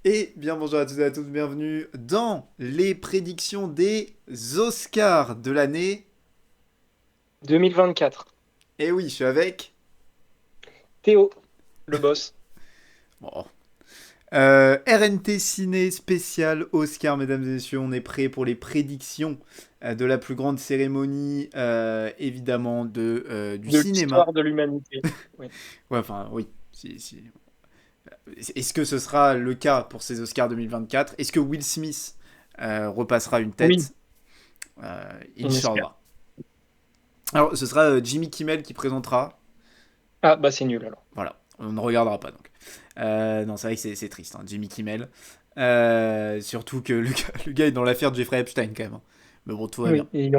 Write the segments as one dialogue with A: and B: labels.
A: Et bien bonjour à tous et à toutes, bienvenue dans les prédictions des Oscars de l'année.
B: 2024.
A: Et oui, je suis avec...
B: Théo, le boss.
A: Bon. RNT Ciné spécial Oscar, mesdames et messieurs, on est prêt pour les prédictions de la plus grande cérémonie, évidemment, du
B: De
A: cinéma.
B: l'histoire de l'humanité. Oui.
A: Ouais, enfin, oui. Est-ce que ce sera le cas pour ces Oscars 2024? Est-ce que Will Smith repassera une
B: Oui,
A: tête?
B: on espère.
A: Inch'Allah. Alors, ce sera Jimmy Kimmel qui présentera.
B: Ah, bah c'est nul alors.
A: Voilà, on ne regardera pas donc. Non, c'est vrai que c'est triste, hein, Jimmy Kimmel. Surtout que le gars est dans l'affaire de Jeffrey Epstein quand même, hein. Mais bon, tout va bien.
B: Oui,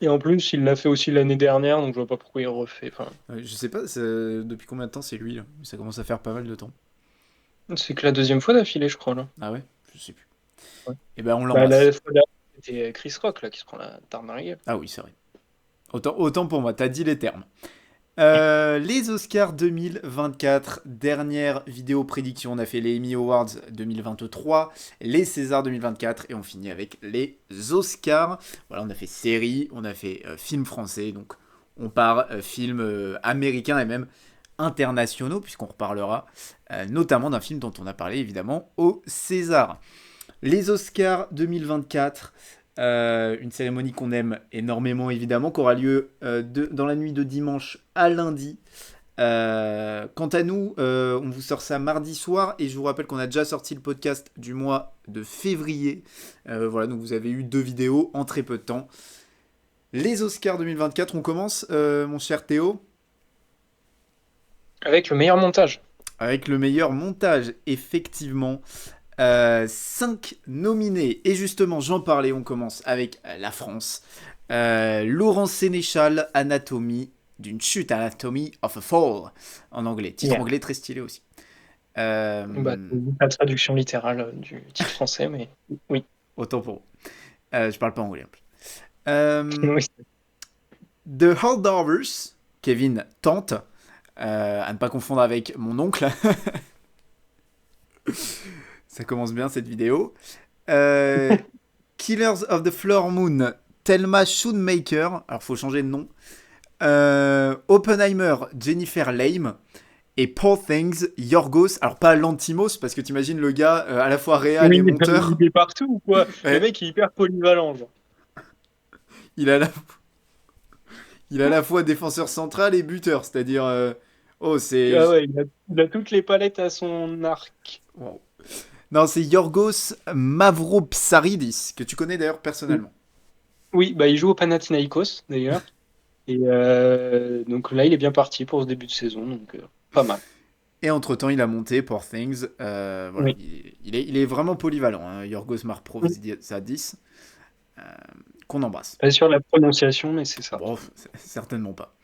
B: et en plus, il l'a fait aussi l'année dernière, donc je vois pas pourquoi il refait. Enfin,
A: Je sais pas depuis combien de temps c'est lui, là. Ça commence à faire pas mal de temps.
B: c'est que la deuxième fois d'affilée, je crois, là.
A: Ah ouais. Je sais plus.
B: Ouais.
A: Et ben on
B: Bah, la
A: l'embrasse.
B: fois dernière, c'était Chris Rock, là, qui se prend la tarmarie.
A: Ah oui, c'est vrai. Autant pour moi, t'as dit les termes. Les Oscars 2024, dernière vidéo prédiction. On a fait les Emmy Awards 2023, les Césars 2024 et on finit avec les Oscars. Voilà, on a fait série, on a fait film français, donc on part film américain et même internationaux, puisqu'on reparlera notamment d'un film dont on a parlé évidemment au César. Les Oscars 2024, une cérémonie qu'on aime énormément évidemment, qui aura lieu dans la nuit de dimanche à lundi. Quant à nous, on vous sort ça mardi soir et je vous rappelle qu'on a déjà sorti le podcast du mois de février. Voilà, donc vous avez eu 2 vidéos en très peu de temps. Les Oscars 2024, on commence, mon cher Théo,
B: Avec le meilleur montage.
A: avec le meilleur montage, effectivement. 5 nominés. Et justement, j'en parlais, on commence avec la France. Laurence Sénéchal, Anatomie d'une chute, Anatomy of a Fall, en anglais. Titre
B: Yeah.
A: anglais très stylé aussi.
B: Bah,
A: Euh,
B: c'est la traduction littérale du titre français, mais oui.
A: Autant pour vous. Je parle pas anglais en plus. Euh,
B: Oui.
A: The Holdovers, Kevin Tante, à ne pas confondre avec mon oncle. Ça commence bien cette vidéo. Euh, Killers of the Flower Moon, Thelma Schoonmaker. Alors faut changer de nom. Oppenheimer, Jennifer Lame. Et Poor Things, Yorgos. Alors pas Lantimos, parce que t'imagines le gars à la fois réal et
B: Oui,
A: monteur.
B: il est partout ou quoi? Le
A: Ouais,
B: mec est hyper polyvalent, genre.
A: il, a la, il a à la fois défenseur central et buteur. C'est-à-dire. Oh, c'est.
B: Ah ouais, il a toutes les palettes à son arc.
A: Wow. Non, c'est Yorgos Mavropsaridis, que tu connais d'ailleurs personnellement.
B: Oui, bah il joue au Panathinaikos d'ailleurs. Et donc là, il est bien parti pour ce début de saison, donc pas mal.
A: Et entre-temps, il a monté Poor Things. Voilà,
B: Oui.
A: il est vraiment polyvalent, hein, Yorgos Mavropsaridis, qu'on embrasse.
B: Pas sûr de la prononciation, mais c'est ça.
A: Bon, certainement pas.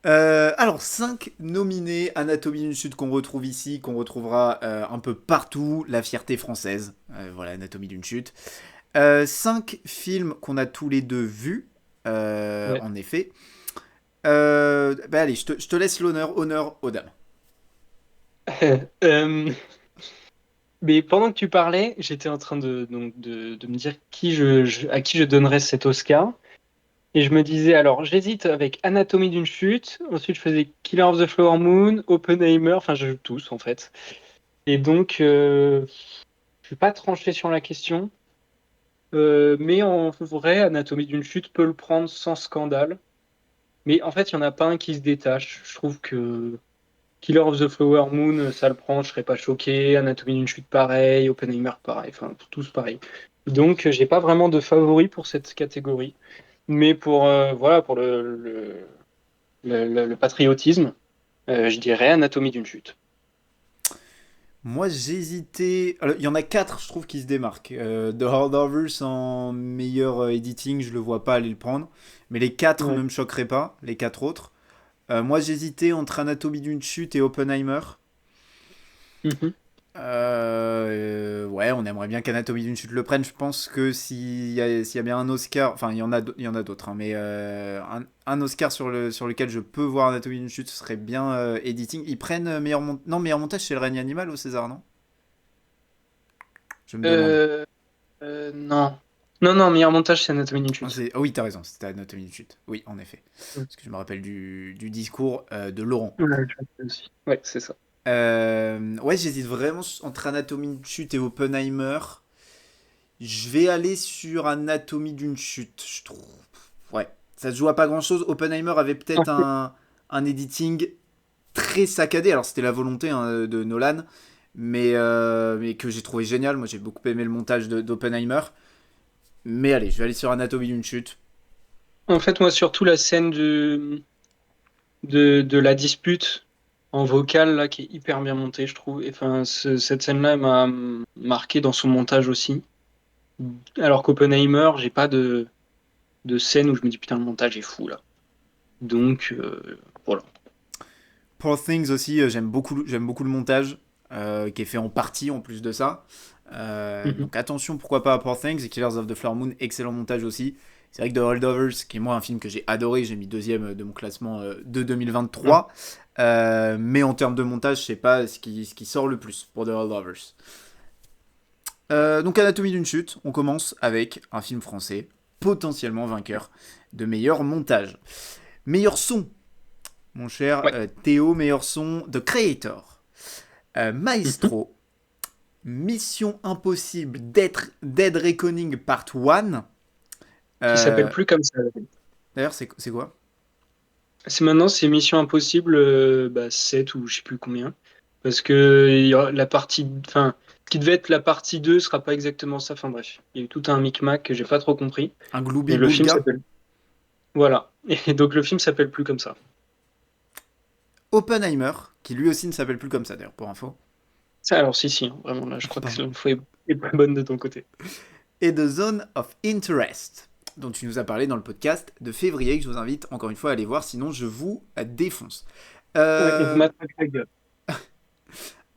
A: Alors, 5 nominés, Anatomie d'une chute qu'on retrouve ici, qu'on retrouvera un peu partout, La fierté française, voilà, Anatomie d'une chute. 5 films qu'on a tous les deux vus,
B: Ouais.
A: en effet. Bah allez, je te laisse l'honneur, honneur aux dames.
B: Euh, mais pendant que tu parlais, j'étais en train de me dire à qui je donnerais cet Oscar. Et je me disais, alors j'hésite avec Anatomie d'une chute, ensuite je faisais Killer of the Flower Moon, Oppenheimer, enfin je joue tous en fait. Et donc, je suis pas tranché sur la question. Mais en vrai, Anatomie d'une chute peut le prendre sans scandale. Mais en fait, il n'y en a pas un qui se détache. Je trouve que Killer of the Flower Moon, ça le prend, je serais pas choqué. Anatomie d'une chute, pareil. Oppenheimer, pareil. Enfin, tous pareil. Donc, j'ai pas vraiment de favori pour cette catégorie. Mais voilà, pour le patriotisme, je dirais Anatomie d'une chute.
A: Moi, j'hésitais. Alors, il y en a 4, je trouve, qui se démarquent. The Holdovers en meilleur editing, je le vois pas aller le prendre. Mais les 4 ne
B: Ouais.
A: me choqueraient pas, les 4 autres. Moi, j'hésitais entre Anatomie d'une chute et Oppenheimer.
B: Mhm.
A: Ouais, on aimerait bien qu'Anatomie d'une chute le prenne. Je pense que s'il y a bien un Oscar, enfin il y en a d'autres, hein, mais un Oscar sur lequel je peux voir Anatomie d'une chute, ce serait bien editing. Ils prennent non, meilleur montage, c'est le règne animal au César, non? Je me demande.
B: Euh, non. Non, non, meilleur montage, c'est Anatomie d'une
A: Ah,
B: chute.
A: oui, t'as raison, c'était Anatomie d'une chute. Oui, en effet.
B: Mm.
A: Parce que je me rappelle du discours de Laurent.
B: Ouais, je pense aussi. Ouais, c'est ça.
A: Ouais, j'hésite vraiment entre Anatomie d'une chute et Oppenheimer. Je vais aller sur Anatomie d'une chute, je trouve. Ouais, ça se joue à pas grand chose. Oppenheimer avait
B: En
A: peut-être
B: fait,
A: un editing très saccadé. Alors, c'était la volonté hein, de Nolan, mais que j'ai trouvé génial. Moi, j'ai beaucoup aimé le montage d'Oppenheimer. Mais allez, je vais aller sur Anatomie d'une chute.
B: moi, surtout la scène de la dispute en vocal, là, qui est hyper bien montée, je trouve. Et, enfin, cette scène-là elle m'a marqué dans son montage aussi. Alors qu'Oppenheimer, j'ai pas de scène où je me dis, putain, le montage est fou, là. Donc, voilà.
A: Poor Things aussi, j'aime beaucoup le montage, qui est fait en partie en plus de ça.
B: Mhm.
A: Donc attention, pourquoi pas à Poor Things et Killers of the Flower Moon, excellent montage aussi. C'est vrai que The Holdovers, qui est moi un film que j'ai adoré, j'ai mis deuxième de mon classement de
B: Ouais.
A: 2023. Mais en termes de montage, c'est pas ce qui sort le plus pour The Holdovers. Donc Anatomie d'une chute, on commence avec un film français, potentiellement vainqueur de meilleur montage. Meilleur son, mon cher
B: Ouais.
A: Théo, meilleur son, The Creator.
B: Mhm.
A: Maestro, Mission Impossible, Dead Reckoning Part 1.
B: Qui s'appelle plus comme ça.
A: D'ailleurs, c'est quoi?
B: C'est maintenant, c'est Mission Impossible 7 ou je sais plus combien. Parce que la partie, enfin, ce qui devait être la partie 2 sera pas exactement ça. Enfin bref, il y a eu tout un micmac que j'ai pas trop compris.
A: Un
B: Et le film
A: Glooby-Boulga.
B: s'appelle. Voilà. Et donc le film s'appelle plus comme ça.
A: Oppenheimer, qui lui aussi ne s'appelle plus comme ça d'ailleurs, pour info.
B: Ça, alors si, si, hein, vraiment là, je crois que
A: Pardon.
B: l'info est pas bonne de ton côté.
A: Et The Zone of Interest, dont tu nous as parlé dans le podcast de février, que je vous invite encore une fois à aller voir, sinon je vous défonce.
B: Ouais, et
A: Euh,
B: Matt McGregor.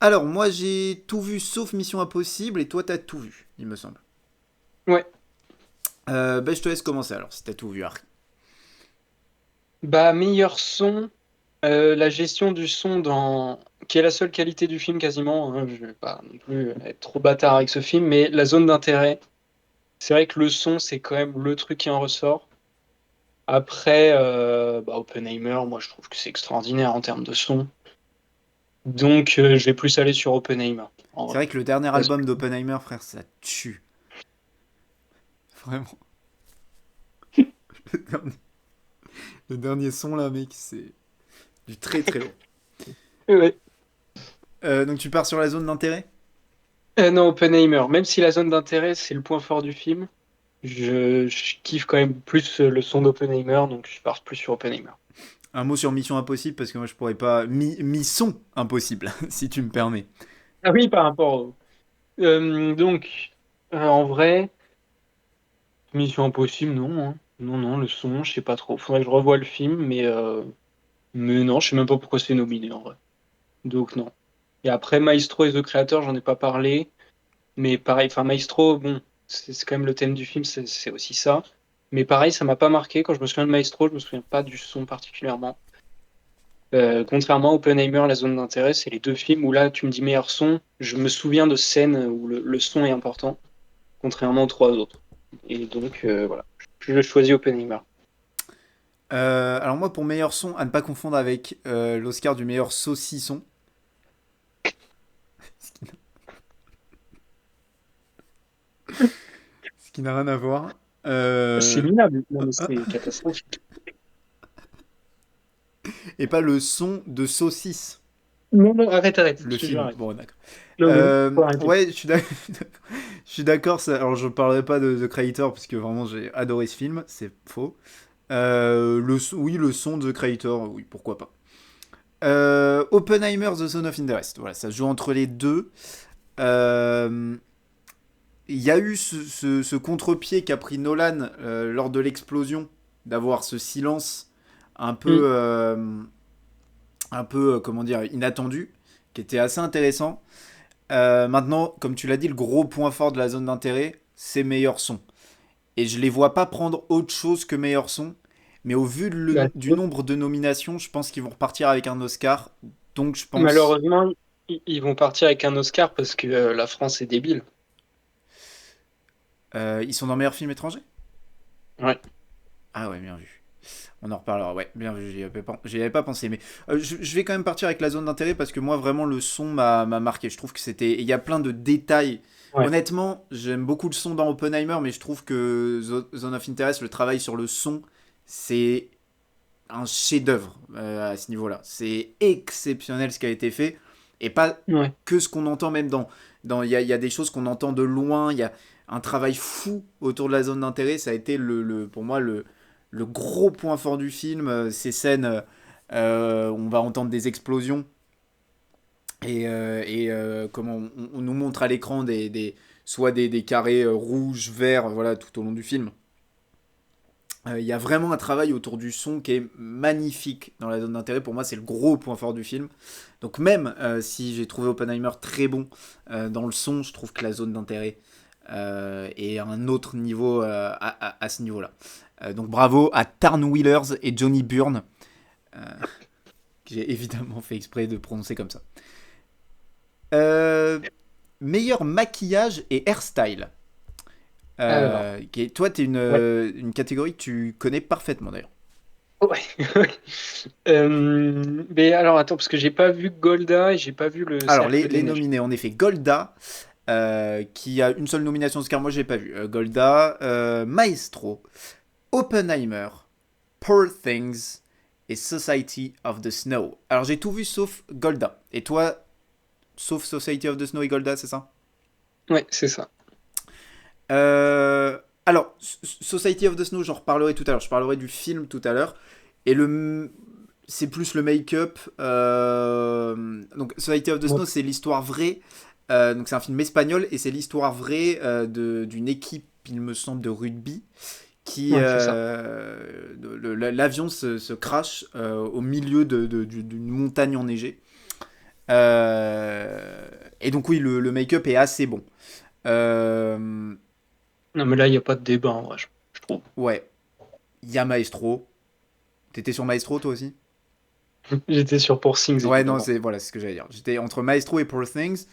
A: alors, moi j'ai tout vu sauf Mission Impossible, et toi t'as tout vu, il me semble.
B: Ouais.
A: Ben, je te laisse commencer alors, si t'as tout vu, Harry.
B: Bah, meilleur son, la gestion du son qui est la seule qualité du film quasiment, hein. Je vais pas non plus être trop bâtard avec ce film, mais la zone d'intérêt. C'est vrai que le son, c'est quand même le truc qui en ressort. Après, Oppenheimer, moi je trouve que c'est extraordinaire en termes de son. Donc je vais plus aller sur Oppenheimer, en
A: C'est
B: vrai.
A: vrai que le dernier
B: Parce
A: album
B: que-
A: d'Oppenheimer, frère, ça tue. Vraiment. Le dernier, le dernier son là, mec, c'est du très très lourd.
B: Ouais.
A: Donc tu pars sur la zone d'intérêt.
B: Non, Oppenheimer, même si la zone d'intérêt, c'est le point fort du film, je kiffe quand même plus le son d'Oppenheimer, donc je pars plus sur Oppenheimer.
A: Un mot sur Mission Impossible, parce que moi je pourrais pas. Mission Impossible, si tu me permets.
B: Ah oui, par rapport au... en vrai, Mission Impossible, non, hein. Non, non, le son, je sais pas trop. Faudrait que je revoie le film, mais non, je sais même pas pourquoi c'est nominé en vrai. Donc non. Et après, Maestro et The Creator, j'en ai pas parlé. Mais pareil, enfin Maestro, bon, c'est quand même le thème du film, c'est aussi ça. Mais pareil, ça m'a pas marqué. Quand je me souviens de Maestro, je me souviens pas du son particulièrement. Contrairement à Oppenheimer, La Zone d'intérêt, c'est les deux films où là, tu me dis meilleur son, je me souviens de scènes où le son est important, contrairement aux trois autres. Et donc, voilà, je choisis Oppenheimer.
A: Alors moi pour meilleur son, à ne pas confondre avec l'Oscar du meilleur saucisson. Ce qui n'a rien à voir.
B: C'est minable, non mais c'est catastrophique.
A: Et pas le son de saucisse.
B: Non, non, arrête, arrête,
A: Le
B: je te jure,
A: film.
B: arrête.
A: Bon, d'accord.
B: Non, mais faut arrêter.
A: Ouais, je suis d'accord. Je suis d'accord. Alors, je parlerai pas de The Creator parce que vraiment j'ai adoré ce film. C'est faux. Oui, le son de The Creator, oui, pourquoi pas. Oppenheimer, The Zone of Interest. Voilà, ça se joue entre les deux. Euh, Il y a eu ce contre-pied qu'a pris Nolan lors de l'explosion, d'avoir ce silence un peu,
B: Hmm.
A: comment dire, inattendu, qui était assez intéressant. Maintenant, comme tu l'as dit, le gros point fort de la zone d'intérêt, c'est meilleur son. Et je les vois pas prendre autre chose que meilleur son. Mais au vu
B: Bah,
A: du nombre de nominations, je pense qu'ils vont repartir avec un Oscar. Donc je pense.
B: malheureusement, ils vont partir avec un Oscar parce que la France est débile.
A: Ils sont dans meilleur film étranger?
B: Ouais.
A: Ah ouais, bien vu. On en reparlera, ouais, bien vu, j'y avais pas pensé. Mais je vais quand même partir avec la zone d'intérêt parce que moi, vraiment, le son m'a marqué. Je trouve que c'était. Il y a plein de détails.
B: Ouais.
A: Honnêtement, j'aime beaucoup le son dans Oppenheimer, mais je trouve que Zone of Interest, le travail sur le son, c'est un chef-d'œuvre à ce niveau-là. C'est exceptionnel ce qui a été fait. Et pas
B: Ouais.
A: que ce qu'on entend même il y a des choses qu'on entend de loin. Il y a un travail fou autour de la zone d'intérêt. Ça a été pour moi le gros point fort du film. Ces scènes où on va entendre des explosions comment on nous montre à l'écran soit des carrés rouges, verts, voilà, tout au long du film. Il y a vraiment un travail autour du son qui est magnifique dans la zone d'intérêt. Pour moi, c'est le gros point fort du film. Donc même si j'ai trouvé Oppenheimer très bon dans le son, je trouve que la zone d'intérêt est à un autre niveau à ce niveau-là. Donc bravo à Tarn Wheelers et Johnny Byrne, que j'ai évidemment fait exprès de prononcer comme ça. Euh, Meilleur maquillage et hairstyle.
B: Alors,
A: Toi, tu es
B: ouais.
A: une catégorie que tu connais parfaitement d'ailleurs.
B: Ouais. Mais alors, attends, parce que j'ai pas vu Golda et j'ai pas vu le
A: Alors,
B: Cercle des
A: les
B: Neiges.
A: nominés, en effet, Golda, qui a une seule nomination Oscar, moi je l'ai pas vu. Golda, Maestro, Oppenheimer, Poor Things et Society of the Snow. Alors j'ai tout vu sauf Golda. Et toi, sauf Society of the Snow et Golda, c'est ça?
B: Ouais, c'est ça.
A: Alors, Society of the Snow, j'en reparlerai tout à l'heure. Je parlerai du film tout à l'heure. Et c'est plus le make-up. Donc, Society of the
B: Ouais,
A: Snow, c'est l'histoire vraie. Donc, c'est un film espagnol et c'est l'histoire vraie d'une équipe, il me semble, de rugby qui
B: ouais, c'est ça.
A: l'avion se crache au milieu d'une montagne enneigée. Et donc oui, le make-up est assez bon. Euh,
B: Non, mais là, il n'y a pas de débat, en vrai, je trouve.
A: ouais, il y a Maestro. T'étais sur Maestro toi aussi?
B: J'étais sur Poor Things,
A: Ouais, non,
B: évidemment.
A: c'est ce que j'allais dire. J'étais entre Maestro et Poor Things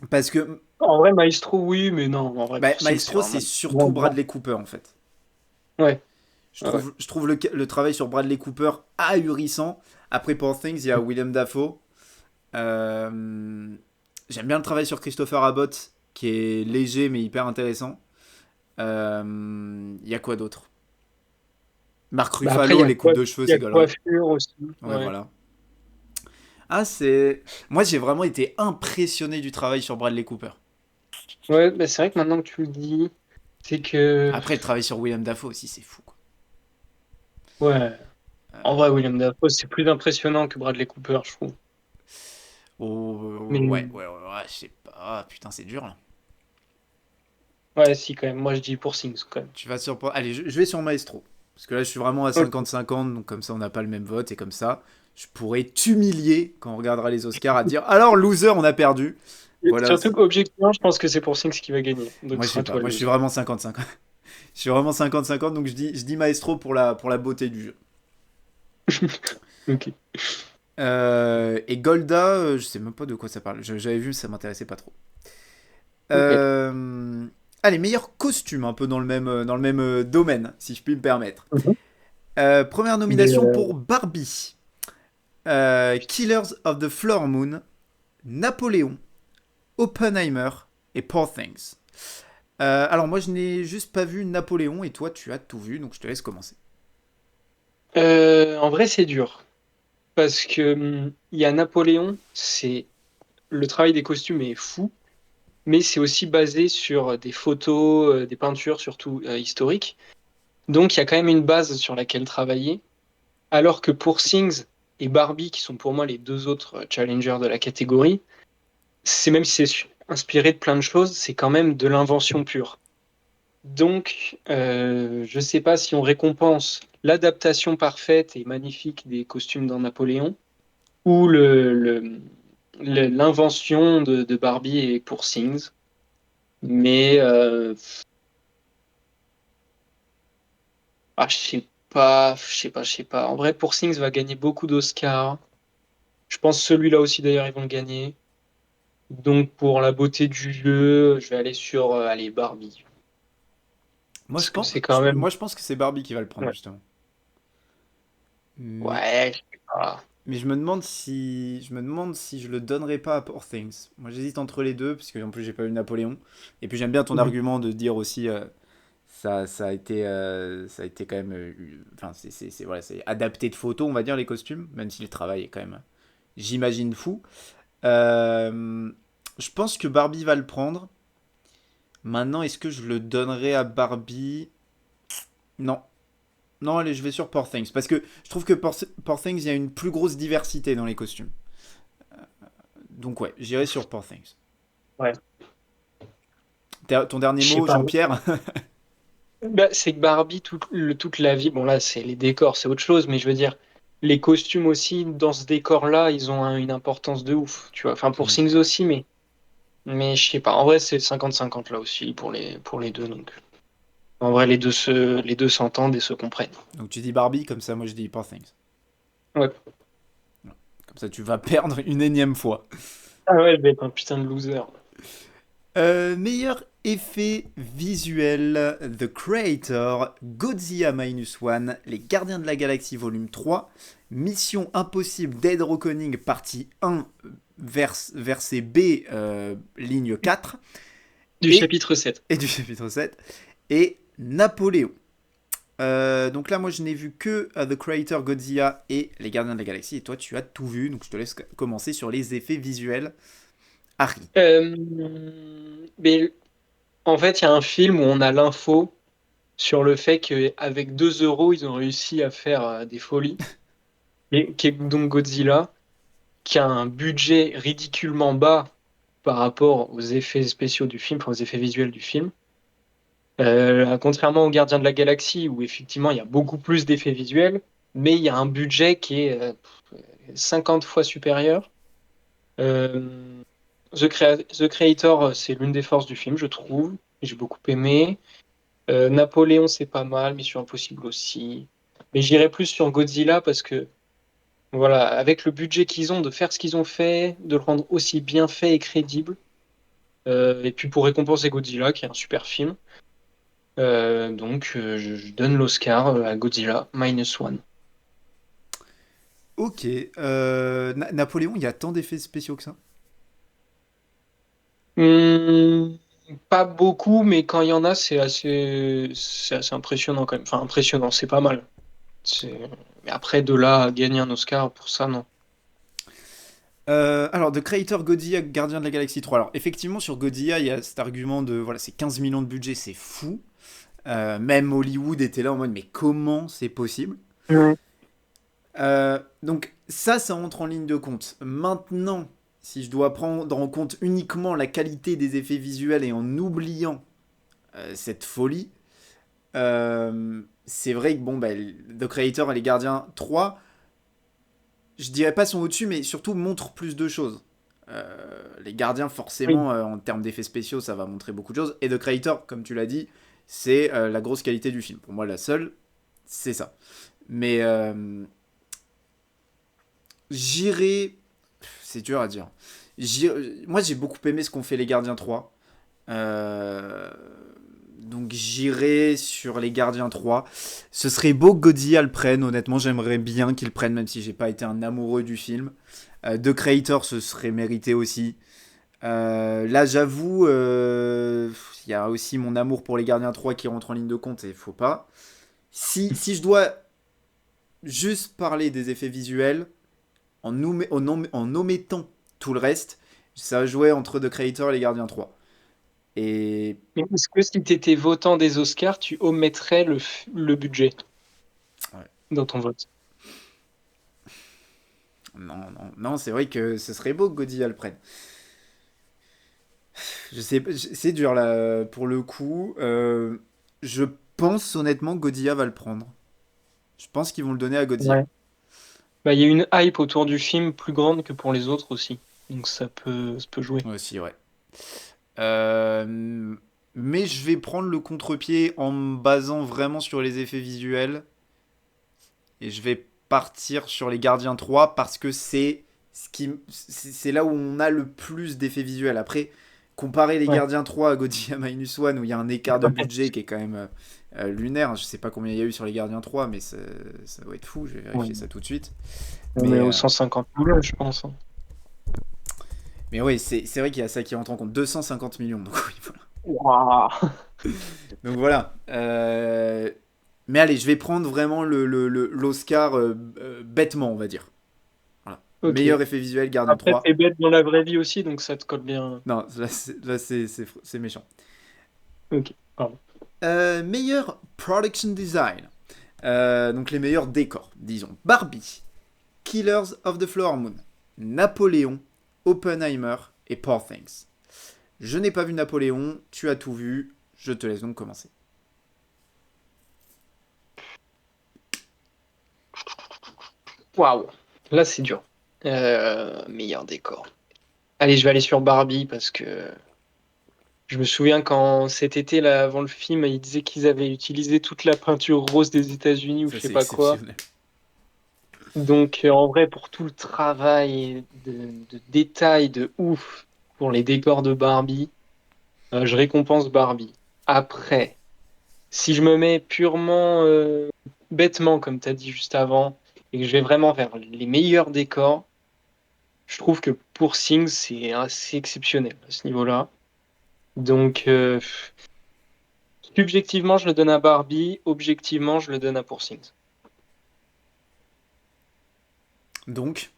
A: parce que
B: En vrai, Maestro, oui, mais non, en vrai,
A: bah,
B: Poor Things, c'est
A: Maestro c'est
B: vraiment moins
A: surtout
B: bien.
A: Bradley Cooper en fait.
B: Ouais, ouais.
A: Je trouve le travail sur Bradley Cooper ahurissant. Après Poor Things, il y a William Dafoe. Euh, J'aime bien le travail sur Christopher Abbott qui est léger mais hyper intéressant. Il y a quoi d'autre? Marc
B: Bah après,
A: Ruffalo, les coupes de cheveux,
B: il y
A: c'est
B: a
A: galerie.
B: coiffure aussi.
A: Ouais,
B: Ouais.
A: voilà. Ah, c'est. Moi, j'ai vraiment été impressionné du travail sur Bradley Cooper.
B: Ouais, bah c'est vrai que maintenant que tu le dis, c'est que.
A: Après, le travail sur William Dafoe aussi, c'est fou, quoi.
B: Ouais. En vrai, William Dafoe, c'est plus impressionnant que Bradley Cooper, je trouve.
A: Oh,
B: Mais
A: ouais, je sais pas. Ah, putain, c'est dur, là.
B: ouais, si, quand même. Moi, je dis pour Things, quand même.
A: Tu vas sur. Allez, je vais sur Maestro. Parce que là, je suis vraiment à
B: Ok.
A: 50-50, donc comme ça, on n'a pas le même vote, et comme ça, je pourrais t'humilier quand on regardera les Oscars à dire alors, loser, on a perdu.
B: Et
A: Voilà.
B: surtout qu'objectivement, je pense que c'est pour Things qui va gagner. Donc,
A: Moi,
B: ce
A: je sais
B: sera
A: pas.
B: toi le
A: Moi, je suis
B: loser.
A: vraiment 50-50. Je suis vraiment 50-50, donc je dis Maestro pour la beauté du jeu.
B: Ok.
A: Et Golda, je sais même pas de quoi ça parle. J'avais vu, ça m'intéressait pas trop.
B: Ok.
A: Euh, Allez, meilleur costume, un peu dans le même domaine, si je puis me permettre.
B: Mhm.
A: Première
B: Mais,
A: nomination pour Barbie, Killers of the Flower Moon, Napoléon, Oppenheimer et Poor Things. Alors moi je n'ai juste pas vu Napoléon et toi tu as tout vu, donc je te laisse commencer.
B: en vrai, c'est dur. Parce que il y a Napoléon, c'est le travail des costumes est fou, mais c'est aussi basé sur des photos, des peintures, surtout historiques. Donc, il y a quand même une base sur laquelle travailler. Alors que pour Things et Barbie, qui sont pour moi les deux autres challengers de la catégorie, c'est même si c'est inspiré de plein de choses, c'est quand même de l'invention pure. Donc, je ne sais pas si on récompense l'adaptation parfaite et magnifique des costumes dans Napoléon ou l'invention de Barbie et pour Things. Mais je sais pas, je sais pas. En vrai, pour Things va gagner beaucoup d'Oscars. Je pense que celui-là aussi d'ailleurs ils vont le gagner. Donc pour la beauté du jeu, je vais aller sur allez, Barbie. Parce que c'est quand même.
A: Moi, je pense que c'est Barbie qui va le prendre,
B: Ouais,
A: justement. Mais,
B: ouais, je sais pas.
A: mais je me demande si je le donnerais pas à Poor Things. Moi, j'hésite entre les deux, parce que en plus, j'ai pas eu Napoléon. Et puis, j'aime bien ton
B: Mhm.
A: argument de dire aussi, ça a été quand même, enfin, voilà, c'est adapté de photos, on va dire, les costumes, même si le travail est quand même, j'imagine, fou. Euh, je pense que Barbie va le prendre. Maintenant, est-ce que je le donnerais à Barbie? Non. Non, allez, je vais sur Poor Things. Parce que je trouve que Poor Things, il y a une plus grosse diversité dans les costumes. Donc ouais, j'irai sur Poor Things.
B: Ouais.
A: Ton dernier
B: Je sais
A: mot,
B: pas.
A: Jean-Pierre?
B: Bah, c'est que Barbie, toute la vie, bon là, c'est les décors, c'est autre chose, mais je veux dire, les costumes aussi, dans ce décor-là, ils ont une importance de ouf, tu vois. Enfin, pour
A: Hmm.
B: Things aussi, mais je sais pas. En vrai, c'est 50-50 là aussi pour les deux, donc. En vrai, les deux s'entendent et se comprennent.
A: Donc tu dis Barbie, comme ça moi je dis Poor Things.
B: Ouais.
A: Comme ça tu vas perdre une énième fois.
B: Ah ouais, je vais être un putain de loser.
A: Meilleur effet visuel, The Creator, Godzilla Minus One, Les Gardiens de la Galaxie Volume 3, Mission Impossible Dead Reckoning partie 1, verset B, ligne 4,
B: Du
A: et,
B: chapitre 7.
A: et du chapitre 7, et Napoléon. Donc là, moi, je n'ai vu que The Creator, Godzilla et Les Gardiens de la Galaxie. Et toi, tu as tout vu. Donc je te laisse commencer sur les effets visuels. Harry.
B: Mais en fait, il y a un film où on a l'info sur le fait qu'avec 2 euros, ils ont réussi à faire des folies. Et qui est donc Godzilla, qui a un budget ridiculement bas par rapport aux effets spéciaux du film, enfin, aux effets visuels du film. Contrairement aux Gardiens de la Galaxie, où effectivement il y a beaucoup plus d'effets visuels, mais il y a un budget qui est 50 fois supérieur. Euh, The Creator, c'est l'une des forces du film, je trouve. J'ai beaucoup aimé. Napoléon, c'est pas mal. Mission Impossible aussi. Mais j'irai plus sur Godzilla parce que, voilà, avec le budget qu'ils ont, de faire ce qu'ils ont fait, de le rendre aussi bien fait et crédible. Et puis pour récompenser Godzilla, qui est un super film. Je donne l'Oscar à Godzilla Minus One.
A: Ok. Napoléon, il y a tant d'effets spéciaux que ça?
B: Hum, Pas beaucoup, mais quand il y en a, c'est assez impressionnant quand même. Enfin, impressionnant, c'est pas mal. C'est... Mais après, de là à gagner un Oscar pour ça, non.
A: Alors, The Creator, Godzilla, Gardien de la Galaxie 3. Alors, effectivement, sur Godzilla, il y a cet argument de, voilà, c'est 15 millions de budget, c'est fou. Même Hollywood était là en mode, mais comment c'est possible?
B: Ouais.
A: Donc, ça entre en ligne de compte. Maintenant, si je dois prendre en compte uniquement la qualité des effets visuels et en oubliant cette folie, c'est vrai que bon, bah, The Creator et les Gardiens 3, je dirais pas sont au-dessus, mais surtout montrent plus de choses. Les Gardiens,
B: Oui.
A: forcément, en termes d'effets spéciaux, ça va montrer beaucoup de choses. Et The Creator, comme tu l'as dit, c'est la grosse qualité du film. Pour moi, la seule, c'est ça. Mais j'irai. C'est dur à dire. Moi, j'ai beaucoup aimé ce qu'ont fait les Gardiens 3. Euh, Donc j'irai sur les Gardiens 3. Ce serait beau que Godzilla le prenne, honnêtement j'aimerais bien qu'il le prenne même si j'ai pas été un amoureux du film. The Creator ce serait mérité aussi. Là j'avoue, il y a aussi mon amour pour les Gardiens 3 qui rentre en ligne de compte et faut pas. Si je dois juste parler des effets visuels, en omettant tout le reste, ça jouait entre The Creator et les Gardiens 3. Et
B: Mais est-ce que si tu étais votant des Oscars, tu omettrais le budget
A: ouais.
B: dans ton vote?
A: Non, c'est vrai que ce serait beau que Godzilla le prenne. Je sais, c'est dur là pour le coup. Je pense honnêtement que Godzilla va le prendre. Je pense qu'ils vont le donner à Godzilla.
B: Ouais. Bah, il y a une hype autour du film plus grande que pour les autres aussi. Donc ça peut jouer.
A: Aussi, ouais. Euh, mais je vais prendre le contre-pied en me basant vraiment sur les effets visuels. Et je vais partir sur les Gardiens 3 parce que c'est là où on a le plus d'effets visuels. Après, Comparer Les
B: Ouais.
A: Gardiens 3 à Godzilla Minus One, où il y a un écart de budget qui est quand même lunaire. Je sais pas combien il y a eu sur Les Gardiens 3, mais ça doit être fou. Je vais
B: Ouais.
A: vérifier ça tout de suite.
B: On est
A: Mais,
B: aux
A: euh,
B: 150 millions, je pense, hein.
A: mais oui, c'est vrai qu'il y a ça qui rentre en compte. 250 millions. Donc, oui, voilà.
B: Waouh.
A: Donc voilà. Mais allez, je vais prendre vraiment l'Oscar bêtement, on va dire. Voilà.
B: Ok.
A: Meilleur effet visuel, Gardien
B: Après,
A: 3.
B: t'es bête dans la vraie vie aussi, donc ça te colle bien.
A: Non, là, c'est méchant.
B: Ok. Pardon.
A: Meilleur production design. Donc les meilleurs décors, disons. Barbie, Killers of the Flower Moon, Napoléon, Oppenheimer et Poor Things. Je n'ai pas vu Napoléon, tu as tout vu, je te laisse donc commencer.
B: Waouh. Là, c'est dur. Meilleur décor. Allez, je vais aller sur Barbie parce que je me souviens quand cet été, là, avant le film, ils disaient qu'ils avaient utilisé toute la peinture rose des États-Unis ou je
A: Ça
B: sais
A: c'est
B: pas quoi.
A: exceptionnel.
B: Donc, en vrai, pour tout le travail de détail de ouf pour les décors de Barbie, je récompense Barbie. Après, si je me mets purement bêtement, comme tu as dit juste avant, et que je vais vraiment vers les meilleurs décors, je trouve que pour Things, c'est assez exceptionnel à ce niveau-là. Donc, subjectivement, je le donne à Barbie, objectivement, je le donne à Poor Things.
A: Donc,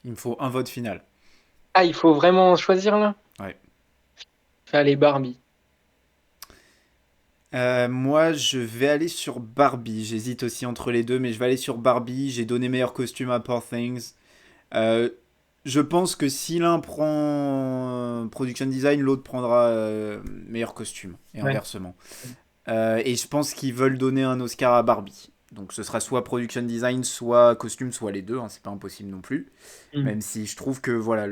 A: il me faut un vote final.
B: Ah, il faut vraiment choisir là?
A: Ouais.
B: Allez, Barbie.
A: Moi, je vais aller sur Barbie. J'hésite aussi entre les deux, mais je vais aller sur Barbie. J'ai donné meilleur costume à Poor Things. Euh, je pense que si l'un prend production design, l'autre prendra meilleur costume, et
B: Ouais.
A: inversement. Et je pense qu'ils veulent donner un Oscar à Barbie. Donc ce sera soit production design, soit costume, soit les deux. Hein, c'est pas impossible non plus.
B: Mm.
A: Même si je trouve que voilà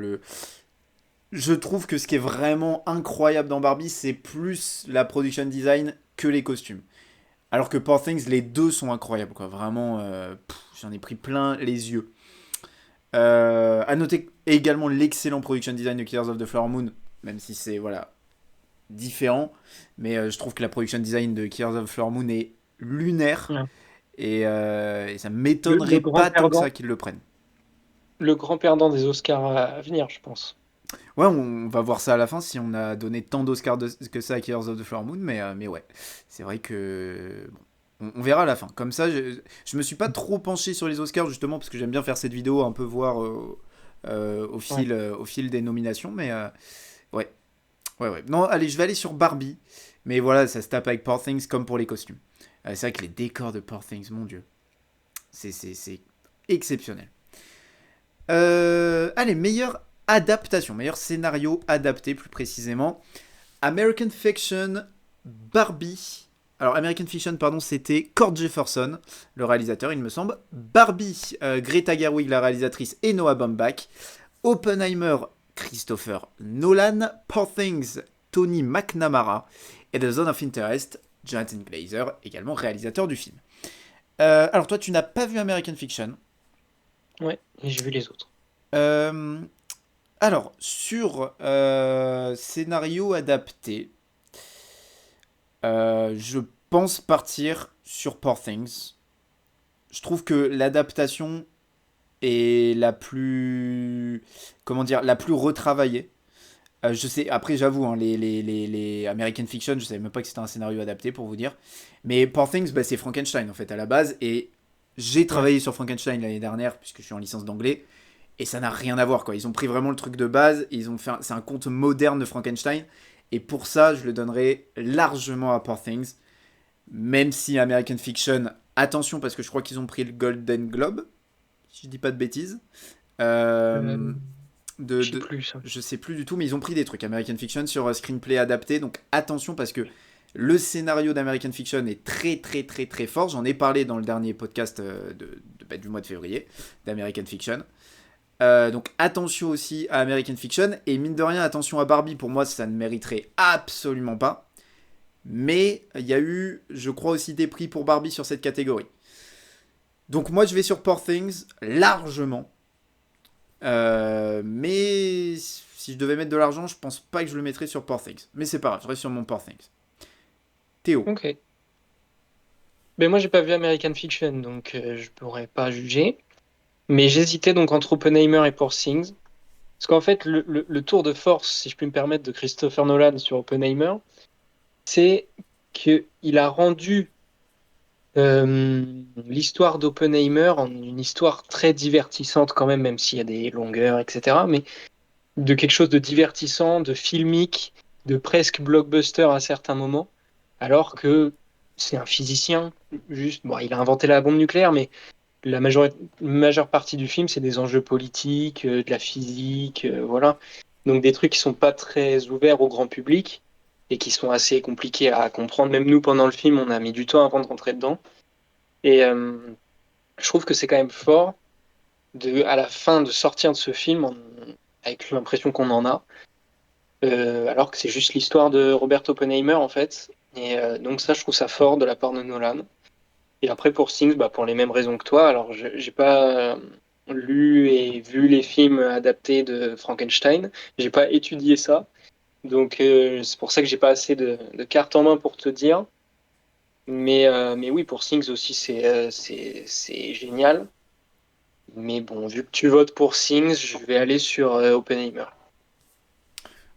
A: je trouve que ce qui est vraiment incroyable dans Barbie, c'est plus la production design que les costumes. Alors que Poor Things, les deux sont incroyables, quoi. Vraiment, j'en ai pris plein les yeux. À noter également l'excellent production design de Killers of the Flower Moon, même si c'est voilà différent, mais je trouve que la production design de Killers of the Flower Moon est lunaire
B: Ouais.
A: et ça
B: Le,
A: m'étonnerait
B: le grand
A: pas tant que ça
B: perdant,
A: qu'ils le prennent.
B: le grand perdant des Oscars à venir, je pense.
A: Ouais, on va voir ça à la fin si on a donné tant d'Oscars que ça à Killers of the Flower Moon, mais ouais, c'est vrai que bon, on verra à la fin. Comme ça, je me suis pas trop penché sur les Oscars justement parce que j'aime bien faire cette vidéo un peu voir
B: Ouais.
A: au fil des nominations, mais ouais, ouais. Non, allez, je vais aller sur Barbie, mais voilà, ça se tape avec Poor Things comme pour les costumes. C'est vrai que les décors de Poor Things, mon dieu, c'est exceptionnel. Allez, meilleure adaptation, meilleur scénario adapté plus précisément. American Fiction, Barbie. Alors, American Fiction, pardon, c'était Cord Jefferson, le réalisateur, il me semble. Barbie, Greta Gerwig, la réalisatrice, et Noah Baumbach. Oppenheimer, Christopher Nolan. Poor Things, Tony McNamara. Et The Zone of Interest, Jonathan Glazer, également réalisateur du film. Alors, toi, tu n'as pas vu American Fiction.
B: Ouais, et j'ai vu les autres.
A: Euh, alors, sur scénario adapté, je pense partir sur Poor Things. Je trouve que l'adaptation est la plus, comment dire, la plus retravaillée. Je sais, après j'avoue, hein, les American Fiction, je savais même pas que c'était un scénario adapté pour vous dire. Mais Poor Things, bah, c'est Frankenstein en fait à la base. Et j'ai
B: Ouais.
A: travaillé sur Frankenstein l'année dernière puisque je suis en licence d'anglais. Et ça n'a rien à voir quoi. Ils ont pris vraiment le truc de base. Ils ont fait c'est un conte moderne de Frankenstein. Et pour ça, je le donnerais largement à Poor Things. Même si American Fiction, attention parce que je crois qu'ils ont pris le Golden Globe, si je dis pas de bêtises.
B: Euh,
A: Euh,
B: je sais
A: de,
B: plus ça.
A: je sais plus du tout, mais ils ont pris des trucs American Fiction sur screenplay adapté. Donc attention parce que le scénario d'American Fiction est très très très très fort. J'en ai parlé dans le dernier podcast du mois de février d'American Fiction. Donc attention aussi à American Fiction. Et mine de rien, attention à Barbie. Pour moi, ça ne mériterait absolument pas. Mais il y a eu, je crois, aussi des prix pour Barbie sur cette catégorie. Donc moi, je vais sur Poor Things largement. Mais si je devais mettre de l'argent, je pense pas que je le mettrais sur Poor Things. Mais c'est pas grave, je reste sur mon Poor Things. Théo.
B: Ok. Mais moi, j'ai pas vu American Fiction, donc je pourrais pas juger. Mais j'hésitais donc entre Oppenheimer et Poor Things. Parce qu'en fait, le tour de force, si je puis me permettre, de Christopher Nolan sur Oppenheimer, c'est qu'il a rendu l'histoire d'Oppenheimer en une histoire très divertissante quand même, même s'il y a des longueurs, etc. Mais de quelque chose de divertissant, de filmique, de presque blockbuster à certains moments, alors que c'est un physicien, juste, bon, il a inventé la bombe nucléaire, mais majeure partie du film, c'est des enjeux politiques, de la physique, voilà. Donc des trucs qui sont pas très ouverts au grand public et qui sont assez compliqués à comprendre. Même nous, pendant le film, on a mis du temps avant de rentrer dedans. Et je trouve que c'est quand même fort à la fin de sortir de ce film avec l'impression qu'on en a, alors que c'est juste l'histoire de Robert Oppenheimer en fait. Et donc ça, je trouve ça fort de la part de Nolan. Et après pour Things, bah, pour les mêmes raisons que toi, alors j'ai pas lu et vu les films adaptés de Frankenstein, j'ai pas étudié ça, donc c'est pour ça que j'ai pas assez de cartes en main pour te dire. Mais oui, pour Things aussi, c'est génial. Mais bon, vu que tu votes pour Things, je vais aller sur Oppenheimer.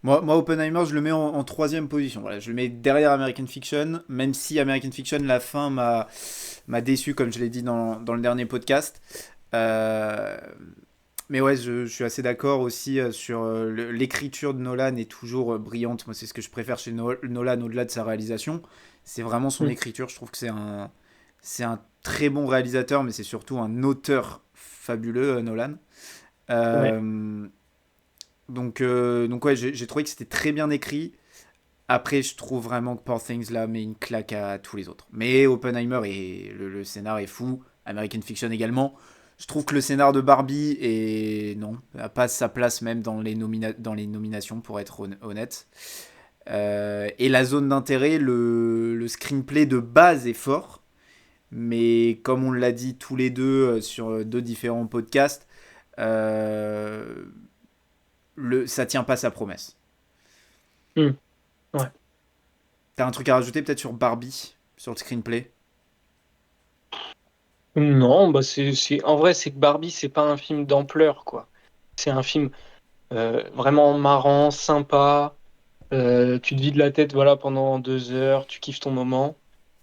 A: Moi, Oppenheimer, je le mets en troisième position. Voilà, je le mets derrière American Fiction, même si American Fiction, la fin m'a déçu, comme je l'ai dit dans le dernier podcast. Euh, mais ouais, je suis assez d'accord aussi sur l'écriture de Nolan est toujours brillante. Moi, c'est ce que je préfère chez Nolan au-delà de sa réalisation. C'est vraiment son
B: Hmm.
A: écriture. Je trouve que c'est un très bon réalisateur, mais c'est surtout un auteur fabuleux, Nolan.
B: Ouais.
A: Euh, donc ouais, j'ai trouvé que c'était très bien écrit. Après, je trouve vraiment que Poor Things là met une claque à tous les autres. Mais Oppenheimer et le scénar est fou. American Fiction également. Je trouve que le scénar de Barbie non, n'a pas sa place même dans les nominations pour être honnête. Et la zone d'intérêt, le screenplay de base est fort, mais comme on l'a dit tous les deux sur deux différents podcasts, euh, ça tient pas sa promesse.
B: Hmm. Ouais.
A: T'as un truc à rajouter peut-être sur Barbie, sur le screenplay?
B: Non, bah en vrai, c'est que Barbie, c'est pas un film d'ampleur, quoi. C'est un film vraiment marrant, sympa. Tu te vides la tête, voilà, pendant 2 heures, tu kiffes ton moment.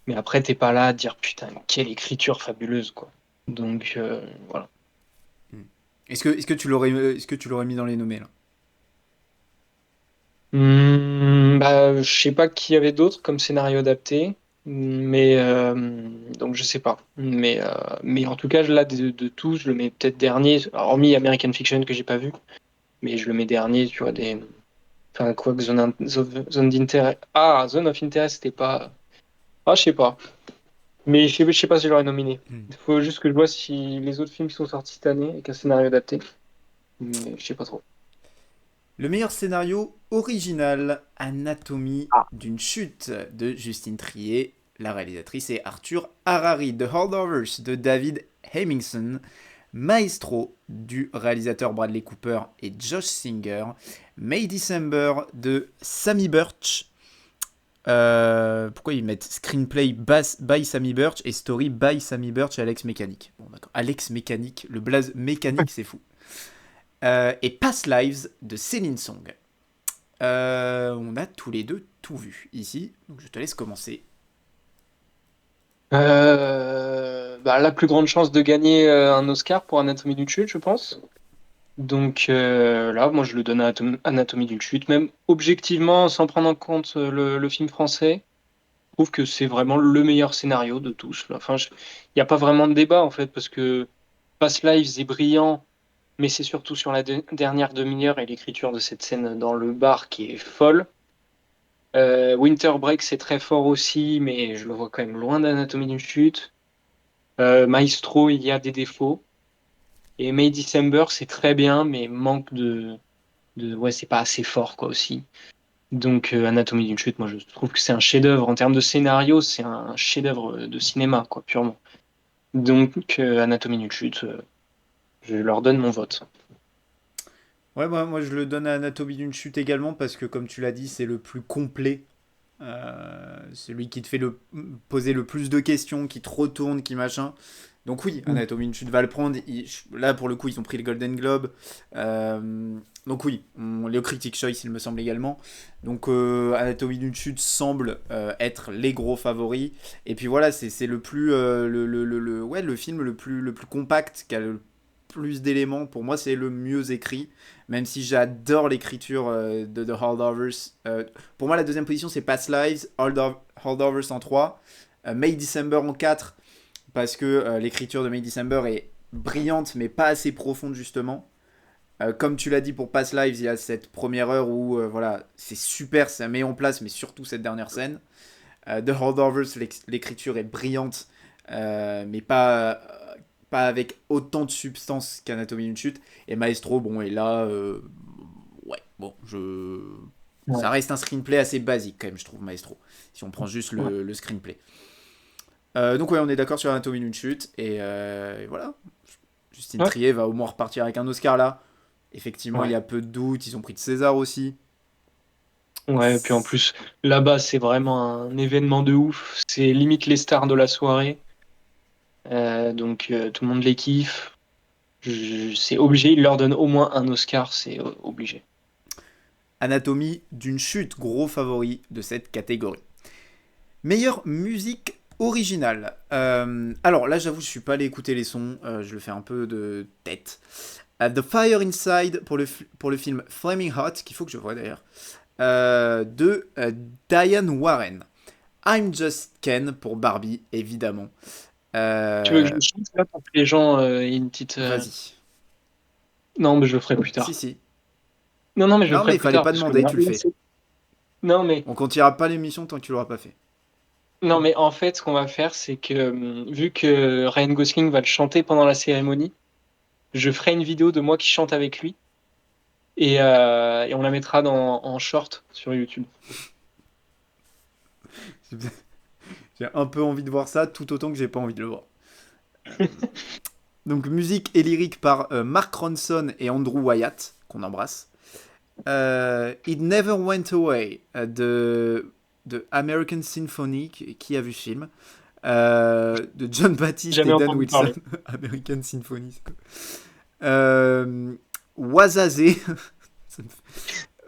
B: Mais après, t'es pas là à dire putain, quelle écriture fabuleuse, quoi. Donc voilà.
A: Hmm. Est-ce que tu l'aurais mis dans les nommés là?
B: Bah, je sais pas qui y avait d'autres comme scénario adapté, mais donc je sais pas. Mais en tout cas, là, de tous, je le mets peut-être dernier, hormis American Fiction que j'ai pas vu, mais je le mets dernier, tu vois, enfin, quoi que Zone d'intérêt. Ah, Zone of Interest, c'était pas. Ah, je sais pas. Mais je sais pas si je l'aurais nominé.
A: Hmm.
B: Il faut juste que je vois si les autres films qui sont sortis cette année avec un scénario adapté. Mais je sais pas trop.
A: Le meilleur scénario original, Anatomie
B: Ah.
A: d'une chute de Justine Triet. La réalisatrice est Arthur Harari. The Holdovers de David Hemmingson. Maestro du réalisateur Bradley Cooper et Josh Singer. May December de Sammy Birch. Pourquoi ils mettent screenplay by Sammy Birch et story by Sammy Birch et Alex Mécanique? Bon, d'accord. Alex Mécanique, le blaze mécanique, c'est fou. Et Past Lives de Céline Song. On a tous les deux tout vu ici, donc je te laisse commencer.
B: Bah, la plus grande chance de gagner un Oscar pour Anatomie d'une chute, je pense. Donc là, moi, je le donne à Anatomie d'une chute, même objectivement, sans prendre en compte le film français. Je trouve que c'est vraiment le meilleur scénario de tous. Enfin, il n'y a pas vraiment de débat en fait, parce que Past Lives est brillant, mais c'est surtout sur la dernière demi-heure et l'écriture de cette scène dans le bar qui est folle. Winter Break, c'est très fort aussi, mais je le vois quand même loin d'Anatomie d'une chute. Maestro, il y a des défauts. Et May December, c'est très bien, mais manque ouais, c'est pas assez fort, quoi, aussi. Donc, Anatomie d'une chute, moi, je trouve que c'est un chef-d'œuvre. En termes de scénario, c'est un chef-d'œuvre de cinéma, quoi, purement. Donc, Anatomie d'une chute, je leur donne mon vote.
A: Ouais, moi je le donne à Anatomie d'une chute également parce que, comme tu l'as dit, c'est le plus complet. C'est lui qui te fait poser le plus de questions, qui te retourne, qui machin. Donc oui,
B: Mm.
A: Anatomie d'une chute va le prendre. Là, pour le coup, ils ont pris le Golden Globe. Donc oui, le Critic Choice, il me semble également. Donc Anatomie d'une chute semble être les gros favoris. Et puis voilà, c'est le plus, ouais, le film le plus compact, qui a le plus d'éléments. Pour moi, c'est le mieux écrit. Même si j'adore l'écriture de The Holdovers. Pour moi, la deuxième position, c'est Past Lives, Holdovers en 3, May December en 4, parce que l'écriture de May December est brillante, mais pas assez profonde, justement. Comme tu l'as dit pour Past Lives, il y a cette première heure où voilà, c'est super, ça met en place, mais surtout cette dernière scène. The Holdovers, l'écriture est brillante, mais pas avec autant de substance qu'Anatomie d'une chute. Et Maestro, bon, est là, ouais, bon, ça
B: Ouais,
A: reste un screenplay assez basique quand même, je trouve, Maestro, si on prend juste
B: ouais,
A: le screenplay. Donc ouais, on est d'accord sur Anatomie d'une chute, et voilà. Justine
B: ouais.
A: Trier va au moins repartir avec un Oscar là. Effectivement, il y
B: Ouais.
A: a peu de doutes, ils ont pris de César aussi.
B: Ouais, et puis en plus, là-bas, c'est vraiment un événement de ouf. C'est limite les stars de la soirée. Donc tout le monde les kiffe. C'est obligé, ils leur donnent au moins un Oscar, c'est obligé.
A: Anatomie d'une chute, gros favori de cette catégorie. Meilleure musique originale. Alors là, j'avoue, je suis pas allé écouter les sons, je le fais un peu de tête. The Fire Inside pour le film Flaming Hot, qu'il faut que je voie d'ailleurs, de Diane Warren. I'm Just Ken pour Barbie, évidemment.
B: Tu veux que
A: Euh,
B: je chante là pour que les gens aient une petite.
A: Vas-y.
B: Non, mais je le ferai plus
A: Si,
B: tard.
A: si.
B: Non, non, mais je le
A: Non, mais
B: ferai
A: il
B: plus
A: fallait
B: tard
A: pas
B: parce que
A: demander,
B: là,
A: tu le fais.
B: non, mais
A: On continuera pas l'émission tant que tu l'auras pas fait.
B: non, mais en fait, ce qu'on va faire, c'est que vu que Ryan Gosling va le chanter pendant la cérémonie, je ferai une vidéo de moi qui chante avec lui et on la mettra en short sur YouTube.
A: J'ai un peu envie de voir ça, tout autant que j'ai pas envie de le voir. Donc musique et lyrique par Mark Ronson et Andrew Wyatt, qu'on embrasse. It Never Went Away de American Symphony, qui a vu ce film, de John Baptiste et
B: Jamais
A: Dan
B: entendu
A: Wilson.
B: parler.
A: American Symphony, c'est quoi. Wazaze,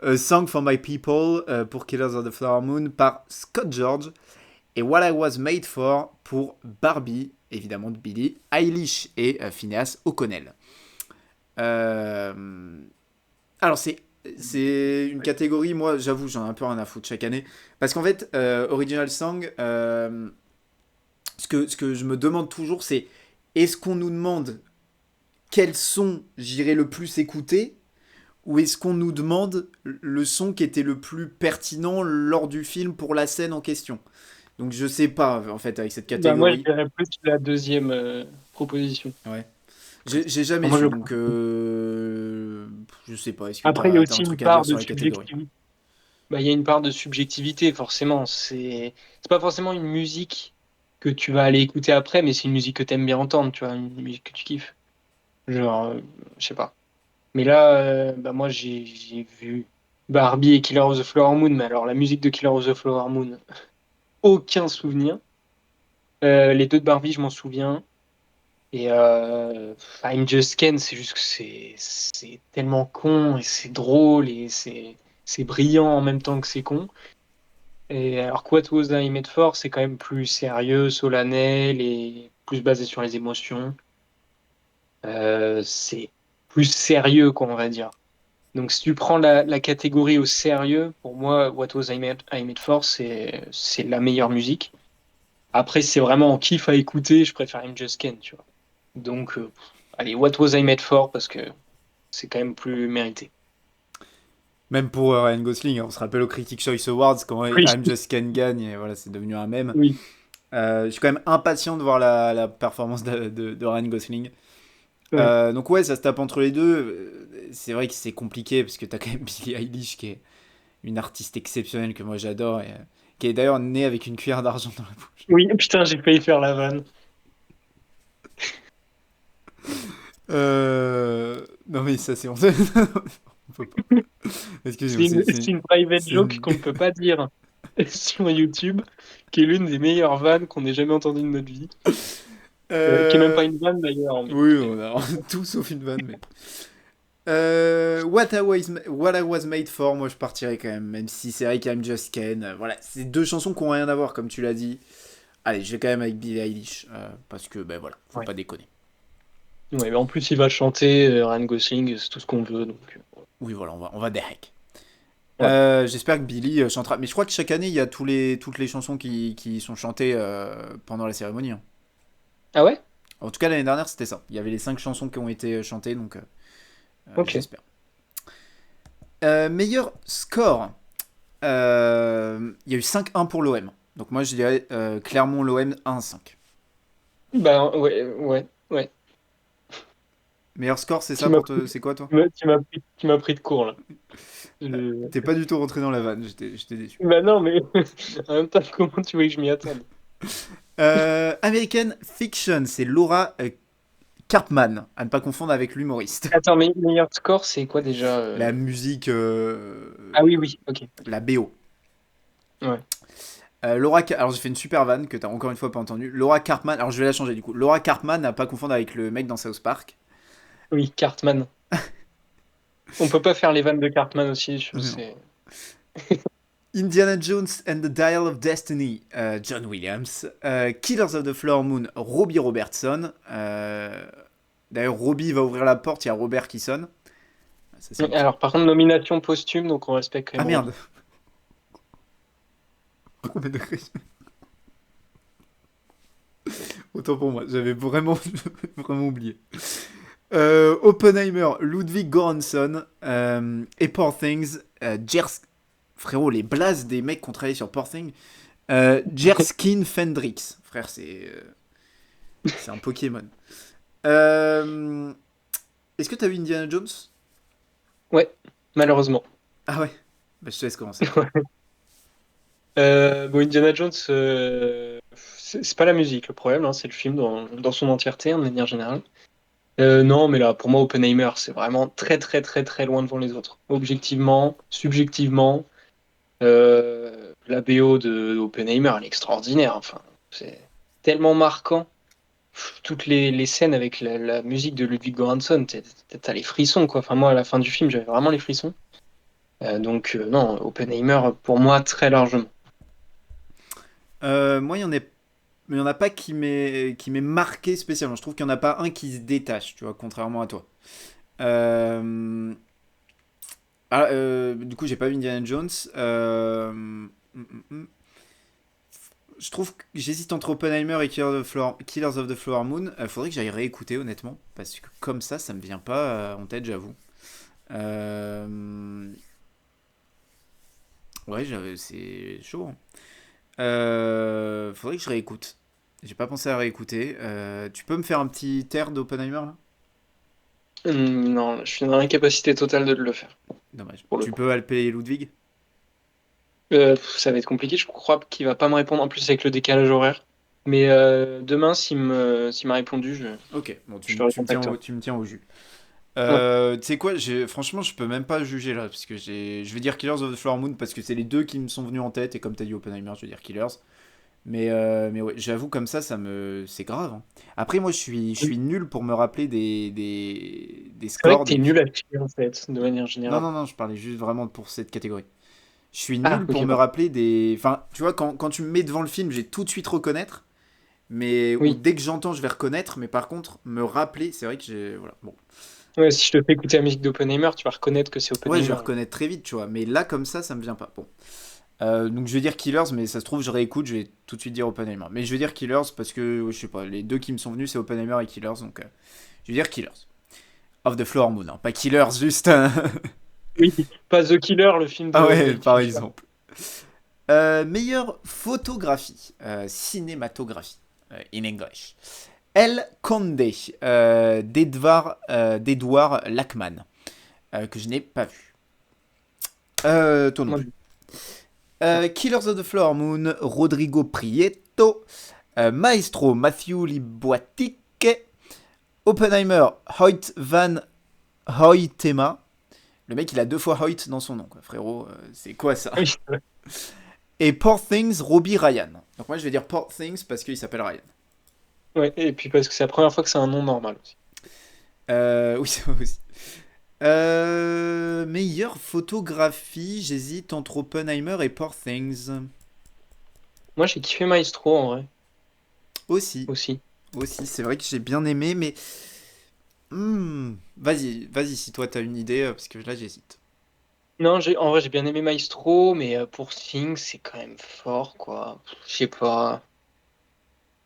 A: A Song for My People pour Killers of the Flower Moon par Scott George. Et What I Was Made For pour Barbie, évidemment de Billie Eilish et Phineas O'Connell. Euh, Alors c'est une catégorie, moi j'avoue j'en ai un peu rien à foutre chaque année. Parce qu'en fait, Original Song, ce que je me demande toujours c'est est-ce qu'on nous demande quel son j'irai le plus écouter ou est-ce qu'on nous demande le son qui était le plus pertinent lors du film pour la scène en question. Donc je sais pas en fait avec cette
B: Bah, moi, je
A: catégorie.
B: dirais plus la deuxième proposition.
A: Ouais. J'ai jamais
B: Moi,
A: su,
B: je
A: donc je sais pas. Est-ce que
B: Après, il y a
A: t'as
B: aussi
A: un
B: une
A: truc à dire
B: part de
A: sur la catégorie?
B: subjectivité. Bah, il y a une part de subjectivité, forcément. C'est pas forcément une musique que tu vas aller écouter après, mais c'est une musique que t'aimes bien entendre, tu vois, une musique que tu kiffes. Genre, je sais pas. Mais là, bah, moi, j'ai vu Barbie et Killer of the Flower Moon, mais alors la musique de Killer of the Flower Moon, aucun souvenir. Les deux de Barbie, je m'en souviens. Et I'm Just Ken, c'est juste que c'est tellement con et c'est drôle et c'est brillant en même temps que c'est con. Et alors que What Was I Made For, c'est quand même plus sérieux, solennel et plus basé sur les émotions. C'est plus sérieux, quoi, on va dire. Donc si tu prends la catégorie au sérieux, pour moi, I Made For, c'est la meilleure musique. Après, si c'est vraiment en kiff à écouter, je préfère I'm Just Ken, tu vois. Donc, allez, What Was I Made For, parce que c'est quand même plus mérité.
A: Même pour Ryan Gosling, hein, on se rappelle au Critics' Choice Awards quand
B: Oui,
A: I'm Just Ken gagne, et voilà, c'est devenu un mème.
B: oui.
A: Je suis quand même impatient de voir la performance de Ryan Gosling.
B: Ouais.
A: Donc ouais, ça se tape entre les deux. C'est vrai que c'est compliqué parce que t'as quand même Billie Eilish qui est une artiste exceptionnelle que moi j'adore et qui est d'ailleurs née avec une cuillère d'argent dans la bouche.
B: Oui, putain, j'ai failli faire la vanne.
A: Non mais ça c'est honteux. On peut pas. Excusez-moi,
B: C'est une private
A: c'est
B: joke
A: une-
B: qu'on ne peut pas dire sur YouTube, qui est l'une des meilleures vannes qu'on ait jamais entendues de notre vie. Qui est même pas
A: Euh,
B: une vanne d'ailleurs, mais
A: Oui, on a tout sauf une vanne, mais. What I Was Made For, moi je partirais quand même si c'est vrai qu'I'm Just Ken. Voilà, c'est deux chansons qui n'ont rien à voir, comme tu l'as dit. Allez, je vais quand même avec Billie Eilish, parce que, ben voilà, faut
B: ouais.
A: pas déconner.
B: Ouais, mais en plus il va chanter Ryan Gosling, c'est tout ce qu'on veut, donc
A: Oui, voilà, on va des hacks.
B: voilà.
A: J'espère que Billy chantera. Mais je crois que chaque année, il y a toutes les chansons qui sont chantées pendant la cérémonie, hein.
B: Ah ouais?
A: En tout cas, l'année dernière, c'était ça. Il y avait les 5 chansons qui ont été chantées, donc
B: Ok.
A: j'espère. Meilleur score. Il y a eu 5-1 pour l'OM. Donc moi, je dirais Clermont-l'OM 1-5.
B: Bah ouais, ouais, ouais.
A: Meilleur score, c'est
B: Tu
A: ça
B: m'as
A: pour toi? C'est quoi, toi?
B: tu m'as pris de court là. Je-
A: T'es pas du tout rentré dans la vanne, j'étais déçu.
B: Bah non, mais en même temps, comment tu veux que je m'y attende?
A: American Fiction, c'est Laura Karpman, à ne pas confondre avec l'humoriste.
B: Attends, mais meilleur score, c'est quoi déjà
A: La musique,
B: Ah oui, oui, ok.
A: la BO.
B: Ouais.
A: Alors j'ai fait une super vanne que t'as encore une fois pas entendue. Laura Karpman, alors je vais la changer du coup. Laura Karpman, à pas confondre avec le mec dans South Park.
B: Oui, Cartman. On peut pas faire les vannes de Cartman aussi,
A: Non.
B: c'est...
A: Indiana Jones and the Dial of Destiny, John Williams. Killers of the Flower Moon, Robbie Robertson. D'ailleurs, Robbie va ouvrir la porte, il y a Robert qui sonne. Ça, c'est un petit...
B: Alors par contre, nomination posthume, donc on respecte quand
A: Ah
B: même
A: merde.
B: Robbie.
A: Autant pour moi, j'avais vraiment, vraiment oublié. Oppenheimer, Ludwig Göransson, et Poor Things, Jers... Frérot, les blases des mecs qui ont travaillé sur Poor Things. Jerskin Fendrix. Frère, c'est un Pokémon. Euh, Est-ce que t'as vu Indiana Jones?
B: Ouais, malheureusement.
A: Ah ouais. Bah, je te laisse commencer.
B: Bon, Indiana Jones, c'est pas la musique le problème, hein, c'est le film dans son entièreté, en manière générale. Non, mais là, pour moi, Oppenheimer, c'est vraiment très, très, très, très loin devant les autres. Objectivement, subjectivement, la BO de Oppenheimer, elle est extraordinaire. Enfin, c'est tellement marquant. Toutes les scènes avec la musique de Ludwig Göransson, t'as les frissons, quoi. Enfin, moi, à la fin du film, j'avais vraiment les frissons. Non, Oppenheimer, pour moi, très largement.
A: Moi, il y en a pas qui m'est marqué spécialement. Je trouve qu'il y en a pas un qui se détache, tu vois, contrairement à toi. Du coup, j'ai pas vu Indiana Jones. Je trouve que j'hésite entre Oppenheimer et Killers of the Flower Moon. Faudrait que j'aille réécouter, honnêtement, parce que comme ça me vient pas en tête, j'avoue. Euh, Ouais, c'est chaud, hein. Faudrait que je réécoute. J'ai pas pensé à réécouter. Tu peux me faire un petit air d'Oppenheimer là?
B: Non, je suis dans l'incapacité totale de le faire,
A: Dommage.
B: pour le
A: Tu
B: coup.
A: peux appeler Ludwig?
B: Ça va être compliqué, je crois qu'il va pas me répondre en plus avec le décalage horaire. Mais demain, s'il m'a répondu,
A: Ok, bon,
B: je te recontacterai.
A: tu me tiens au jus.
B: Ouais.
A: Tu sais quoi, franchement, je peux même pas juger là, parce que je vais dire Killers of the Flower Moon parce que c'est les deux qui me sont venus en tête, et comme t'as dit Oppenheimer, je vais dire Killers. Mais ouais, j'avoue, comme c'est grave, hein. Après, moi, je suis nul pour me rappeler des
B: C'est vrai que
A: scores
B: t'es
A: des.
B: nul à chier en fait, de manière
A: Non,
B: générale.
A: non, non, je parlais juste vraiment pour cette catégorie. Je suis
B: Ah,
A: nul pour
B: ok,
A: me
B: pardon.
A: rappeler des. Enfin, tu vois, quand tu me mets devant le film, j'ai tout de suite reconnaître. Ou
B: Oui.
A: dès que j'entends, je vais reconnaître. Mais par contre, me rappeler, c'est vrai que j'ai. Voilà. Bon.
B: Ouais, si je te fais écouter la musique d'Oppenheimer, tu vas reconnaître que c'est
A: Ouais, je vais
B: Oppenheimer.
A: reconnaître très vite, tu vois. Mais là, comme ça me vient pas. Bon. Donc je vais dire Killers, mais ça se trouve, je réécoute, je vais tout de suite dire Oppenheimer. Mais je vais dire Killers parce que, ouais, je sais pas, les deux qui me sont venus, c'est Oppenheimer et Killers. Donc je vais dire Killers. Of the Flower Moon, hein. Pas Killers, juste.
B: Oui, pas The Killer, le film
A: Ah
B: de
A: ouais,
B: Mel
A: par
B: Gibson.
A: exemple. Meilleure photographie, cinématographie, in English. El Conde, d'Edouard Lachman, que je n'ai pas vu. Toi non
B: Moi,
A: plus.
B: non.
A: Killers of the Flower Moon, Rodrigo Prieto. Maestro, Matthew Liboitique. Oppenheimer, Hoyt Van Hoytema. Le mec, il a 2 fois Hoyt dans son nom, quoi. Frérot, c'est quoi ça?
B: Oui, c'est vrai.
A: Et Poor Things, Robbie Ryan. Donc moi, je vais dire Poor Things parce qu'il s'appelle Ryan.
B: Ouais, et puis parce que c'est la première fois que c'est un nom normal aussi.
A: Oui, ça aussi. Meilleure photographie, j'hésite entre Oppenheimer et Poor Things.
B: Moi, j'ai kiffé Maestro en vrai
A: Aussi,
B: aussi.
A: aussi, c'est vrai que j'ai bien aimé, mais vas-y, si toi t'as une idée, parce que là j'hésite.
B: Non, en vrai, j'ai bien aimé Maestro, mais pour Sing, c'est quand même fort, quoi. Je sais pas.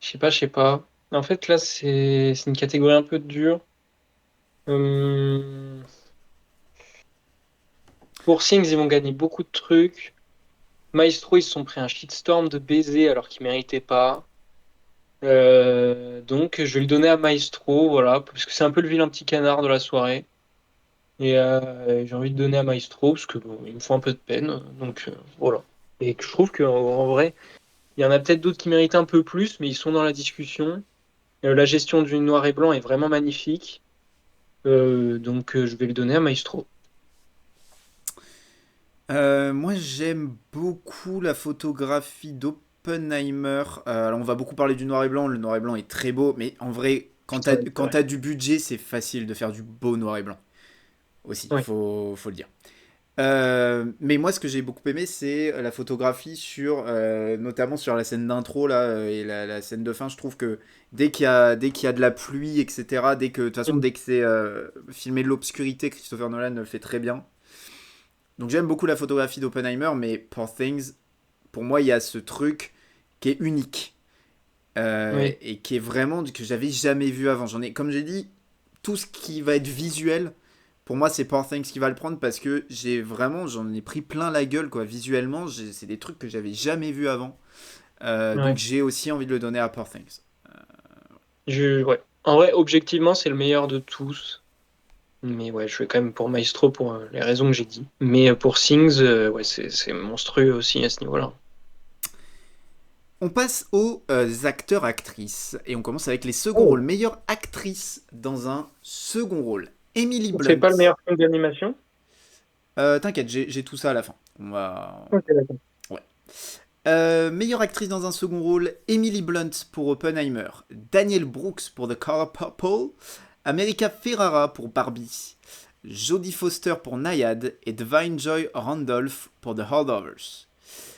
B: Je sais pas. En fait, là, c'est une catégorie un peu dure. Hum, Pour Sings, ils vont gagner beaucoup de trucs. Maestro, ils se sont pris un shitstorm de baiser alors qu'ils méritaient pas. Donc, je vais le donner à Maestro, voilà, parce que c'est un peu le vilain petit canard de la soirée. Et j'ai envie de donner à Maestro parce que bon, il me faut un peu de peine. Donc, voilà. Et que je trouve qu'en vrai, il y en a peut-être d'autres qui méritent un peu plus, mais ils sont dans la discussion. La gestion du noir et blanc est vraiment magnifique. Donc, je vais le donner à Maestro.
A: Moi j'aime beaucoup la photographie d'Oppenheimer. Alors on va beaucoup parler du noir et blanc, le noir et blanc est très beau, mais en vrai,
B: Putain, oui, c'est
A: quand
B: vrai.
A: t'as du budget, c'est facile de faire du beau noir et blanc aussi,
B: Ouais.
A: faut le dire. Mais moi, ce que j'ai beaucoup aimé, c'est la photographie sur, notamment sur la scène d'intro là et la scène de fin. Je trouve que dès qu'il y a de la pluie, etc., de toute façon, dès que c'est filmé de l'obscurité, Christopher Nolan le fait très bien. Donc j'aime beaucoup la photographie d'Oppenheimer, mais Poor Things, pour moi, il y a ce truc qui est unique
B: Oui.
A: et qui est vraiment que j'avais jamais vu avant. Comme j'ai dit, tout ce qui va être visuel, pour moi, c'est Poor Things qui va le prendre parce que j'en ai pris plein la gueule, quoi. Visuellement, c'est des trucs que j'avais jamais vus avant. Donc
B: Ouais.
A: j'ai aussi envie de le donner à Poor Things.
B: Ouais. En vrai, objectivement, c'est le meilleur de tous. Mais ouais, je vais quand même pour Maestro pour les raisons que j'ai dit. Mais pour Things, ouais, c'est monstrueux aussi à ce niveau-là.
A: On passe aux acteurs-actrices et on commence avec les seconds
B: Oh,
A: rôles. Meilleure actrice dans un second rôle. Emily
B: c'est
A: Blunt.
B: pas le meilleur film d'animation?
A: T'inquiète, j'ai tout ça à la fin.
B: Ok, d'accord.
A: Ouais. Meilleure actrice dans un second rôle, Emily Blunt pour Oppenheimer, Daniel Brooks pour The Color Purple, America Ferrara pour Barbie, Jodie Foster pour Nyad et Divine Joy Randolph pour The Holdovers.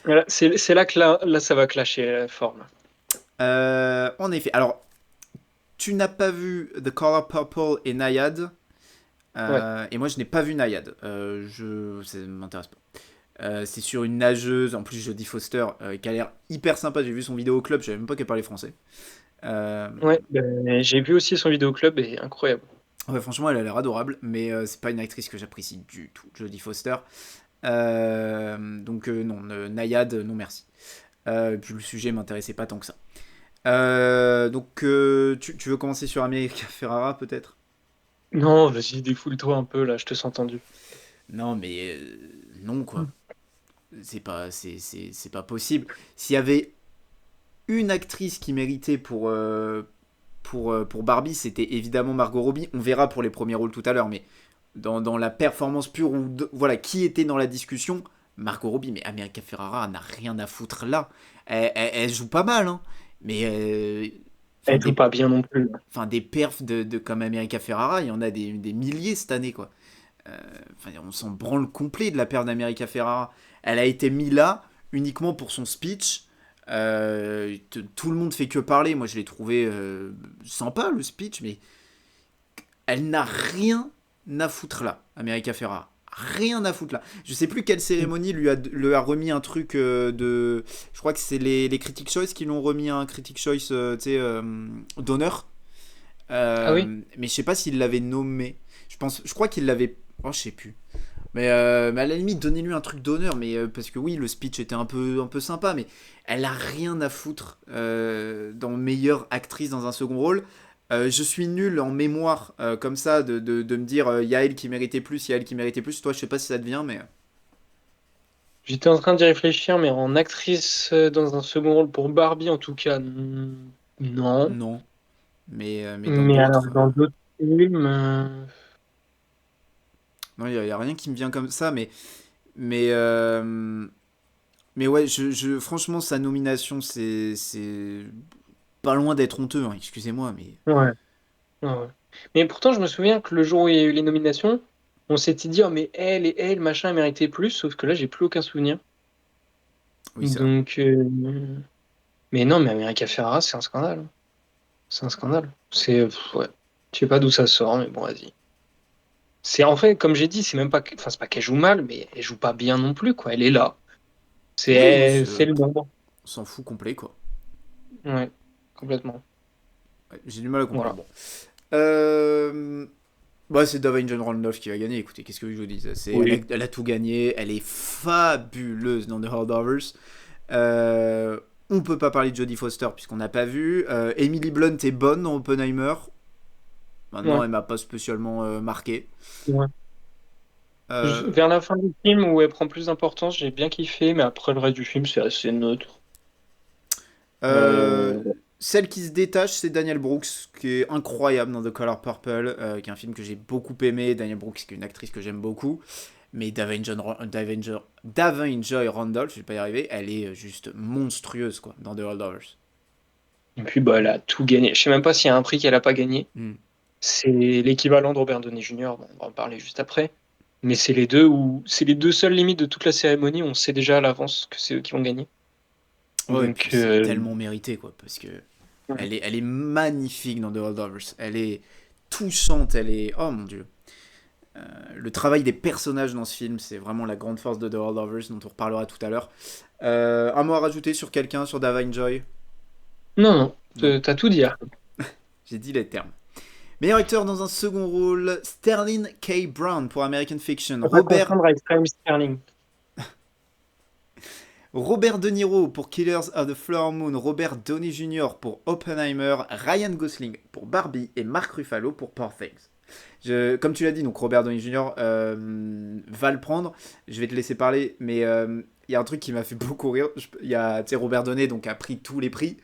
B: Voilà, c'est là que là, ça va clasher fort. Là.
A: En effet, alors tu n'as pas vu The Color Purple et Nyad,
B: Ouais.
A: et moi je n'ai pas vu Nyad. Ça m'intéresse pas. C'est sur une nageuse, en plus Jodie Foster, qui a l'air hyper sympa. J'ai vu son vidéo au club, je savais même pas qu'elle parlait français. Euh,
B: Ouais, ben, j'ai vu aussi son vidéoclub et incroyable.
A: ouais, franchement, elle a l'air adorable, mais c'est pas une actrice que j'apprécie du tout, Jodie Foster. Donc non, Nayad, non merci. Puis le sujet m'intéressait pas tant que ça. Donc tu veux commencer sur America Ferrara peut-être?
B: Non, vas-y, défoule-toi un peu là, je te sens tendu.
A: Non, mais non quoi. C'est pas possible. S'il y avait une actrice qui méritait pour Barbie, c'était évidemment Margot Robbie. On verra pour les premiers rôles tout à l'heure, mais dans la performance pure, voilà, qui était dans la discussion, Margot Robbie, mais America Ferrara n'a rien à foutre là. Elle joue pas mal, hein, mais
B: Elle joue pas bien non plus.
A: des perfs comme America Ferrara, il y en a des milliers cette année, quoi. On s'en branle complet de la paire d'America Ferrara. Elle a été mise là uniquement pour son speech. Tout le monde fait que parler. Moi, je l'ai trouvé sympa le speech, mais elle n'a rien à foutre là, America Ferrara. Rien à foutre là. Je sais plus quelle cérémonie lui a remis un truc de. Je crois que c'est les Critic Choice qui l'ont remis un Critic Choice d'honneur.
B: Ah oui?
A: Mais je sais pas s'il l'avait nommé. Je crois qu'il l'avait. Oh, je sais plus. Mais à la limite, donnez-lui un truc d'honneur, mais parce que oui, le speech était un peu sympa, mais elle a rien à foutre dans meilleure actrice dans un second rôle. Je suis nul en mémoire comme ça de me dire il y a elle qui méritait plus, il y a elle qui méritait plus. Toi, je sais pas si ça te vient, mais
B: J'étais en train d'y réfléchir, mais en actrice dans un second rôle pour Barbie, en tout cas, non.
A: non. Mais dans
B: Mais alors,
A: d'autres.
B: dans d'autres films,
A: Non, il y a rien qui me vient comme ça, mais, euh, mais ouais, franchement, sa nomination, c'est pas loin d'être honteux, hein, excusez-moi, mais
B: Ouais. Ouais. Mais pourtant, je me souviens que le jour où il y a eu les nominations, on s'était dit, oh, mais elle et elle, machin, elle méritait plus, sauf que là, j'ai plus aucun souvenir.
A: oui, c'est vrai.
B: Donc, mais non, mais America Ferrara, c'est un scandale. C'est un scandale. Ouais. Je sais pas d'où ça sort, mais bon, vas-y. C'est en fait, comme j'ai dit, c'est même pas, enfin, c'est pas qu'elle joue mal, mais elle joue pas bien non plus, quoi. Elle est là. C'est,
A: Oui, oui,
B: elle fait le nombre.
A: on s'en fout complet, quoi.
B: Ouais, complètement.
A: Ouais, j'ai du mal à comprendre.
B: Voilà.
A: Bon. Euh, Bah, c'est Dwayne John Randolph qui va gagner. Écoutez, qu'est-ce que je vous dis
B: Oui.
A: elle a tout gagné. Elle est fabuleuse dans The Holdovers. Euh, on peut pas parler de Jodie Foster puisqu'on n'a pas vu. Emily Blunt est bonne dans Oppenheimer. Maintenant,
B: Ouais.
A: elle m'a pas spécialement marqué.
B: Ouais.
A: Euh,
B: Vers la fin du film où elle prend plus d'importance, j'ai bien kiffé, mais après le reste du film, c'est assez neutre.
A: euh,
B: Euh,
A: Celle qui se détache, c'est Daniel Brooks, qui est incroyable dans The Color Purple, qui est un film que j'ai beaucoup aimé. Daniel Brooks, qui est une actrice que j'aime beaucoup. Mais Davin Joy Randolph, je vais pas y arriver, elle est juste monstrueuse quoi, dans The Holdovers.
B: Et puis, bah, elle a tout gagné. Je sais même pas s'il y a un prix qu'elle a pas gagné.
A: Mm.
B: C'est l'équivalent de Robert Downey Jr. Bon, on va en parler juste après. Mais c'est les deux seules limites de toute la cérémonie. On sait déjà à l'avance que c'est eux qui vont gagner.
A: Ouais, et puis
B: Donc,
A: c'est tellement mérité quoi, parce que
B: ouais.
A: elle est magnifique dans The Holdovers. Elle est touchante, elle est. Oh mon dieu. Le travail des personnages dans ce film, c'est vraiment la grande force de The Holdovers, dont on reparlera tout à l'heure. Un mot à rajouter sur quelqu'un, sur Davine Joy?
B: Non, non,
A: Non,
B: t'as tout dit, hein.
A: j'ai dit les termes. Meilleur acteur dans un second rôle, Sterling K. Brown pour American Fiction.
B: Faut pas confondre avec Raheem Sterling.
A: Robert De Niro pour Killers of the Flower Moon, Robert Downey Jr. pour Oppenheimer, Ryan Gosling pour Barbie et Mark Ruffalo pour Poor Things. Comme tu l'as dit, donc Robert Downey Jr. Va le prendre. Je vais te laisser parler, mais il y a un truc qui m'a fait beaucoup rire. Il y a, tu sais, Robert Downey donc a pris tous les prix.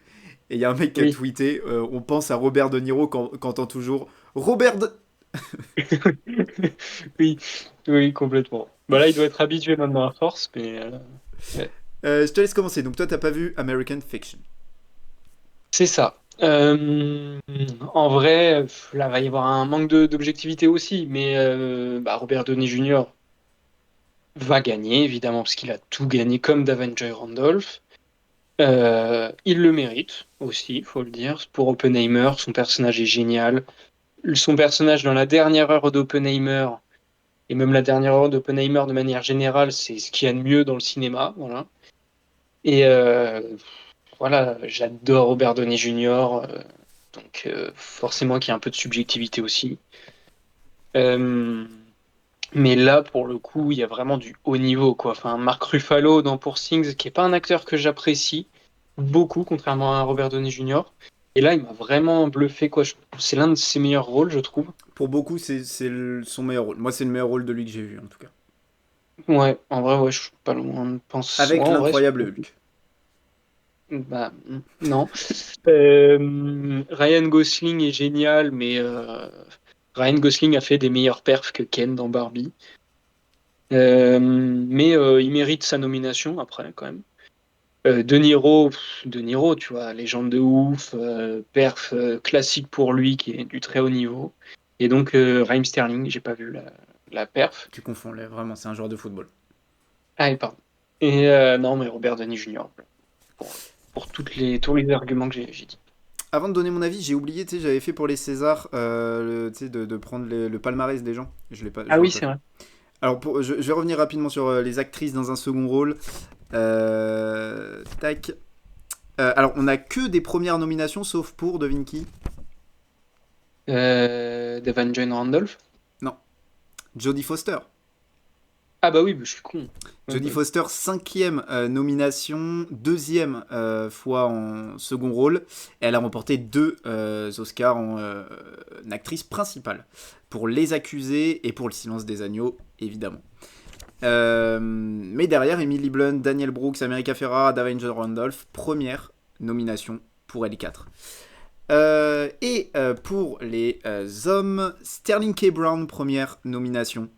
A: Et il y a un mec qui a
B: Oui.
A: tweeté, on pense à Robert De Niro quand entend toujours Robert De...
B: Oui, oui, complètement. Bah là, il doit être habitué maintenant à force, mais ouais.
A: Je te laisse commencer. Donc toi, t'as pas vu American Fiction.
B: C'est ça. En vrai, là, va y avoir un manque d'objectivité aussi, mais bah, Robert Downey Jr. va gagner, évidemment, parce qu'il a tout gagné comme Joy Randolph. Il le mérite aussi, il faut le dire. Pour Oppenheimer, son personnage est génial. Son personnage dans la dernière heure d'Oppenheimer, et même la dernière heure d'Oppenheimer de manière générale, c'est ce qu'il y a de mieux dans le cinéma. Voilà. Et voilà, j'adore Robert Downey Jr., donc forcément qu'il y a un peu de subjectivité aussi. Euh, mais là, pour le coup, il y a vraiment du haut niveau, quoi. Enfin, Mark Ruffalo dans Poor Things, qui est pas un acteur que j'apprécie beaucoup, contrairement à Robert Downey Jr. Et là, il m'a vraiment bluffé, quoi. C'est l'un de ses meilleurs rôles, je trouve.
A: Pour beaucoup, son meilleur rôle. Moi, c'est le meilleur rôle de lui que j'ai vu, en tout cas.
B: Ouais, en vrai, ouais, je suis pas loin de penser. Ouais,
A: Avec
B: en vrai,
A: l'incroyable Hulk.
B: bah, non. Ryan Gosling est génial, mais Ryan Gosling a fait des meilleurs perfs que Ken dans Barbie. Mais il mérite sa nomination après, quand même. De Niro, tu vois, légende de ouf, perf classique pour lui, qui est du très haut niveau. Et donc, Raheem Sterling, j'ai pas vu la perf.
A: Tu confonds, là, vraiment, c'est un joueur de football.
B: Ah, et pardon. Et non, mais Robert Downey Jr. Pour tous les arguments que j'ai dit.
A: Avant de donner mon avis, j'ai oublié, tu sais, j'avais fait pour les Césars, tu sais, de prendre le palmarès des gens. Je
B: Ah
A: l'ai
B: oui,
A: pas
B: c'est
A: fait.
B: vrai.
A: Alors, je vais revenir rapidement sur les actrices dans un second rôle. Tac. Alors, on a que des premières nominations, sauf pour, devine qui?
B: Devon Jane Randolph.
A: Non, Jodie Foster.
B: Ah bah oui, bah, je suis con. Ouais,
A: Jodie
B: bah,
A: Foster, cinquième nomination, deuxième fois en second rôle. Et elle a remporté deux Oscars en actrice principale. Pour Les Accusés et pour Le Silence des Agneaux, évidemment. Mais derrière, Emily Blunt, Daniel Brooks, America Ferrara, Dwayne Johnson Randolph, première nomination pour L4. Et pour les hommes, Sterling K. Brown, première nomination.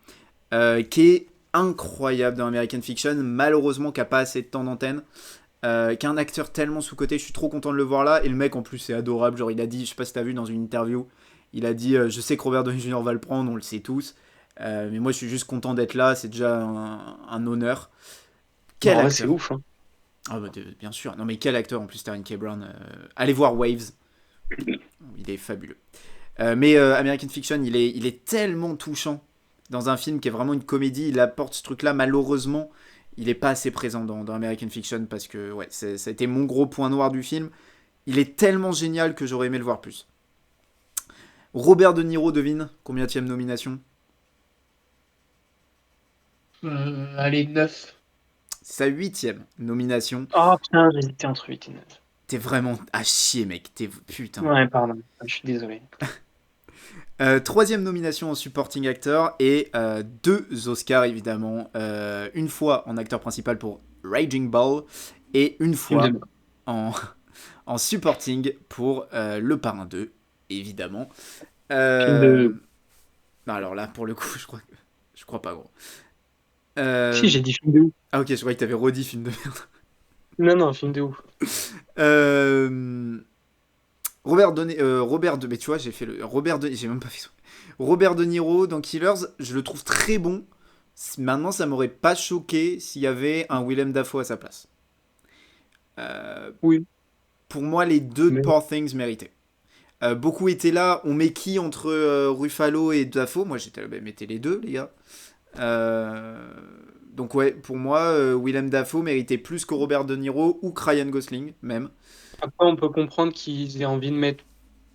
A: qui est incroyable dans American Fiction, malheureusement qui n'a pas assez de temps d'antenne, qui est un acteur tellement sous-coté, je suis trop content de le voir là, et le mec en plus c'est adorable, genre il a dit, je sais pas si t'as vu dans une interview, il a dit je sais que Robert Downey Jr. va le prendre, on le sait tous, mais moi je suis juste content d'être là, c'est déjà un honneur. Quel
B: Ouais, c'est
A: acteur.
B: ouf. Hein.
A: Ah bah bien sûr, non mais quel acteur en plus Sterling K. Brown, allez voir Waves, il est fabuleux. Mais American Fiction, il est tellement touchant dans un film qui est vraiment une comédie. Il apporte ce truc-là. Malheureusement, il n'est pas assez présent dans American Fiction parce que ouais, ça a été mon gros point noir du film. Il est tellement génial que j'aurais aimé le voir plus. Robert De Niro, devine combienième nomination?
B: Allez, 9.
A: C'est sa 8e nomination.
B: Oh putain, j'hésitais entre 8 et 9.
A: T'es vraiment à chier, mec. Putain.
B: Ouais, pardon, je suis désolé.
A: 3e nomination en supporting actor et 2 Oscars évidemment. Une fois en acteur principal pour Raging Bull et une fois en, en supporting pour Le Parrain 2, évidemment. Non, alors là, pour le coup, je crois pas, gros.
B: Si, j'ai dit film de ouf.
A: Ah ok, je croyais que t'avais redit film de merde.
B: Non, film de ouf.
A: Mais tu vois, j'ai fait le j'ai même pas fait ça. Robert De Niro dans Killers, je le trouve très bon. Maintenant, ça m'aurait pas choqué s'il y avait un Willem Dafoe à sa place.
B: Oui.
A: Pour moi, les deux de
B: Mais...
A: Poor Things méritaient. Beaucoup étaient là. On met qui entre Ruffalo et Dafoe? Moi, j'étais là, bah, mettez les deux, les gars. Donc ouais, pour moi, Willem Dafoe méritait plus que Robert De Niro ou que Ryan Gosling, même.
B: Après, on peut comprendre qu'ils aient envie de mettre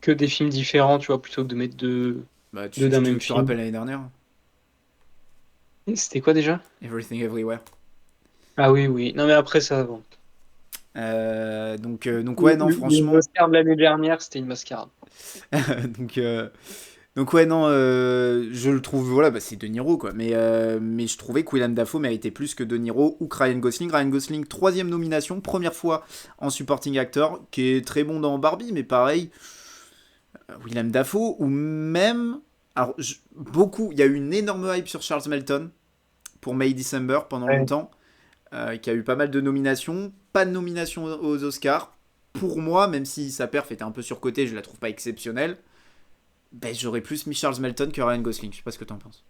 B: que des films différents, tu vois, plutôt que de mettre deux
A: Bah,
B: d'un
A: je
B: même
A: te
B: film.
A: rappelle l'année dernière.
B: C'était quoi déjà?
A: Everything Everywhere.
B: Ah oui. Non, mais après ça, bon.
A: Donc ouais, non, franchement.
B: L'Oscar de l'année dernière, c'était une mascarade.
A: donc, donc ouais, non, je le trouve, voilà, bah, c'est De Niro, quoi. Mais je trouvais que Willem Dafoe méritait plus que De Niro ou que Ryan Gosling. Ryan Gosling, 3e nomination, première fois en supporting actor, qui est très bon dans Barbie, mais pareil, Willem Dafoe, ou même... Alors, beaucoup, il y a eu une énorme hype sur Charles Melton pour May December pendant
B: Ouais.
A: longtemps, qui a eu pas mal de nominations, pas de nomination aux Oscars. Pour moi, même si sa perf était un peu surcotée, je la trouve pas exceptionnelle, ben, j'aurais plus mis Charles Melton que Ryan Gosling. Je sais pas ce que t'en penses.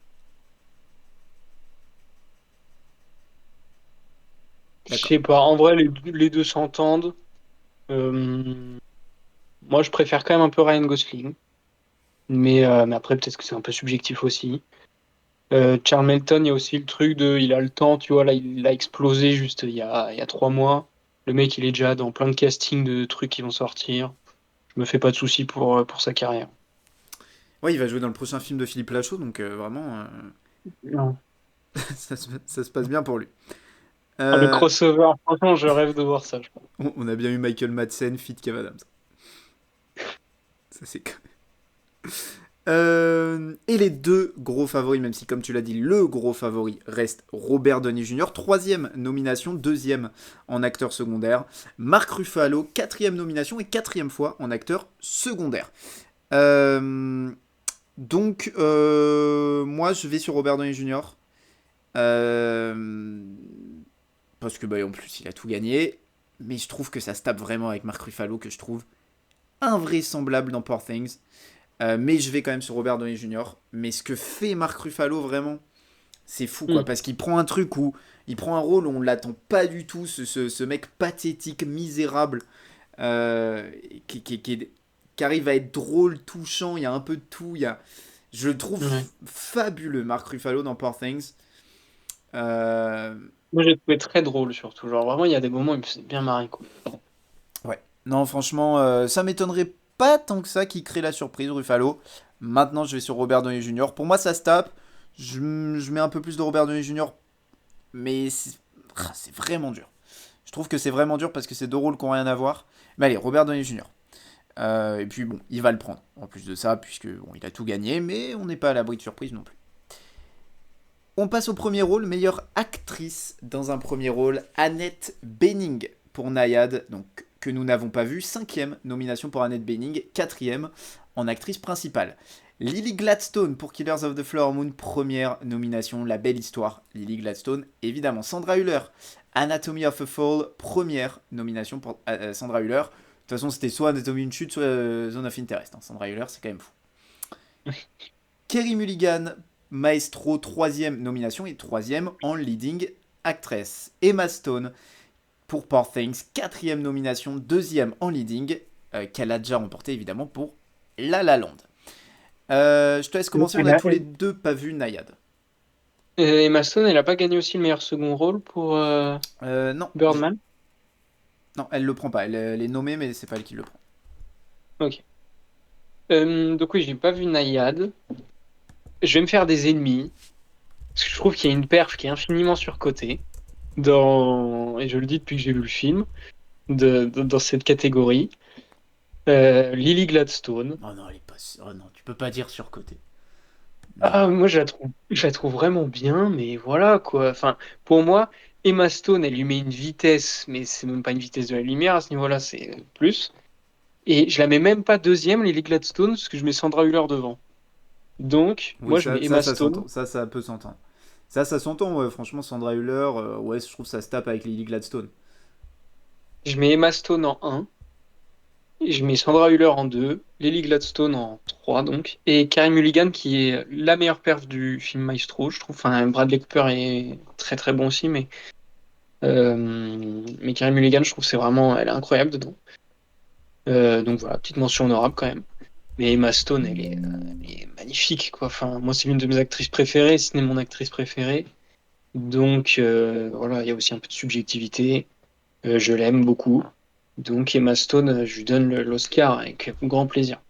B: Je sais pas, en vrai, les deux s'entendent. Moi, je préfère quand même un peu Ryan Gosling. Mais après, peut-être que c'est un peu subjectif aussi. Charles Melton, il y a aussi le truc de, il a le temps, tu vois, là, il a explosé juste il y a 3 mois. Le mec, il est déjà dans plein de castings de trucs qui vont sortir. Je me fais pas de soucis pour sa carrière.
A: Ouais, il va jouer dans le prochain film de Philippe Lachaud, donc vraiment,
B: Non.
A: ça se passe bien pour lui.
B: Ah, le
A: Euh,
B: crossover, franchement, je rêve de voir ça, je pense.
A: on a bien eu Michael Madsen, fit Kev Adams. Ça, c'est... Et les 2 gros favoris, même si comme tu l'as dit, le gros favori reste Robert Downey Jr. 3e nomination, 2e en acteur secondaire. Mark Ruffalo, 4e nomination et 4e fois en acteur secondaire. Donc, moi je vais sur Robert Downey Jr. Parce que bah, en plus il a tout gagné. Mais je trouve que ça se tape vraiment avec Mark Ruffalo, que je trouve invraisemblable dans Poor Things. Mais je vais quand même sur Robert Downey Jr. Mais ce que fait Mark Ruffalo, vraiment, c'est fou, quoi. Parce qu'il prend un truc où... Il prend un rôle où on ne l'attend pas du tout. Ce mec pathétique, misérable, qui arrive à être drôle, touchant. Il y a un peu de tout. Je le trouve fabuleux, Mark Ruffalo, dans Poor Things.
B: Moi, j'ai trouvé très drôle, surtout. Genre, vraiment, il y a des moments où il me faisait bien marrer, quoi.
A: Ouais. Non, franchement, ça m'étonnerait pas tant que ça qu'il crée la surprise, Ruffalo. Maintenant, je vais sur Robert Downey Jr. Pour moi, ça se tape. Je mets un peu plus de Robert Downey Jr. Mais c'est vraiment dur. Je trouve que c'est vraiment dur parce que c'est 2 rôles qui n'ont rien à voir. Mais allez, Robert Downey Jr. Et puis bon, il va le prendre. En plus de ça, puisque bon, il a tout gagné, mais on n'est pas à l'abri de surprise non plus. On passe au premier rôle, meilleure actrice dans un premier rôle, Annette Bening pour Nayad, donc que nous n'avons pas vu. 5e nomination pour Annette Bening, 4e en actrice principale. Lily Gladstone pour Killers of the Flower Moon, première nomination, La Belle Histoire. Lily Gladstone, évidemment. Sandra Hüller, Anatomy of a Fall, première nomination pour Sandra Hüller. De toute façon, c'était soit Anatomy d'une chute, soit Zone of Interest. Hein. Sandra Hüller, c'est quand même fou. Carey Mulligan, Maestro, troisième nomination et troisième en leading actress. Emma Stone pour Poor Things, quatrième nomination, deuxième en leading, qu'elle a déjà remporté évidemment pour La La Land. Je te laisse commencer, on a tous les deux pas vu Nayad.
B: Emma Stone, elle a pas gagné aussi le meilleur second rôle pour
A: Non,
B: Birdman?
A: non, elle le prend pas. Elle est nommée, mais c'est pas elle qui le prend.
B: Ok. Donc oui, j'ai pas vu Nayad. Je vais me faire des ennemis. Parce que je trouve qu'il y a une perf qui est infiniment surcotée. Et je le dis depuis que j'ai vu le film, dans cette catégorie. Lily Gladstone.
A: Oh non, elle est pas. Oh non, tu peux pas dire surcoté. Non.
B: Ah, moi je la trouve vraiment bien, mais voilà quoi. Enfin, pour moi, Emma Stone, elle lui met une vitesse, mais c'est même pas une vitesse de la lumière à ce niveau-là, c'est plus. Et je la mets même pas deuxième, Lily Gladstone, parce que je mets Sandra Hüller devant. Donc,
A: Oui,
B: moi je mets Emma
A: ça
B: Stone.
A: s'entend. Ça peut s'entendre. Ça s'entend, ouais. Franchement, Sandra Hüller, ouais, je trouve que ça se tape avec Lily Gladstone.
B: Je mets Emma Stone en un. Et je mets Sandra Hüller en 2, Lily Gladstone en 3 donc, et Carey Mulligan qui est la meilleure perf du film Maestro, je trouve. Enfin, Bradley Cooper est très très bon aussi, mais Carey Mulligan, je trouve c'est vraiment, elle est incroyable dedans. Donc voilà, petite mention honorable quand même. Mais Emma Stone, elle est magnifique quoi. Enfin, moi c'est l'une de mes actrices préférées, si ce n'est mon actrice préférée. Donc voilà, il y a aussi un peu de subjectivité. Je l'aime beaucoup. Donc Emma Stone, je lui donne l'Oscar avec grand plaisir.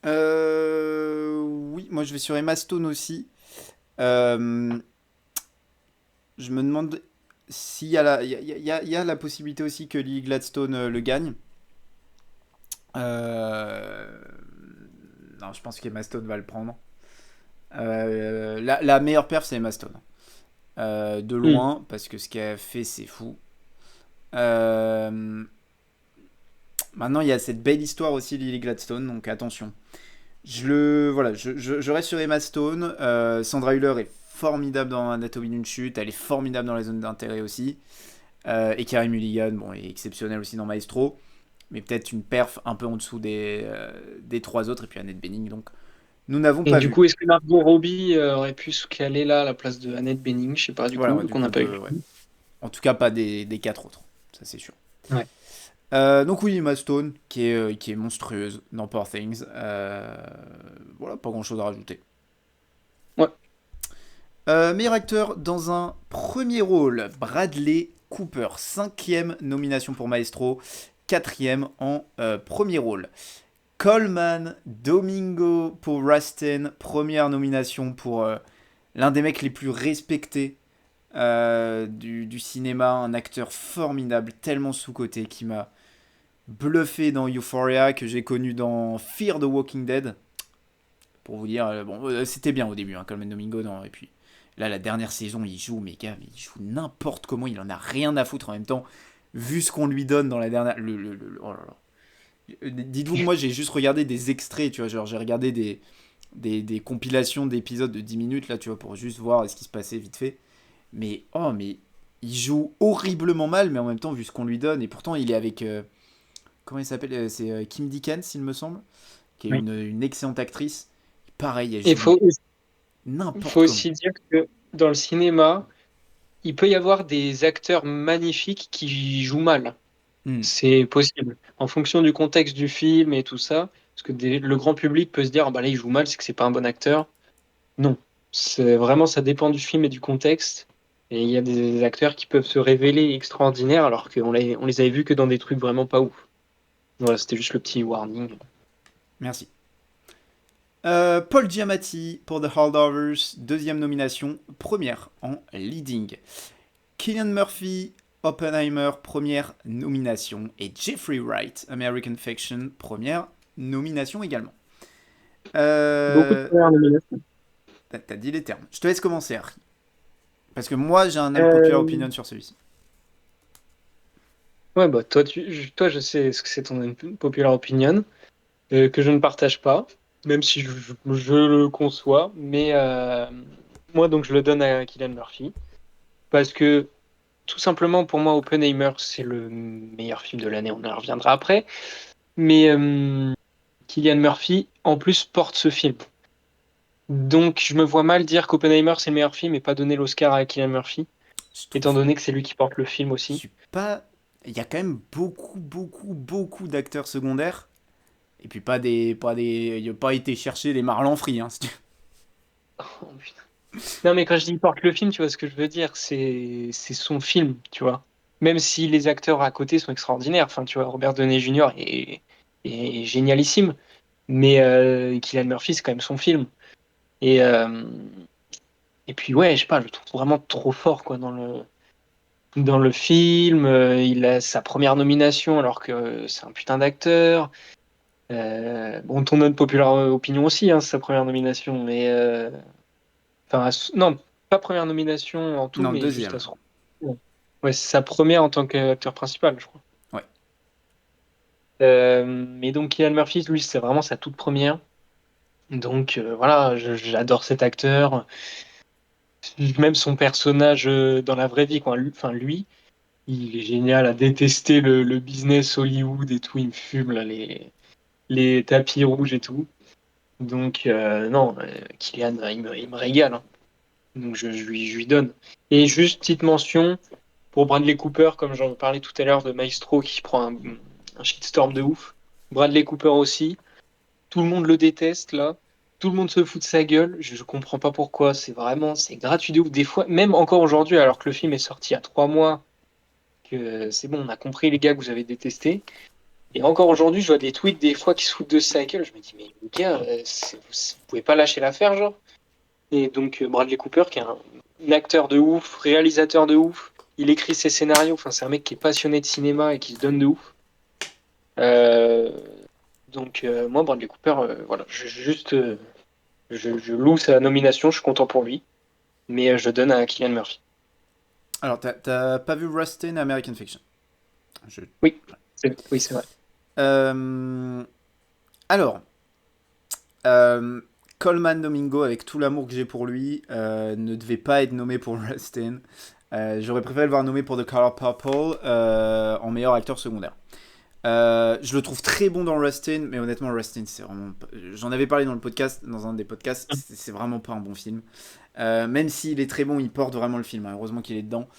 A: Oui, moi je vais sur Emma Stone aussi. Euh, je me demande s'il y a il y a la possibilité aussi que Lily Gladstone le gagne. Euh, non, je pense qu'Emma Stone va le prendre. La meilleure perf, c'est Emma Stone. De
B: Hmm.
A: loin, parce que ce qu'elle a fait, c'est fou. Euh, Maintenant, il y a cette belle histoire aussi, Lily Gladstone, donc attention. Voilà, je reste sur Emma Stone. Sandra Hüller est formidable dans Anatomie d'une chute. Elle est formidable dans les zones d'intérêt aussi. Et Carey Mulligan, bon, est exceptionnel aussi dans Maestro. Mais peut-être une perf un peu en dessous des trois autres. Et puis Annette Bening, donc nous n'avons
B: Et
A: pas
B: du
A: vu.
B: coup, est-ce que Margot Robbie aurait pu se caler là à la place de Annette Bening? Je sais pas, du
A: Voilà,
B: coup,
A: ouais,
B: vu
A: du
B: qu'on
A: coup,
B: n'a
A: on
B: pas eu
A: peut.
B: le
A: Ouais.
B: film.
A: En tout cas, pas des quatre autres. Ça, c'est sûr.
B: Ouais.
A: Donc oui, Emma Stone, qui est monstrueuse dans Poor Things. Voilà, pas grand-chose à rajouter.
B: Ouais.
A: Meilleur acteur dans un premier rôle, Bradley Cooper, cinquième nomination pour Maestro, quatrième en premier rôle. Coleman Domingo pour Rustin, première nomination pour l'un des mecs les plus respectés du cinéma, un acteur formidable, tellement sous-coté, qui m'a bluffé dans Euphoria, que j'ai connu dans Fear the Walking Dead. Pour vous dire, bon, c'était bien au début, hein, Coleman Domingo, et puis là, la dernière saison, il joue, mais gars, il joue n'importe comment, il en a rien à foutre en même temps, vu ce qu'on lui donne dans la dernière. Oh là là. Dites-vous que moi, j'ai juste regardé des extraits, tu vois, genre j'ai regardé des compilations d'épisodes de 10 minutes, là, tu vois, pour juste voir ce qui se passait vite fait. Mais, oh, mais il joue horriblement mal, mais en même temps, vu ce qu'on lui donne, et pourtant, il est avec. Comment il s'appelle C'est Kim Dickens, il me semble, qui est
B: Oui.
A: une excellente actrice. Pareil, elle
B: Et
A: joue
B: faut,
A: mais
B: faut
A: n'importe comment.
B: aussi dire que dans le cinéma, il peut y avoir des acteurs magnifiques qui jouent mal.
A: Hmm.
B: C'est possible. En fonction du contexte du film et tout ça, parce que le grand public peut se dire, ah bah là, il joue mal, c'est que c'est pas un bon acteur. Non. C'est vraiment, ça dépend du film et du contexte. Et il y a des acteurs qui peuvent se révéler extraordinaires alors on les avait vus que dans des trucs vraiment pas ouf. Voilà, c'était juste le petit warning.
A: Merci. Paul Giamatti pour The Holdovers, deuxième nomination, première en leading. Cillian Murphy, Oppenheimer, première nomination. Et Jeffrey Wright, American Fiction, première nomination également.
B: Beaucoup de premières nominations.
A: T'as dit les termes. Je te laisse commencer, Harry. Parce que moi, j'ai un unpopular
B: Euh,
A: opinion sur celui-ci.
B: ouais, toi, je sais ce que c'est ton popular opinion, que je ne partage pas. même si je le conçois. Mais moi, donc, je le donne à Cillian Murphy. Parce que, tout simplement, pour moi, Oppenheimer, c'est le meilleur film de l'année. On en reviendra après. Mais Cillian Murphy, en plus, porte ce film. Donc, je me vois mal dire qu'Oppenheimer, c'est le meilleur film et pas donner l'Oscar à Cillian Murphy,
A: Je
B: étant
A: trouve,
B: donné que c'est lui qui porte le film
A: je
B: aussi.
A: suis pas. Il y a quand même beaucoup d'acteurs secondaires. Et puis il a pas été chercher les Marlon Free, hein, si tu-
B: Oh, putain. Non, mais quand je dis porte le film, tu vois ce que je veux dire, c'est son film, tu vois. Même si les acteurs à côté sont extraordinaires, enfin, tu vois, Robert Downey Jr. est génialissime, mais Cillian Murphy, c'est quand même son film. Et, euh, et puis, ouais, je sais pas, je le trouve vraiment trop fort, quoi, dans le film. Il a sa première nomination alors que c'est un putain d'acteur. Bon, ton note populaire opinion aussi, hein, c'est sa première nomination, mais enfin, non, pas première nomination en tout,
A: Non,
B: mais juste à
A: deuxième.
B: son. Ouais, c'est sa première en tant qu'acteur principal, je crois.
A: Ouais.
B: Mais donc, Cillian Murphy, lui, c'est vraiment sa toute première. Donc, voilà, j'adore cet acteur. Même son personnage dans la vraie vie, quoi. Enfin, lui, il est génial à détester le business Hollywood et tout. Il me fume, là, les tapis rouges et tout. Donc, non, Cillian, il me régale, hein. Donc, je lui donne. Et juste petite mention pour Bradley Cooper, comme j'en parlais tout à l'heure de Maestro qui prend un shitstorm de ouf. Bradley Cooper aussi. Tout le monde le déteste, là. Tout le monde se fout de sa gueule. Je comprends pas pourquoi. C'est gratuit de ouf. Des fois, même encore aujourd'hui, alors que le film est sorti il y a 3 mois, que c'est bon, on a compris les gars que vous avez détesté. Et encore aujourd'hui, je vois des tweets des fois qui se foutent de sa gueule. Je me dis, mais les gars, vous pouvez pas lâcher l'affaire, genre. Et donc, Bradley Cooper, qui est un acteur de ouf, réalisateur de ouf, il écrit ses scénarios. Enfin, c'est un mec qui est passionné de cinéma et qui se donne de ouf. Euh, donc, moi, Bradley Cooper, voilà, je loue sa nomination, je suis content pour lui, mais je donne à Cillian Murphy.
A: Alors, t'as pas vu Rustin American Fiction? Je-
B: Oui, oui, c'est vrai.
A: Euh, alors, euh, Coleman Domingo, avec tout l'amour que j'ai pour lui, ne devait pas être nommé pour Rustin. J'aurais préféré le voir nommé pour The Color Purple en meilleur acteur secondaire. Je le trouve très bon dans Rustin, mais honnêtement, Rustin, c'est vraiment. J'en avais parlé dans le podcast, dans un des podcasts, c'est vraiment pas un bon film. Même s'il est très bon, il porte vraiment le film, hein. Heureusement qu'il est dedans.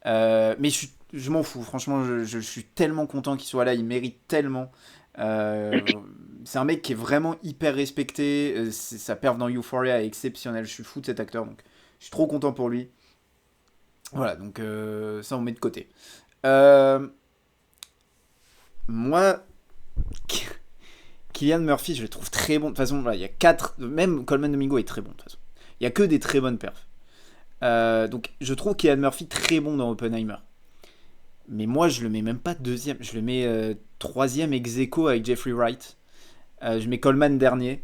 A: Mais je m'en fous, franchement, je suis tellement content qu'il soit là, il mérite tellement. C'est un mec qui est vraiment hyper respecté. Sa perf dans Euphoria est exceptionnelle. Je suis fou de cet acteur, donc je suis trop content pour lui. Voilà, donc ça on met de côté. Euh, moi, Kylian Murphy, je le trouve très bon. De toute façon, voilà, il y a quatre. Même Coleman Domingo est très bon, de toute façon. Il y a que des très bonnes perfs. Donc je trouve Kylian Murphy très bon dans Oppenheimer. Mais moi, je le mets même pas deuxième. Je le mets troisième ex aequo avec Jeffrey Wright. Je mets Coleman dernier.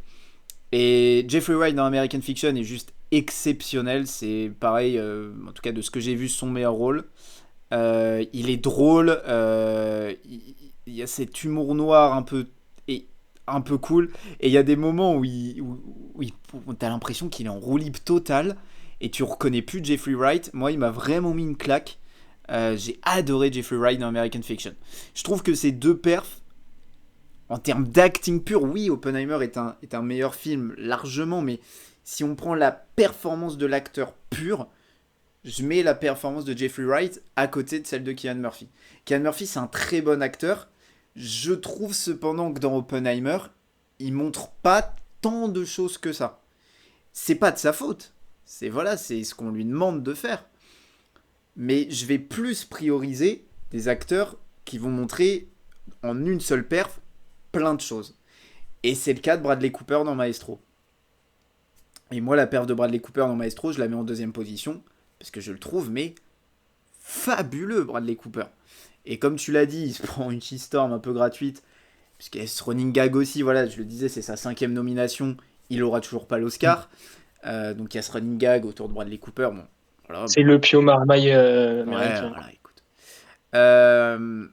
A: Et Jeffrey Wright dans American Fiction est juste exceptionnel. C'est pareil, en tout cas de ce que j'ai vu, son meilleur rôle. Il est drôle. Il y a cet humour noir et un peu cool. Et il y a des moments où t'as l'impression qu'il est en roue libre totale. Et tu reconnais plus Jeffrey Wright. Moi, il m'a vraiment mis une claque. J'ai adoré Jeffrey Wright dans American Fiction. Je trouve que ces deux perfs, en termes d'acting pur, oui, Oppenheimer est un meilleur film, largement, mais si on prend la performance de l'acteur pur, je mets la performance de Jeffrey Wright à côté de celle de Cillian Murphy. Cillian Murphy, c'est un très bon acteur. Je trouve cependant que dans Oppenheimer, il montre pas tant de choses que ça. C'est pas de sa faute. C'est ce qu'on lui demande de faire. Mais je vais plus prioriser des acteurs qui vont montrer en une seule perf plein de choses. Et c'est le cas de Bradley Cooper dans Maestro. Et moi, la perf de Bradley Cooper dans Maestro, je la mets en deuxième position, parce que je le trouve, mais fabuleux, Bradley Cooper. Et comme tu l'as dit, il se prend une shitstorm un peu gratuite, puisqu'il y a ce running gag aussi, voilà, je le disais, c'est sa cinquième nomination, il aura toujours pas l'Oscar. Donc il y a ce running gag autour de Bradley Cooper, bon, voilà,
B: C'est le Pio Marmaille
A: ouais,
B: américain, quoi.
A: voilà, écoute. Euh,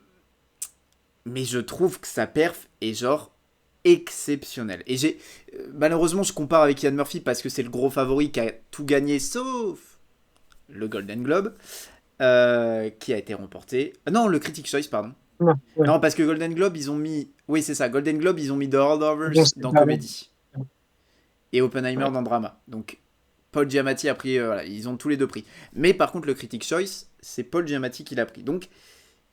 A: mais je trouve que sa perf est genre exceptionnel. Et malheureusement, je compare avec Cillian Murphy parce que c'est le gros favori qui a tout gagné, sauf le Golden Globe, qui a été remporté. Non, le Critics' Choice, pardon.
B: Non, ouais.
A: Non, parce que Golden Globe, ils ont mis... Oui, c'est ça, Golden Globe, ils ont mis The Holdovers
B: Bon, c'est
A: dans
B: pas bon.
A: Comédie. Et Oppenheimer
B: Ouais.
A: dans Drama. Donc, Paul Giamatti a pris... voilà, ils ont tous les deux pris. Mais par contre, le Critics' Choice, c'est Paul Giamatti qui l'a pris. Donc,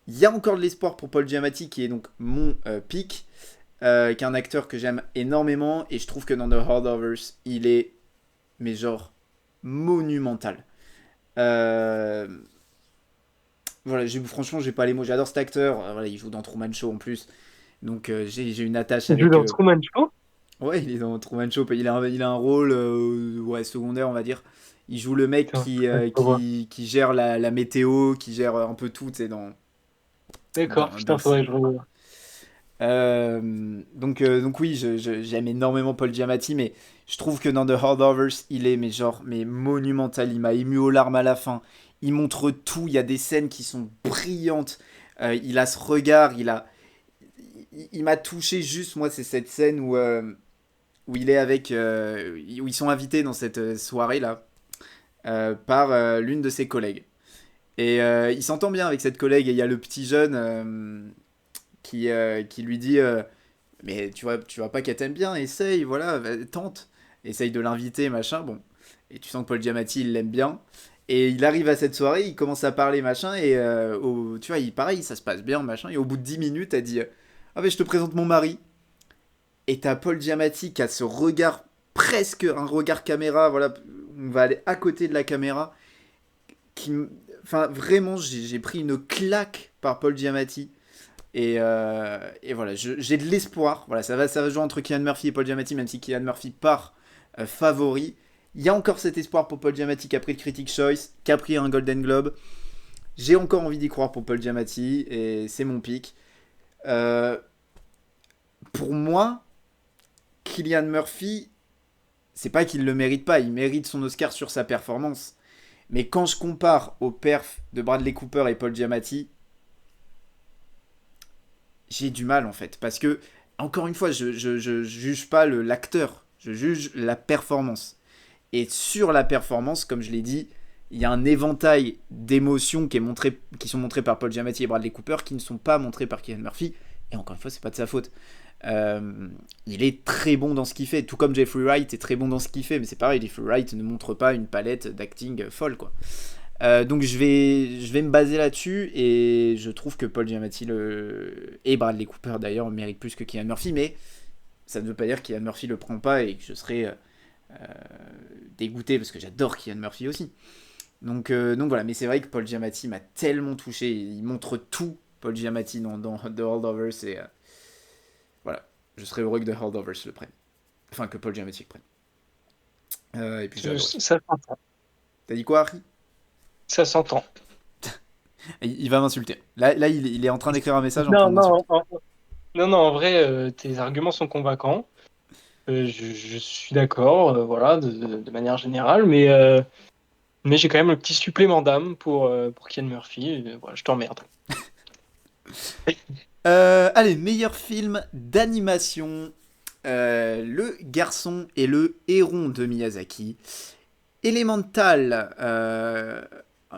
A: il y a encore de l'espoir pour Paul Giamatti, qui est donc mon pick, qui est un acteur que j'aime énormément. Et je trouve que dans The Holdovers, il est, mais genre, monumental. Voilà, franchement, j'ai pas les mots. J'adore cet acteur. Voilà, il joue dans Truman Show en plus. Donc, j'ai une attache
B: Il joue
A: avec.
B: dans Truman Show?
A: Ouais, il est dans Truman Show. Il a un rôle ouais, secondaire, on va dire. Il joue le mec
B: Putain, faudrait que je revoie.
A: qui gère la météo, qui gère un peu tout, tu sais,
B: D'accord,
A: dans
B: putain,
A: le
B: faudrait que
A: cinéma.
B: je revoie.
A: Donc oui, j'aime énormément Paul Giamatti, mais je trouve que dans The Holdovers, il est mais monumental. Il m'a ému aux larmes à la fin. Il montre tout. Il y a des scènes qui sont brillantes. Il a ce regard. Il m'a touché juste. Moi, c'est cette scène où il est avec, où ils sont invités dans cette soirée là par l'une de ses collègues. Et il s'entend bien avec cette collègue. Et il y a le petit jeune qui lui dit mais tu vois pas qu'elle t'aime bien, essaye, voilà, tente, essaye de l'inviter, machin, bon. Et tu sens que Paul Giamatti, il l'aime bien. Et il arrive à cette soirée, il commence à parler, machin, et tu vois, pareil, ça se passe bien, machin, et au bout de 10 minutes, elle dit ah ben je te présente mon mari. Et t'as Paul Giamatti qui a ce regard, presque un regard caméra, voilà, on va aller à côté de la caméra, qui, enfin, vraiment, j'ai pris une claque par Paul Giamatti. Et voilà, j'ai de l'espoir. Voilà, ça va jouer entre Cillian Murphy et Paul Giamatti, même si Cillian Murphy part favori. Il y a encore cet espoir pour Paul Giamatti qui a pris le Critics' Choice, qui a pris un Golden Globe. J'ai encore envie d'y croire pour Paul Giamatti et c'est mon pick. Euh, pour moi, Cillian Murphy, c'est pas qu'il le mérite pas, il mérite son Oscar sur sa performance. Mais quand je compare aux perfs de Bradley Cooper et Paul Giamatti, j'ai du mal en fait. Parce que, encore une fois, je juge pas l'acteur, je juge la performance. Et sur la performance, comme je l'ai dit, il y a un éventail d'émotions qui sont montrées par Paul Giamatti et Bradley Cooper qui ne sont pas montrées par Cillian Murphy. Et encore une fois, c'est pas de sa faute. Il est très bon dans ce qu'il fait, tout comme Jeffrey Wright est très bon dans ce qu'il fait, mais c'est pareil, Jeffrey Wright ne montre pas une palette d'acting folle, quoi. Donc je vais me baser là-dessus et je trouve que Paul Giamatti et Bradley Cooper d'ailleurs méritent plus que Cillian Murphy, mais ça ne veut pas dire que Cillian Murphy le prend pas et que je serais dégoûté parce que j'adore Cillian Murphy aussi. Donc voilà, mais c'est vrai que Paul Giamatti m'a tellement touché, il montre tout Paul Giamatti dans The Holdovers et voilà, je serais heureux que The Holdovers le prenne, enfin que Paul Giamatti le prenne. Et puis j'ai adoré.
B: Ça s'entend.
A: T'as dit quoi, Harry?
B: Ça s'entend.
A: Il va m'insulter. Là il est en train d'écrire un message en train
B: Non,
A: de
B: non,
A: m'insulter.
B: non, en vrai, tes arguments sont convaincants. Je suis d'accord, voilà, de manière générale, mais j'ai quand même le petit supplément d'âme pour Cillian Murphy. Et, voilà, je t'emmerde.
A: Allez, meilleur film d'animation. Le garçon et le héron de Miyazaki. Elemental.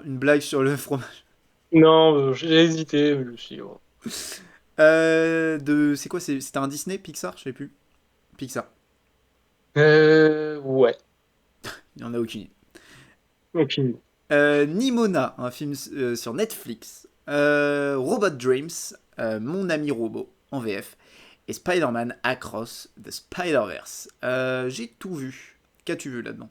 A: Une blague sur le fromage.
B: Non, j'ai hésité. Je me suis dit, oh.
A: C'est quoi C'était un Disney Pixar? Je sais plus. Pixar.
B: Ouais,
A: Il n'y en a aucune idée.
B: aucune.
A: Nimona, un film sur Netflix. Robot Dreams, Mon ami robot en VF. Et Spider-Man Across the Spider-Verse. J'ai tout vu. Qu'as-tu vu là-dedans?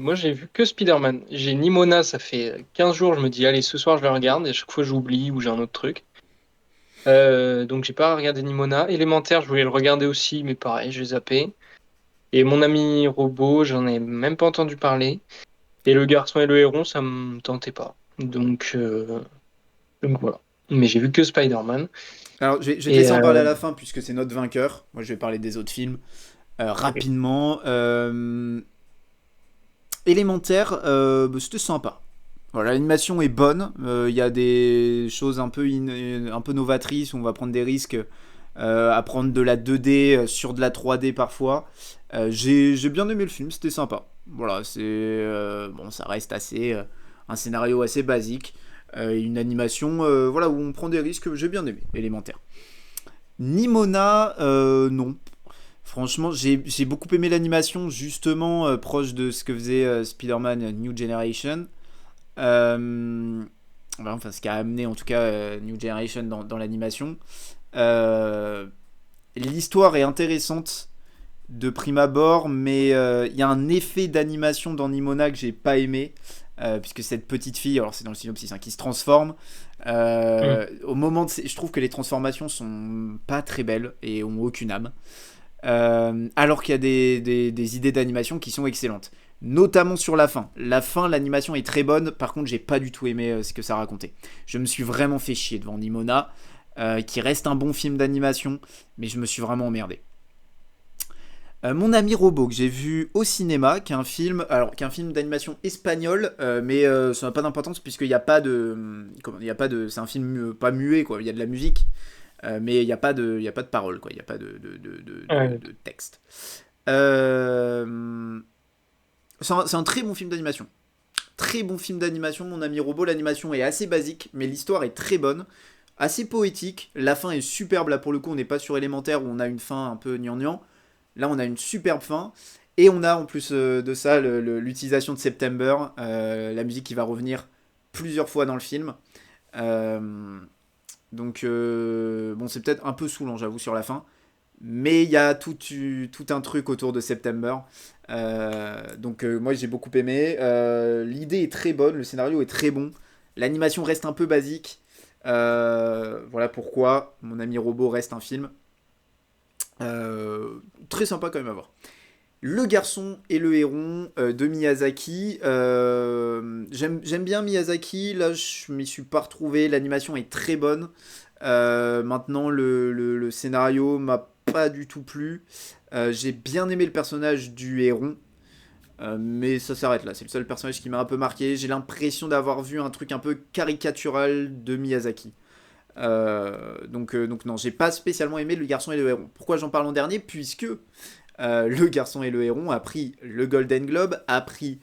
B: Moi, j'ai vu que Spider-Man. J'ai Nimona, ça fait 15 jours, je me dis, allez, ce soir, je le regarde, et à chaque fois, j'oublie ou j'ai un autre truc. Donc, j'ai pas regardé Nimona. Élémentaire, je voulais le regarder aussi, mais pareil, j'ai zappé. Et mon ami robot, j'en ai même pas entendu parler. Et le garçon et le héron, ça me tentait pas. Donc voilà. Mais j'ai vu que Spider-Man.
A: Alors, je vais te
B: Et
A: laisser en parler à la fin puisque c'est notre vainqueur. Moi, je vais parler des autres films
B: ok.
A: rapidement. Élémentaire, bah, c'était sympa. Voilà, l'animation est bonne. Il y a des choses un peu novatrices où on va prendre des risques à prendre de la 2D sur de la 3D parfois. J'ai bien aimé le film, c'était sympa. Voilà, bon, ça reste assez un scénario assez basique, une animation voilà où on prend des risques. J'ai bien aimé, élémentaire. Nimona, non. Franchement, j'ai beaucoup aimé l'animation, justement proche de ce que faisait Spider-Man New Generation. Voilà, enfin, ce qui a amené en tout cas New Generation dans l'animation. Euh, L'histoire est intéressante de prime abord, mais il y a un effet d'animation dans Nimona que j'ai pas aimé, puisque cette petite fille, alors c'est dans le synopsis, hein, qui se transforme.
B: Mm.
A: Au moment je trouve que les transformations sont pas très belles et ont aucune âme. Alors qu'il y a des idées d'animation qui sont excellentes. Notamment sur la fin. La fin, l'animation est très bonne. Par contre, j'ai pas du tout aimé ce que ça racontait. Je me suis vraiment fait chier devant Nimona, qui reste un bon film d'animation, mais je me suis vraiment emmerdé. Mon ami robot que j'ai vu au cinéma, qui est un film d'animation espagnol, mais ça n'a pas d'importance puisqu'il n'y a pas de, il y a pas de, c'est un film pas muet quoi. Il y a de la musique, mais il y a pas de parole quoi. Il n'y a pas
B: Ouais.
A: de texte. Euh, c'est un très bon film d'animation. Très bon film d'animation, mon ami robot. L'animation est assez basique, mais l'histoire est très bonne, assez poétique. La fin est superbe là pour le coup. On n'est pas sur élémentaire où on a une fin un peu gnangnan. Là, on a une superbe fin. Et on a en plus de ça l'utilisation de September, la musique qui va revenir plusieurs fois dans le film. Euh, bon, c'est peut-être un peu saoulant, j'avoue, sur la fin. Mais il y a tout un truc autour de September. Moi, j'ai beaucoup aimé. L'idée est très bonne, le scénario est très bon. L'animation reste un peu basique. Voilà pourquoi mon ami robot reste un film. Très sympa quand même à voir. Le garçon et le héron de Miyazaki. J'aime bien Miyazaki. Là, je m'y suis pas retrouvé. L'animation est très bonne. Maintenant, le scénario m'a pas du tout plu. J'ai bien aimé le personnage du héron. Mais ça s'arrête là. C'est le seul personnage qui m'a un peu marqué. J'ai l'impression d'avoir vu un truc un peu caricatural de Miyazaki. Donc non, j'ai pas spécialement aimé Le Garçon et le Héron. Pourquoi j'en parle en dernier? Puisque Le Garçon et le Héron a pris le Golden Globe, a pris,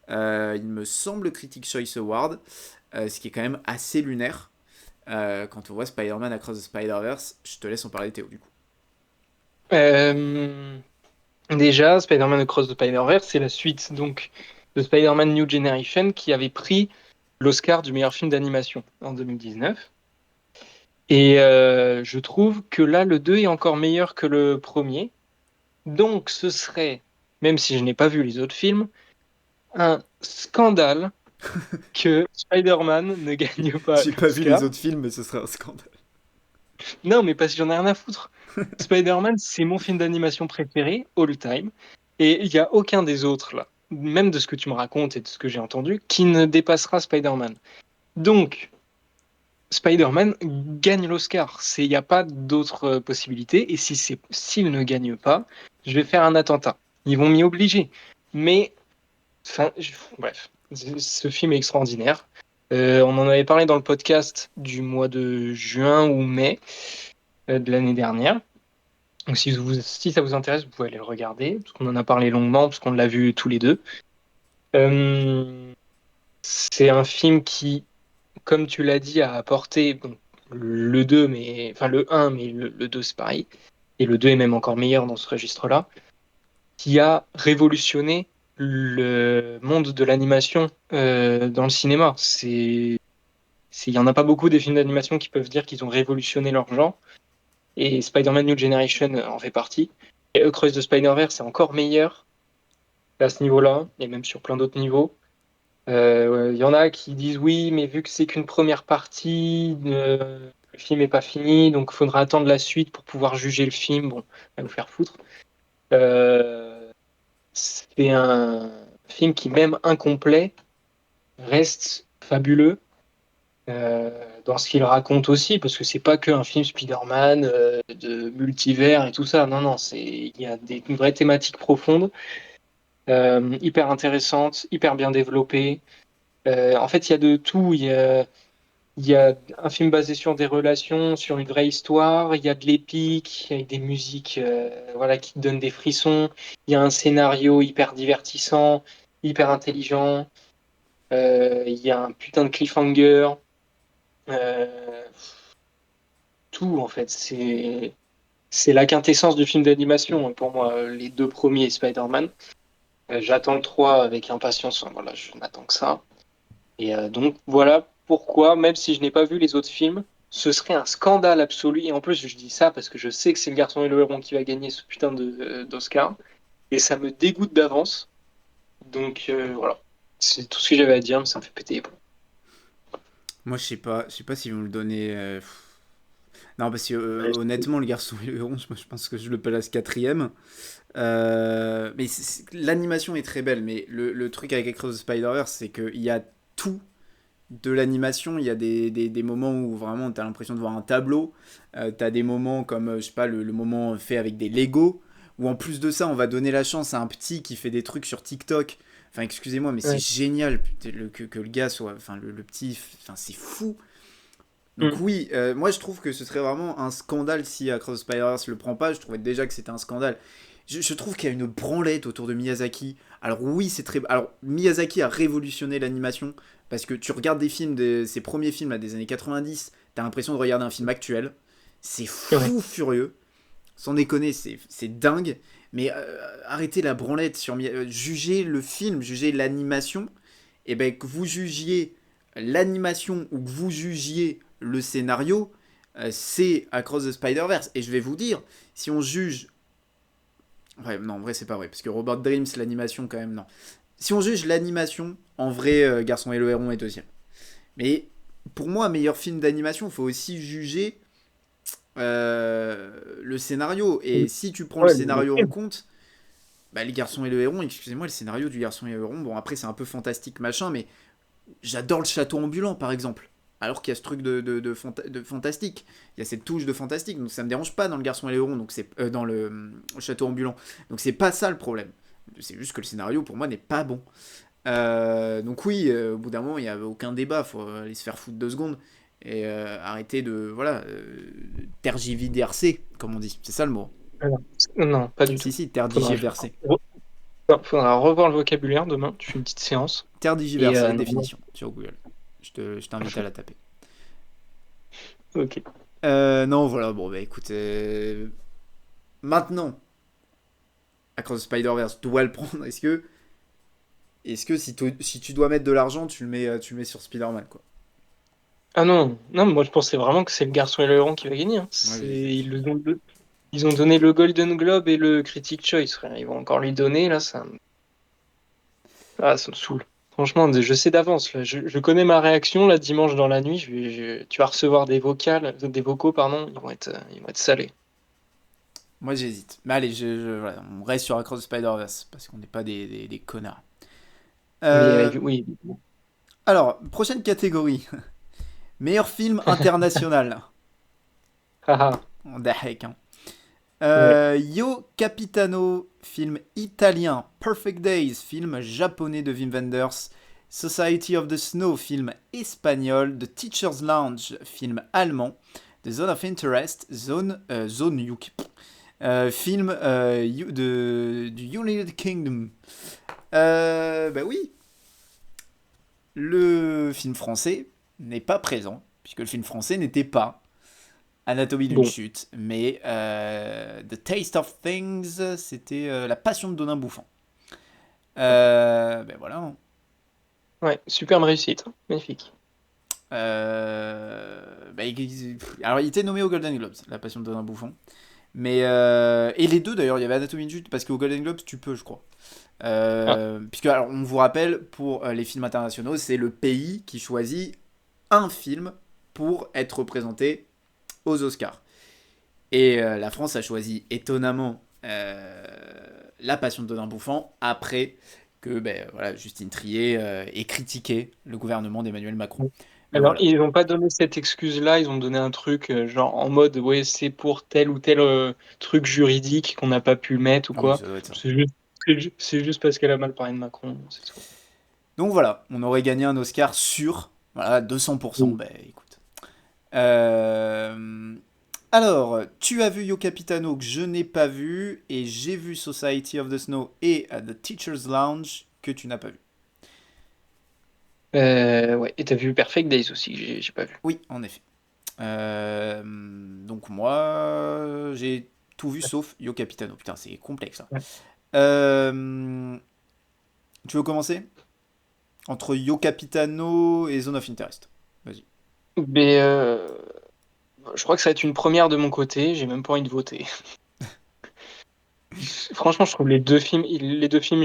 A: il me semble, le Critics' Choice Award, ce qui est quand même assez lunaire. Quand on voit Spider-Man Across the Spider-Verse, je te laisse en parler Théo du coup.
B: Euh, Déjà, Spider-Man Across the Spider-Verse, c'est la suite donc de Spider-Man New Generation qui avait pris l'Oscar du meilleur film d'animation en 2019. Et je trouve que là, le 2 est encore meilleur que le premier. Donc, ce serait, même si je n'ai pas vu les autres films, un scandale que Spider-Man ne gagne pas
A: J'ai pas vu les
B: l'Oscar.
A: autres films, mais ce serait un scandale.
B: Non, mais parce que j'en ai rien à foutre. Spider-Man, c'est mon film d'animation préféré, all time. Et il n'y a aucun des autres, là, même de ce que tu me racontes et de ce que j'ai entendu, qui ne dépassera Spider-Man. Donc, Spider-Man gagne l'Oscar. Il n'y a pas d'autre possibilité. Et s'il ne gagne pas, je vais faire un attentat. Ils vont m'y obliger. Mais, enfin, bref, ce film est extraordinaire. On en avait parlé dans le podcast du mois de juin ou mai de l'année dernière. Donc si ça vous intéresse, vous pouvez aller le regarder, parce qu'on en a parlé longuement, parce qu'on l'a vu tous les deux. Euh, c'est un film qui, comme tu l'as dit, a apporté bon, le 2, mais, enfin le un, mais le 2 c'est pareil. Et le 2 est même encore meilleur dans ce registre-là, qui a révolutionné le monde de l'animation dans le cinéma. Il y en a pas beaucoup des films d'animation qui peuvent dire qu'ils ont révolutionné leur genre. Et Spider-Man New Generation en fait partie. Et Across the Spider-Verse c'est encore meilleur à ce niveau-là, et même sur plein d'autres niveaux. Il y en a qui disent oui, mais vu que c'est qu'une première partie, le film n'est pas fini, donc il faudra attendre la suite pour pouvoir juger le film. Bon, à nous faire foutre. Euh, c'est un film qui, même incomplet, reste fabuleux dans ce qu'il raconte aussi, parce que c'est pas qu'un film Spider-Man de multivers et tout ça. Non, non, il y a une vraie thématique profonde, hyper intéressante, hyper bien développée. En fait, il y a de tout. Il y a un film basé sur des relations, sur une vraie histoire. Il y a de l'épique, avec des musiques voilà, qui te donnent des frissons. Il y a un scénario hyper divertissant, hyper intelligent. Il y a un putain de cliffhanger. Euh, Tout, en fait. C'est la quintessence du film d'animation, hein, pour moi. Les deux premiers Spider-Man. J'attends le 3 avec impatience. Enfin, voilà, je n'attends que ça. Et donc voilà pourquoi, même si je n'ai pas vu les autres films, ce serait un scandale absolu. Et en plus, je dis ça parce que je sais que c'est le garçon et le héron qui va gagner ce putain d'Oscar. Et ça me dégoûte d'avance. Donc voilà, c'est tout ce que j'avais à dire, mais ça me fait péter les plombs.
A: Moi, je sais pas s'ils vont le donner. Non, parce que
B: Ouais,
A: honnêtement, le garçon et le héron, je pense que je le place quatrième. Mais l'animation est très belle, mais le truc avec Across the Spider-Verse, c'est qu'il y a tout de l'animation. Il y a des moments où vraiment tu as l'impression de voir un tableau. Tu as des moments comme, je sais pas, le moment fait avec des Lego, où en plus de ça, on va donner la chance à un petit qui fait des trucs sur TikTok. Enfin, excusez-moi, mais c'est
B: ouais.
A: génial putain, que le gars soit. Enfin, le petit. Enfin, c'est fou. Donc,
B: Mm.
A: oui, moi je trouve que ce serait vraiment un scandale si Across the Spider-Verse le prend pas. Je trouvais déjà que c'était un scandale. Je trouve qu'il y a une branlette autour de Miyazaki. Alors oui, c'est très... Alors Miyazaki a révolutionné l'animation parce que tu regardes des films, ses premiers films là, des années 90, t'as l'impression de regarder un film actuel. C'est
B: Ouais.
A: fou furieux. Sans déconner, c'est dingue. Mais arrêtez la branlette sur jugez le film, jugez l'animation. Et ben que vous jugiez l'animation ou que vous jugiez le scénario, c'est Across the Spider-Verse. Et je vais vous dire, si on juge ouais, non, en vrai, c'est pas vrai. Parce que Robot Dreams, l'animation, quand même, non. Si on juge l'animation, en vrai, Garçon et le Héron est deuxième. Mais pour moi, meilleur film d'animation, il faut aussi juger le scénario. Et si tu prends le
B: Ouais,
A: scénario en compte, bah, Les Garçons et le Héron, excusez-moi, le scénario du Garçon et le Héron, bon, après, c'est un peu fantastique, machin, mais j'adore le château ambulant, par exemple. Alors qu'il y a ce truc de fantastique. Il y a cette touche de fantastique. Donc ça me dérange pas dans le garçon et les héron, donc c'est dans le château ambulant. Donc c'est pas ça le problème. C'est juste que le scénario pour moi n'est pas bon. Donc oui, au bout d'un moment, il n'y avait aucun débat. Faut aller se faire foutre 2 secondes et arrêter de voilà tergiverser, comme on dit. C'est ça le mot.
B: Alors, non, pas du tout.
A: Si si,
B: Faudra,
A: tergiverser.
B: faudra revoir le vocabulaire demain. Tu fais une petite séance. Et
A: Tergiverser,
B: non,
A: définition sur Google. Je t'invite à la taper.
B: ok.
A: Non, voilà, bon, bah écoute, maintenant, Across the Spider-Verse doit le prendre. Est-ce que si tu dois mettre de l'argent, tu le mets sur Spider-Man, quoi.
B: Ah non, non, moi je pensais vraiment que c'est le garçon et le héron qui va gagner, hein.
A: Moi,
B: Ils ont donné le Golden Globe et le Critic Choice, frère. Ils vont encore lui donner, là, ça me saoule. Franchement, je sais d'avance, là. Je connais ma réaction, là, dimanche dans la nuit. Tu vas recevoir des vocaux, pardon. Ils vont être salés.
A: moi, j'hésite. Mais allez, voilà, on reste sur Across the Spider-Verse, parce qu'on n'est pas des connards. Euh,
B: Oui.
A: alors, prochaine catégorie. Meilleur film international.
B: Haha.
A: On dahek, hein.
B: Ouais.
A: Yo Capitano, film italien. Perfect Days, film japonais de Wim Wenders. Society of the Snow, film espagnol. The Teacher's Lounge, film allemand. The Zone of Interest, Zone UK. Film du United Kingdom. Bah oui, le film français n'est pas présent, puisque le film français n'était pas Anatomie d'une
B: Bon.
A: chute, mais The Taste of Things, c'était La Passion de Donin Bouffant. Ben voilà, hein.
B: Ouais, superbe réussite. Magnifique.
A: Alors, il était nommé au Golden Globes, La Passion de Donin Bouffant. Mais, et les deux d'ailleurs, il y avait Anatomie d'une chute, parce qu'au Golden Globes, tu peux, je crois.
B: Ah,
A: Puisque, alors, on vous rappelle, pour les films internationaux, c'est le pays qui choisit un film pour être représenté aux Oscars. Et la France a choisi étonnamment La Passion de Dodin Bouffant après que ben, voilà, Justine Triet ait critiqué le gouvernement d'Emmanuel Macron.
B: bon.
A: Mais
B: Alors,
A: voilà.
B: ils n'ont pas donné cette excuse-là, ils ont donné un truc genre en mode ouais, c'est pour tel ou tel truc juridique qu'on n'a pas pu mettre ou
A: Ah oui,
B: quoi.
A: ça doit être ça.
B: C'est juste parce qu'elle a mal parlé de Macron, c'est tout.
A: Donc voilà, on aurait gagné un Oscar sur voilà, 200%.
B: Oui.
A: Ben écoute. Euh, Alors, tu as vu Yo Capitano que je n'ai pas vu, et j'ai vu Society of the Snow et The Teacher's Lounge que tu n'as pas vu.
B: Ouais. Et t'as vu Perfect Days aussi, que j'ai pas vu.
A: Oui, en effet. Donc moi, j'ai tout vu sauf Yo Capitano. Putain, c'est complexe là.
B: Ouais.
A: Euh, Tu veux commencer? Entre Yo Capitano et Zone of Interest. Vas-y.
B: Mais je crois que ça va être une première de mon côté. J'ai même pas envie de voter. Franchement, je trouve les deux films,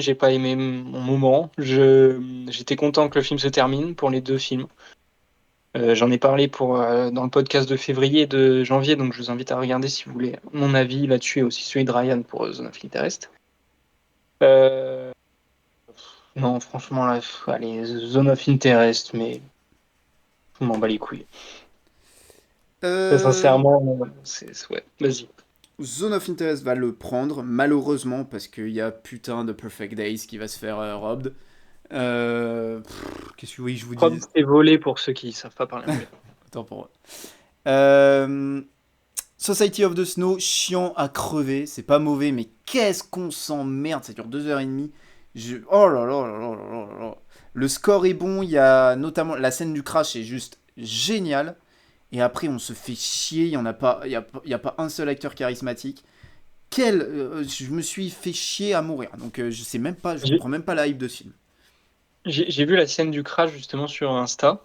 B: j'ai pas aimé mon moment. J'étais content que le film se termine pour les deux films. J'en ai parlé dans le podcast de février et de janvier, donc je vous invite à regarder si vous voulez mon avis là-dessus et aussi celui de Ryan pour Zone of Interest. Euh, non, franchement, là, allez, Zone of Interest, mais je m'en bats les couilles. Très
A: Euh,
B: sincèrement, ouais, vas-y.
A: Zone of Interest va le prendre, malheureusement, parce qu'il y a putain de Perfect Days qui va se faire robbed. Qu'est-ce que oui, je vous
B: Prod,
A: dis.
B: c'est volé pour ceux qui savent pas parler anglais.
A: Attends pour eux. Euh, Society of the Snow, chiant à crever. C'est pas mauvais, mais qu'est-ce qu'on s'emmerde. Ça dure 2h30. Oh là là là là là là là. Le score est bon. Il y a notamment la scène du crash est juste géniale. Et après, on se fait chier. Il y en a pas, il y a pas un seul acteur charismatique. Je me suis fait chier à mourir. Donc je sais même pas, je
B: J'ai
A: comprends même pas la hype de ce film.
B: j'ai vu la scène du crash justement sur Insta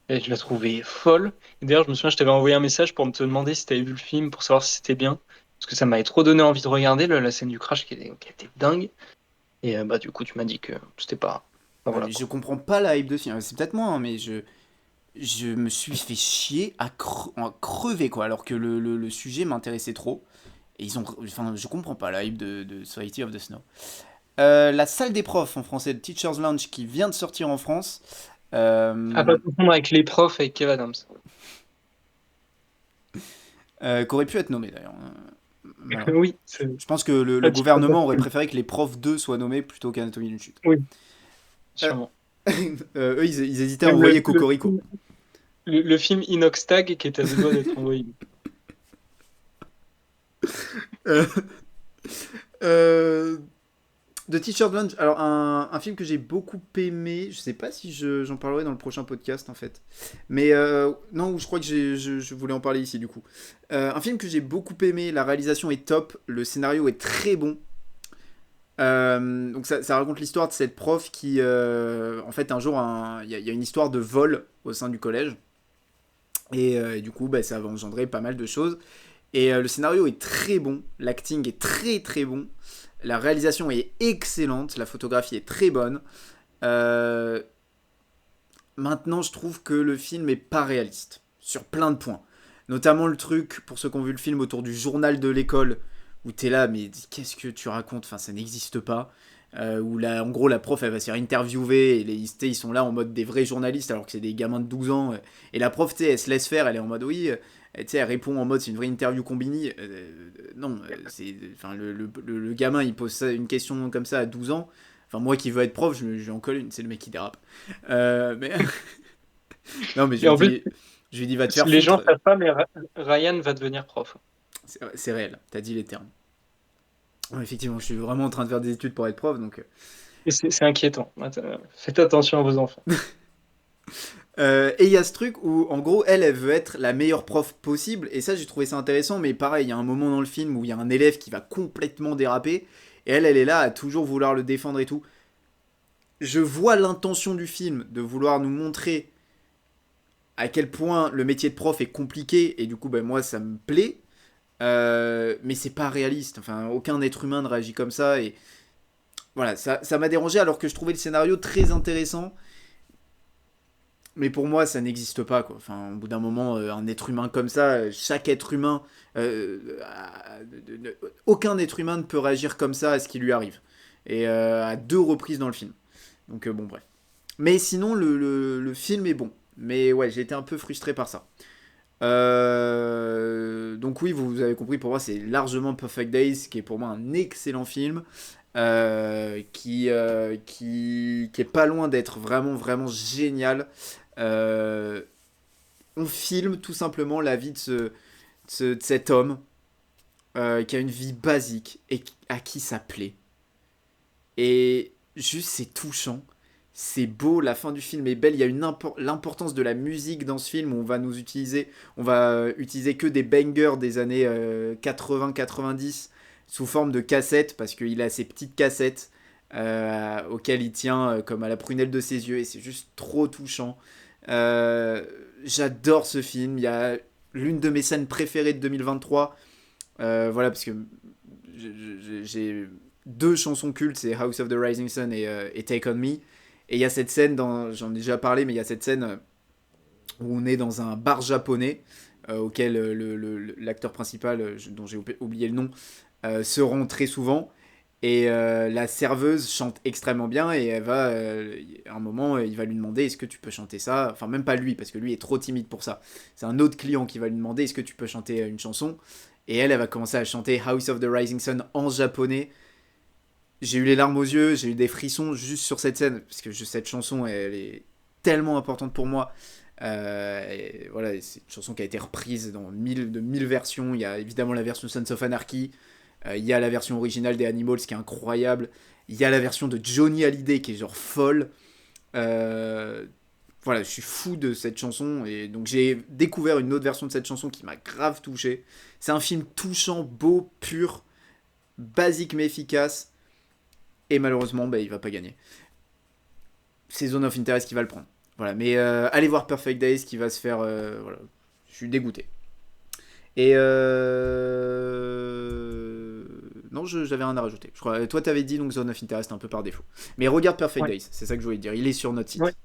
B: et je la trouvais folle. Et d'ailleurs, je me souviens, je t'avais envoyé un message pour te demander si t'avais vu le film pour savoir si c'était bien. Parce que ça m'avait trop donné envie de regarder la scène du crash qui était dingue. Et bah, du coup, tu m'as dit que c'était pas. Enfin,
A: Ouais,
B: voilà
A: mais je
B: quoi.
A: comprends pas la hype de ce film. C'est peut-être moi, hein, mais je me suis fait chier à crever, quoi. Alors que le sujet m'intéressait trop. Et ils ont. Enfin, je comprends pas la hype de Society of the Snow. La salle des profs en français de Teacher's Lounge qui vient de sortir en France.
B: À pas
A: Euh,
B: confondre avec Les Profs avec Kev Adams.
A: Qu'aurait pu être nommé d'ailleurs. Voilà.
B: Oui,
A: Je pense que le
B: ah, tu peux pas.
A: gouvernement aurait préféré que les profs 2 soient nommés plutôt qu'Anatomie d'une chute.
B: Oui,
A: Euh,
B: sûrement.
A: Eux, ils hésitaient à
B: Même
A: envoyer Cocorico.
B: le film Inox Tag qui est à deux doigts d'être envoyé.
A: Euh, euh, The Teacher's Lounge, alors un film que j'ai beaucoup aimé, je sais pas si j'en parlerai dans le prochain podcast en fait, mais non, je crois que je voulais en parler ici du coup. Un film que j'ai beaucoup aimé, la réalisation est top, le scénario est très bon. Donc ça raconte l'histoire de cette prof qui, en fait, un jour, il y a une histoire de vol au sein du collège, et du coup, bah, ça va engendrer pas mal de choses. Et le scénario est très bon, l'acting est très très bon, la réalisation est excellente, la photographie est très bonne. Euh, Maintenant, je trouve que le film est pas réaliste sur plein de points. Notamment le truc, pour ceux qui ont vu le film, autour du journal de l'école, où t'es là, mais qu'est-ce que tu racontes? Enfin, ça n'existe pas. Où en gros, la prof, elle va se faire interviewer, et ils sont là en mode des vrais journalistes, alors que c'est des gamins de 12 ans. Et la prof, tu sais, elle se laisse faire, elle est en mode oui. Tu sais, elle répond en mode c'est une vraie interview combinée. Non, enfin, le gamin, il pose une question comme ça à 12 ans. Enfin, moi qui veux être prof, je lui en colle une, c'est le mec qui dérape. Mais non, mais
B: Et en plus,
A: je lui dis va te faire
B: les gens
A: foutre.
B: savent pas, mais Ryan va devenir prof.
A: C'est réel, t'as dit les termes. Ouais, effectivement, je suis vraiment en train de faire des études pour être prof, donc.
B: Et c'est inquiétant. Faites attention à vos enfants.
A: Et il y a ce truc où, en gros, elle veut être la meilleure prof possible, et ça, j'ai trouvé ça intéressant, mais pareil, il y a un moment dans le film où il y a un élève qui va complètement déraper, et elle est là à toujours vouloir le défendre et tout. Je vois l'intention du film de vouloir nous montrer à quel point le métier de prof est compliqué, et du coup, ben, moi, ça me plaît, mais c'est pas réaliste. Enfin, aucun être humain ne réagit comme ça, et voilà, ça m'a dérangé alors que je trouvais le scénario très intéressant. Mais pour moi, ça n'existe pas, quoi. Enfin, au bout d'un moment, un être humain comme ça, chaque être humain, aucun être humain ne peut réagir comme ça à ce qui lui arrive. Et à deux reprises dans le film. Donc bon, bref. Mais sinon, le film est bon. Mais ouais, j'ai été un peu frustré par ça. Donc oui, vous avez compris, pour moi, c'est largement Perfect Days, qui est pour moi un excellent film. Qui est pas loin d'être vraiment, vraiment génial. Euh, on filme tout simplement la vie de cet homme qui a une vie basique et à qui ça plaît. Et juste, c'est touchant. C'est beau, la fin du film est belle. Il y a l'importance de la musique dans ce film. On va utiliser que des bangers des années 80-90 sous forme de cassettes parce qu'il a ces petites cassettes auxquelles il tient comme à la prunelle de ses yeux et c'est juste trop touchant. Euh, J'adore ce film. Il y a l'une de mes scènes préférées de 2023. Voilà, parce que j'ai deux chansons cultes, c'est House of the Rising Sun et Take On Me. Et il y a cette scène, j'en ai déjà parlé, mais il y a cette scène où on est dans un bar japonais auquel l'acteur principal, dont j'ai oublié le nom, se rend très souvent. Et la serveuse chante extrêmement bien et à un moment, il va lui demander est-ce que tu peux chanter ça. Enfin, même pas lui, parce que lui est trop timide pour ça. C'est un autre client qui va lui demander est-ce que tu peux chanter une chanson. Et elle va commencer à chanter House of the Rising Sun en japonais. J'ai eu les larmes aux yeux, j'ai eu des frissons juste sur cette scène, parce que cette chanson, elle est tellement importante pour moi. Et voilà, c'est une chanson qui a été reprise dans de mille versions. Il y a évidemment la version Sons of Anarchy, il y a la version originale des Animals qui est incroyable, il y a la version de Johnny Hallyday qui est genre folle. Euh, voilà, je suis fou de cette chanson et donc j'ai découvert une autre version de cette chanson qui m'a grave touché. C'est un film touchant, beau, pur, basique mais efficace et malheureusement bah, il va pas gagner. C'est Zone of Interest qui va le prendre. Voilà, mais allez voir Perfect Days qui va se faire voilà, je suis dégoûté. Et non, j'avais rien à rajouter. Je crois, toi, t'avais dit donc Zone of Interest un peu par défaut. Mais regarde Perfect
B: Ouais.
A: Days, c'est ça que je voulais dire. Il est sur notre
B: Ouais.
A: site.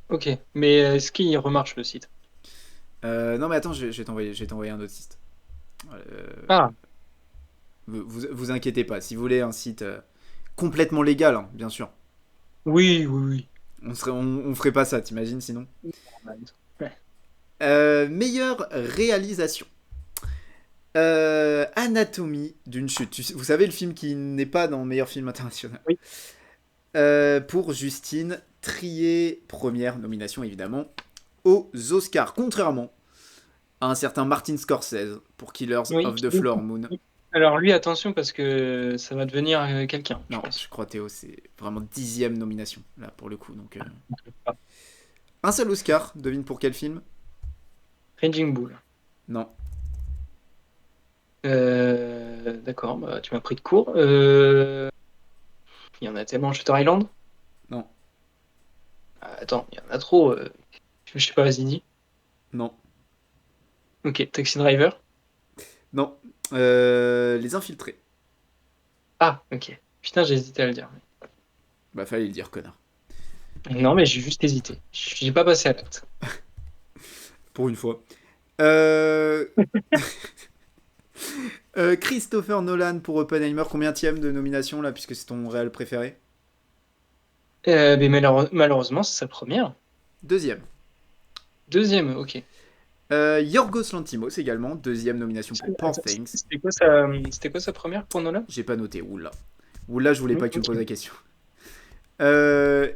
B: Ok. Mais est-ce qu'il remarche le site?
A: Non, mais attends, je vais t'envoyer un autre site. Euh,
B: Ah,
A: vous inquiétez pas. Si vous voulez un site complètement légal, hein, bien sûr.
B: oui, oui,
A: On ferait pas ça, t'imagines sinon.
B: oui. Ouais.
A: Meilleure réalisation. Anatomie d'une chute. Vous savez le film qui n'est pas dans meilleur film international.
B: Oui.
A: Pour Justine Trier, première nomination évidemment, aux Oscars, contrairement à un certain Martin Scorsese pour Killers
B: Oui.
A: of the Flower Moon.
B: Alors lui, attention parce que ça va devenir quelqu'un, je
A: Non,
B: pense.
A: je crois Théo, c'est vraiment 10e nomination, là, pour le coup. Donc,
B: Ah.
A: un seul Oscar, devine pour quel film.
B: Raging Bull.
A: Non,
B: D'accord, bah, tu m'as pris de court. Il y en a tellement. Shutter Island?
A: non,
B: Ah, attends, il y en a trop. Je sais pas, vas-y, dis.
A: non,
B: Ok, Taxi Driver.
A: non. Les Infiltrés.
B: Ah, ok. Putain, j'ai hésité à le dire.
A: Bah, fallait le dire, connard.
B: Non, mais j'ai juste hésité. J'ai pas passé à l'acte.
A: Pour une fois. Euh... Christopher Nolan pour Oppenheimer, combien de nomination là, puisque c'est ton réel préféré.
B: Mais malheureusement, c'est sa première.
A: Deuxième.
B: Deuxième, ok.
A: Yorgos Lanthimos également, deuxième nomination pour Poor
B: Attends,
A: Things.
B: c'était quoi sa première pour Nolan?
A: J'ai pas noté, oula. Oula, je voulais pas que tu me poses
B: Ok.
A: la question.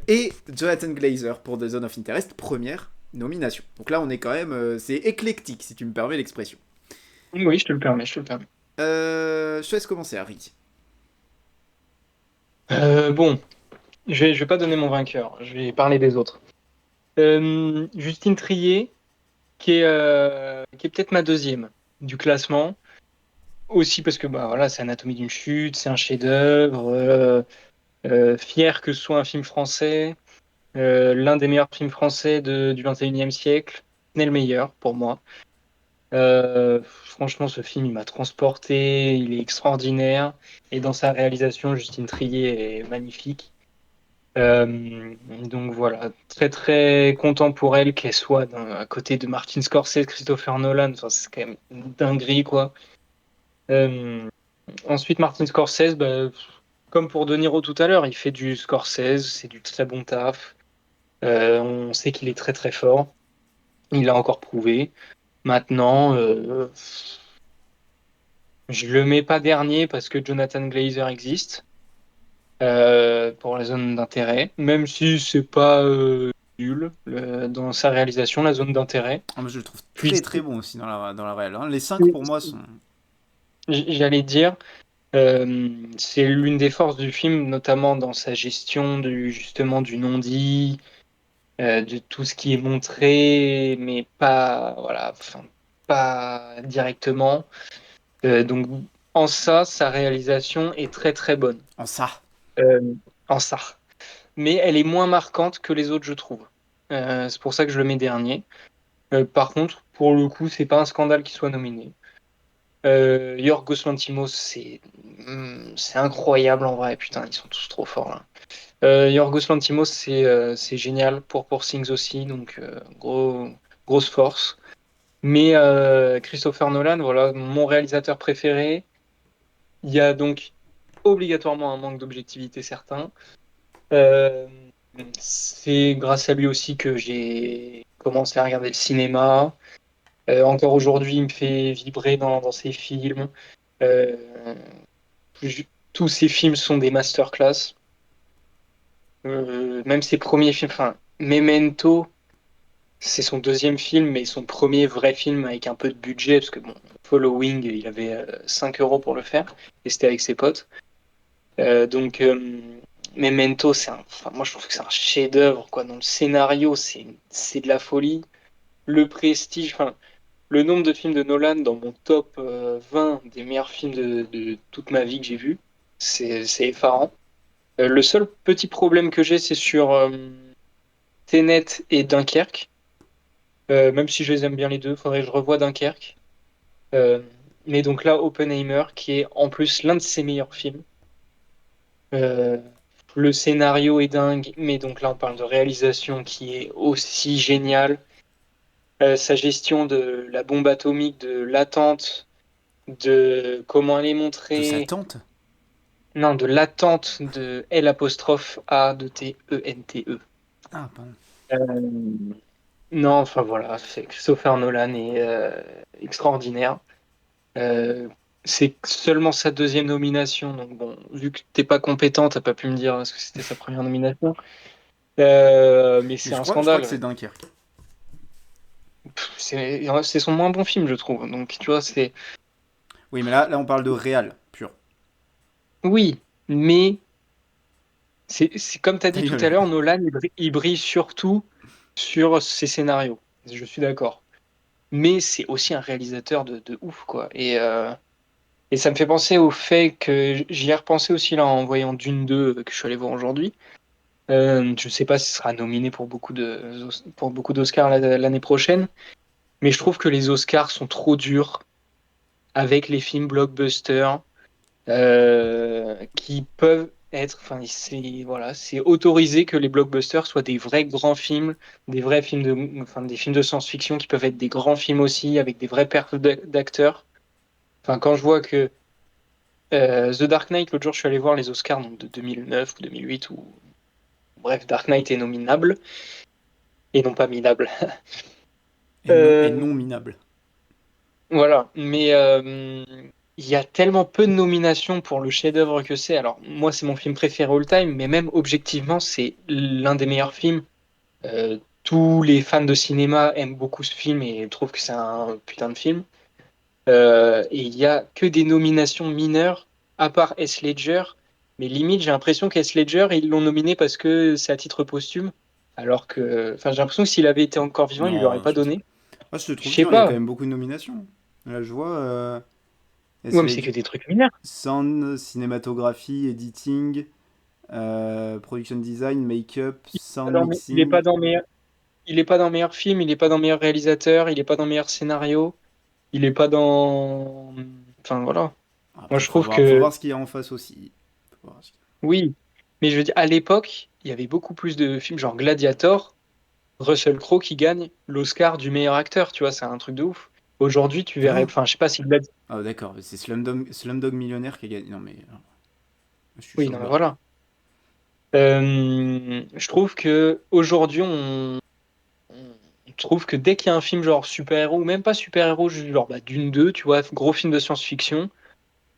A: Et Jonathan Glazer pour The Zone of Interest, première nomination. Donc là, on est quand même. C'est éclectique, si tu me permets l'expression.
B: Oui, je te le permets, je te le permets.
A: Je te laisse commencer, Harry.
B: Bon, je vais pas donner mon vainqueur, je vais parler des autres. Justine Trier, qui est peut-être ma deuxième du classement. Aussi parce que bah, voilà, c'est Anatomie d'une chute, c'est un chef-d'œuvre. Fier que ce soit un film français, l'un des meilleurs films français du 21e siècle, n'est le meilleur pour moi. Franchement, ce film, il m'a transporté, il est extraordinaire. Et dans sa réalisation, Justine Trier est magnifique. Donc voilà, très très content pour elle qu'elle soit à côté de Martin Scorsese, Christopher Nolan. Enfin, c'est quand même une dinguerie, quoi. Euh, Ensuite, Martin Scorsese, bah, comme pour De Niro tout à l'heure, il fait du Scorsese, c'est du très bon taf. On sait qu'il est très très fort. Il l'a encore prouvé. Maintenant, je le mets pas dernier parce que Jonathan Glazer existe pour les zones d'intérêt, même si c'est pas nul dans sa réalisation, la zone d'intérêt.
A: Ah, moi, je le trouve
B: Puis,
A: très très bon aussi dans la réelle, hein. Les 5 pour moi sont.
B: j'allais dire, c'est l'une des forces du film, notamment dans sa gestion justement du non-dit, de tout ce qui est montré, mais pas, voilà, enfin, pas directement. Donc, en ça, sa réalisation est très très bonne.
A: En ça.
B: Euh, en ça. Mais elle est moins marquante que les autres, je trouve. C'est pour ça que je le mets dernier. Par contre, pour le coup, c'est pas un scandale qu'il soit nominé. Yorgos Lanthimos, c'est incroyable en vrai. Putain, ils sont tous trop forts là. Yorgos Lanthimos, c'est génial pour Things aussi, donc grosse force. Mais Christopher Nolan, voilà, mon réalisateur préféré. Il y a donc obligatoirement un manque d'objectivité certain. Euh, c'est grâce à lui aussi que j'ai commencé à regarder le cinéma. Encore aujourd'hui, il me fait vibrer dans ses films. Euh, tous ses films sont des masterclass. Même ses premiers films, enfin, Memento, c'est son deuxième film, mais son premier vrai film avec un peu de budget, parce que bon, Following, il avait 5 euros pour le faire, et c'était avec ses potes. Donc, Memento, enfin, moi je trouve que c'est un chef-d'œuvre, quoi. Dans le scénario, c'est de la folie. Le prestige, enfin, le nombre de films de Nolan dans mon top 20 des meilleurs films de toute ma vie que j'ai vu, c'est effarant. Le seul petit problème que j'ai, c'est sur Tenet et Dunkerque. Même si je les aime bien les deux, faudrait que je revoie Dunkerque. Euh, mais donc là, Oppenheimer, qui est en plus l'un de ses meilleurs films. Euh, le scénario est dingue, mais donc là, on parle de réalisation qui est aussi géniale. Sa gestion de la bombe atomique, de l'attente, de comment elle est
A: De sa
B: montrée,
A: tante.
B: non, de l'attente de L apostrophe A de T-E-N-T-E.
A: Ah, pardon.
B: Euh, non, enfin voilà, Christopher Nolan est extraordinaire. Euh, c'est seulement sa deuxième nomination, donc bon, vu que t'es pas compétent, t'as pas pu me dire ce que c'était sa première nomination. Mais
A: Mais
B: c'est un
A: je crois que
B: scandale.
A: c'est Dunkerque.
B: C'est son moins bon film, je trouve. Donc, tu vois, c'est.
A: Oui, mais là on parle de réal, pur.
B: Oui, mais c'est comme tu as
A: Ta
B: dit tout
A: gueule.
B: à l'heure, Nolan, il brille surtout sur ses scénarios. Je suis d'accord. Mais c'est aussi un réalisateur de ouf, quoi. Et ça me fait penser au fait que j'y ai repensé aussi là en voyant Dune 2 que je suis allé voir aujourd'hui. Je ne sais pas si ce sera nominé pour beaucoup d'Oscars l'année prochaine, mais je trouve que les Oscars sont trop durs avec les films blockbusters qui peuvent être, enfin, voilà, c'est autorisé que les blockbusters soient des vrais grands films, des vrais films enfin, des films de science-fiction qui peuvent être des grands films aussi avec des vrais perfs d'acteurs. Enfin, quand je vois que The Dark Knight, l'autre jour, je suis allé voir les Oscars donc, de 2009 ou 2008, ou bref, Dark Knight est nominable et non pas minable.
A: Et non
B: Euh,
A: minable.
B: Voilà, mais il y a tellement peu de nominations pour le chef-d'œuvre que c'est. Alors, moi, c'est mon film préféré all-time, mais même objectivement, c'est l'un des meilleurs films. Tous les fans de cinéma aiment beaucoup ce film et trouvent que c'est un putain de film. Et il y a que des nominations mineures, à part Heath Ledger. Mais limite, j'ai l'impression qu'Heath Ledger, ils l'ont nominé parce que c'est à titre posthume. Alors que, enfin, j'ai l'impression que s'il avait été encore vivant, il lui aurait
A: Non,
B: pas donné.
A: moi je te
B: Je
A: trouve
B: sais
A: dur, il y a
B: pas.
A: quand même beaucoup de nominations. Là je vois
B: Ouais, mais c'est que des trucs mineurs.
A: Sound, cinématographie, editing, production design, make-up, sound
B: Il est
A: mixing.
B: pas dans meilleur, il est pas dans meilleur film, il est pas dans meilleur réalisateur, il est pas dans meilleur scénario, il est pas dans. Enfin voilà. Moi
A: Après,
B: je trouve
A: faut
B: que
A: voir ce qu'il y a en face aussi. Faut voir ce qu'il
B: oui, mais je veux dire à l'époque, il y avait beaucoup plus de films genre Gladiator, Russell Crowe qui gagne l'Oscar du meilleur acteur, tu vois, c'est un truc de ouf. Aujourd'hui, tu
A: y a.
B: verrais,
A: Ah,
B: enfin je sais pas si Gladiator.
A: ah, d'accord, c'est Slumdog Millionnaire qui a gagné. Non mais je suis
B: Oui,
A: chaud
B: non mais
A: bas.
B: voilà. Je trouve que aujourd'hui on trouve que dès qu'il y a un film genre super-héros, ou même pas super-héros, juste genre bah, Dune 2, tu vois, gros film de science-fiction.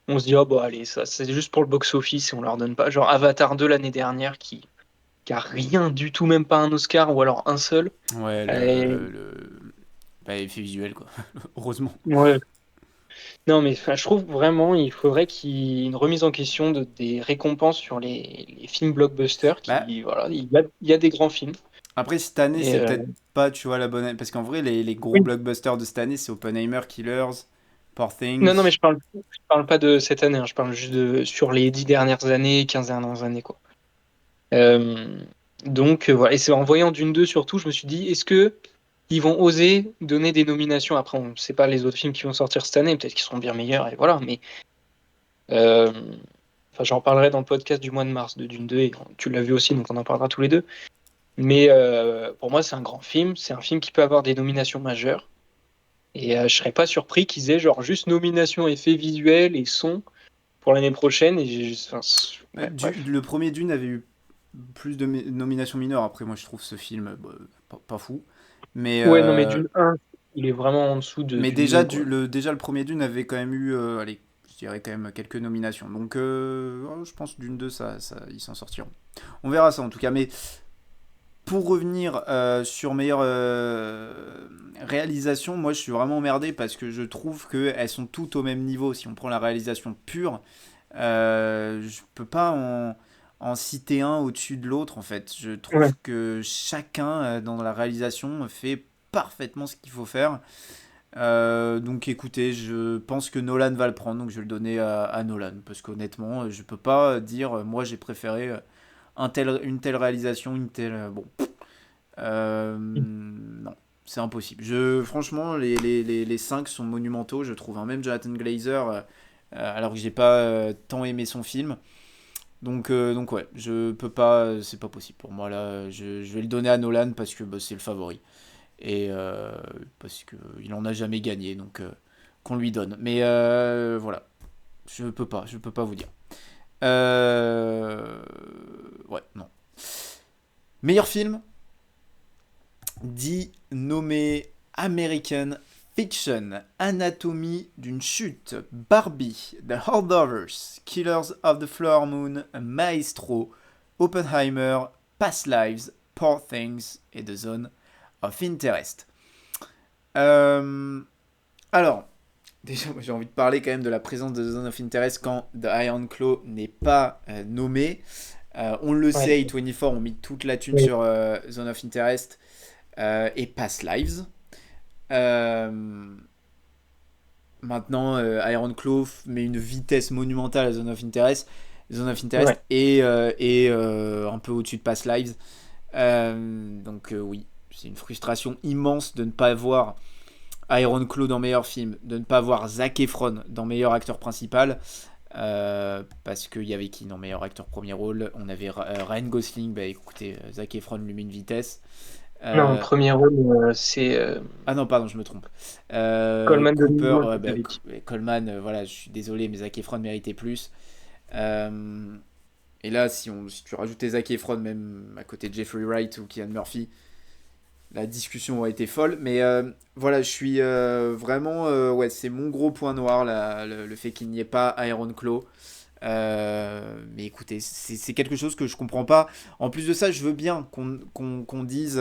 B: On se dit, oh bah allez, ça c'est juste pour le box-office et on leur donne pas. Genre Avatar 2 l'année dernière, qui qui a rien du tout, même pas un Oscar, ou alors un seul.
A: Ouais,
B: Et-
A: bah, effet visuel, quoi. Heureusement.
B: ouais. Non, mais enfin, je trouve vraiment il faudrait qu'il y ait une remise en question des récompenses sur les films blockbusters.
A: Bah,
B: Voilà, il y a des grands films.
A: après, cette année,
B: Et,
A: c'est peut-être pas, tu vois, la bonne année. Parce qu'en vrai, les gros
B: oui.
A: blockbusters de cette année, c'est Oppenheimer, Killers, Poor
B: Non, non, mais
A: Things.
B: je parle pas de cette année, hein, je parle juste de sur les 10 dernières années, 15 dernières années, quoi. Euh, voilà. Et c'est en voyant Dune 2 surtout, je me suis dit, est-ce que ils vont oser donner des nominations? Après, on ne sait pas les autres films qui vont sortir cette année, peut-être qu'ils seront bien meilleurs, et voilà. Mais euh, enfin, j'en parlerai dans le podcast du mois de mars de Dune 2, et tu l'as vu aussi, donc on en parlera tous les deux. Mais pour moi, c'est un grand film, c'est un film qui peut avoir des nominations majeures. Et je serais pas surpris qu'ils aient genre juste nomination effets visuels et son pour l'année prochaine. Enfin,
A: Bah,
B: ouais, bref.
A: Le premier Dune avait eu plus de nominations mineures. Après, moi, je trouve ce film bah, pas fou. Mais,
B: Ouais, non, mais Dune 1, il est vraiment en dessous de
A: mais
B: Dune
A: déjà,
B: 2, quoi.
A: déjà, le premier Dune avait quand même eu, allez, je dirais quand même quelques nominations. Donc, je pense Dune 2, ils s'en sortiront. On verra ça en tout cas. Mais pour revenir sur meilleure réalisation, moi, je suis vraiment emmerdé parce que je trouve qu'elles sont toutes au même niveau. Si on prend la réalisation pure, je peux pas en citer un au-dessus de l'autre en fait. Je
B: Ouais.
A: trouve que chacun dans la réalisation fait parfaitement ce qu'il faut faire. Donc écoutez, je pense que Nolan va le prendre, donc je vais le donner à Nolan. Parce qu'honnêtement, je peux pas dire, moi j'ai préféré une telle réalisation, une telle... bon, non, c'est impossible. Franchement, les 5 sont monumentaux, je trouve. Hein. Même Jonathan Glazer, alors que j'ai pas tant aimé son film. Donc ouais, je peux pas, c'est pas possible pour moi là. Je vais le donner à Nolan parce que bah, c'est le favori et parce que il en a jamais gagné, donc qu'on lui donne. Mais voilà, je peux pas vous dire. Ouais, non. Meilleur film, dit nommé American Fiction, Anatomie d'une chute, Barbie, The Holdovers, Killers of the Flower Moon, Maestro, Oppenheimer, Past Lives, Poor Things et The Zone of Interest. Euh, alors, déjà, j'ai envie de parler quand même de la présence de The Zone of Interest quand The Iron Claw n'est pas nommé. On le
B: Ouais.
A: sait, A24 ont mis toute la thune
B: Ouais.
A: sur Zone of Interest et Past Lives. Euh, Maintenant, Iron Claw met une vitesse monumentale à Zone of Interest. Zone of
B: Ouais.
A: Interest est un peu au-dessus de Past Lives. Donc oui, c'est une frustration immense de ne pas voir Iron Claw dans meilleur film, de ne pas voir Zac Efron dans meilleur acteur principal. Parce qu'il y avait qui dans meilleur acteur premier rôle? On avait Ryan Gosling. Bah écoutez, Zac Efron lui met une vitesse.
B: Non, le
A: Euh,
B: premier rôle, c'est
A: Ah non, pardon, je me trompe.
B: Coleman
A: Cooper,
B: Domingo
A: ouais,
B: qui
A: bah,
B: t'avait dit.
A: Coleman, voilà, je suis désolé, mais Zac Efron méritait plus. Euh, et là, si tu rajoutais Zac Efron, même à côté de Jeffrey Wright ou Cillian Murphy, la discussion aurait été folle. Mais voilà, je suis vraiment. Ouais, c'est mon gros point noir, le fait qu'il n'y ait pas Iron Claw. Mais écoutez, c'est quelque chose que je comprends pas. En plus de ça, je veux bien qu'on dise.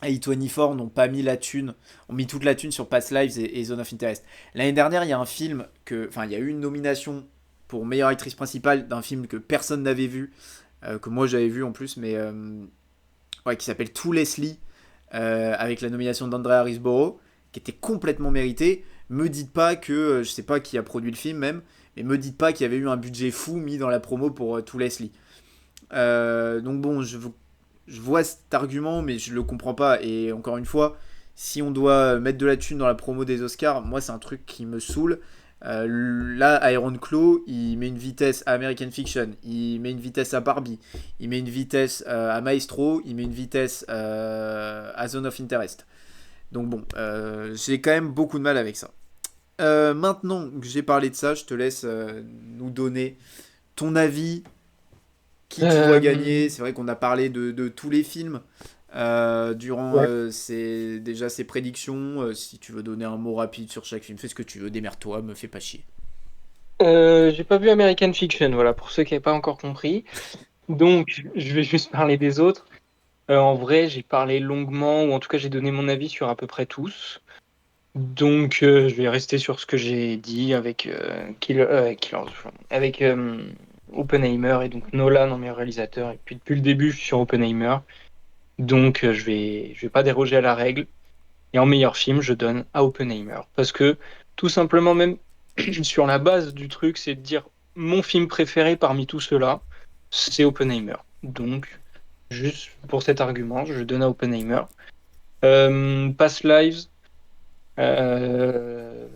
A: A24 n'ont pas mis la thune, ont mis toute la thune sur Past Lives et Zone of Interest. L'année dernière, il y a un film enfin, il y a eu une nomination pour meilleure actrice principale d'un film que personne n'avait vu, que moi j'avais vu en plus, mais ouais, qui s'appelle To Leslie, avec la nomination d'Andrea Riseborough, qui était complètement méritée. Me dites pas que, je sais pas qui a produit le film même, mais me dites pas qu'il y avait eu un budget fou mis dans la promo pour To Leslie. Donc bon, je vois cet argument, mais je le comprends pas. Et encore une fois, si on doit mettre de la thune dans la promo des Oscars, moi c'est un truc qui me saoule. Là, Iron Claw, il met une vitesse à American Fiction, il met une vitesse à Barbie, il met une vitesse à Maestro, il met une vitesse à Zone of Interest. Donc bon, j'ai quand même beaucoup de mal avec ça. Maintenant que j'ai parlé de ça, je te laisse nous donner ton avis, qui tu vois
B: Euh,
A: gagner. C'est vrai qu'on a parlé de tous les films durant
B: ouais.
A: déjà ces prédictions. Si tu veux donner un mot rapide sur chaque film, fais ce que tu veux, démerde-toi, me fais pas chier.
B: J'ai pas vu American Fiction, voilà, pour ceux qui n'avaient pas encore compris. Donc, je vais juste parler des autres. En vrai, j'ai parlé longuement, ou en tout cas, j'ai donné mon avis sur à peu près tous. Donc, je vais rester sur ce que j'ai dit avec avec Oppenheimer et donc Nolan en meilleur réalisateur. Et puis depuis le début, je suis sur Oppenheimer. Donc, je vais pas déroger à la règle. Et en meilleur film, je donne à Oppenheimer. Parce que, tout simplement, même sur la base du truc, c'est de dire mon film préféré parmi tout cela, c'est Oppenheimer. Donc, juste pour cet argument, je donne à Oppenheimer. Past Lives euh,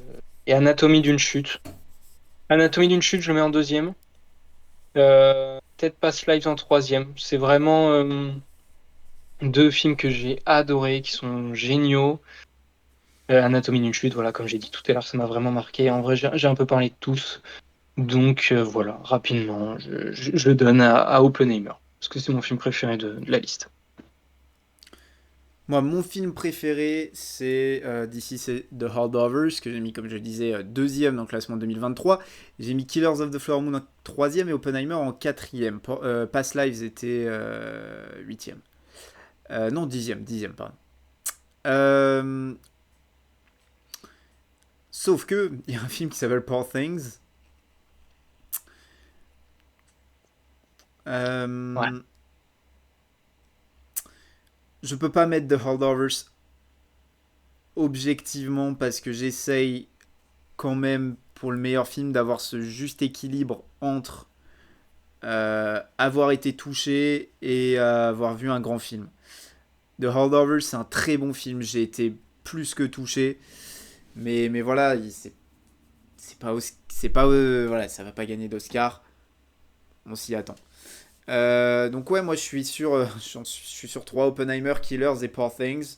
B: et Anatomie d'une chute. Anatomie d'une chute, je le mets en deuxième. Peut-être Past Lives en troisième. C'est vraiment deux films que j'ai adorés, qui sont géniaux. Anatomie d'une chute, voilà, comme j'ai dit tout à l'heure, ça m'a vraiment marqué. En vrai, j'ai un peu parlé de tous. Donc voilà, rapidement, je donne à Oppenheimer, parce que c'est mon film préféré de la liste.
A: Moi, mon film préféré, c'est d'ici, c'est The Holdovers, que j'ai mis, comme je le disais, deuxième dans le classement 2023. J'ai mis Killers of the Flower Moon en troisième et Oppenheimer en quatrième. Past Lives était huitième. Non, dixième, pardon. Euh, Sauf que, il y a un film qui s'appelle Poor Things.
B: Ouais.
A: Euh, je peux pas mettre The Holdovers objectivement parce que j'essaye quand même pour le meilleur film d'avoir ce juste équilibre entre avoir été touché et avoir vu un grand film. The Holdovers, c'est un très bon film, j'ai été plus que touché, mais voilà, c'est pas voilà, ça va pas gagner d'Oscar, on s'y attend. Donc ouais, moi je suis sur je suis sur 3 Oppenheimer, Killers et Poor Things.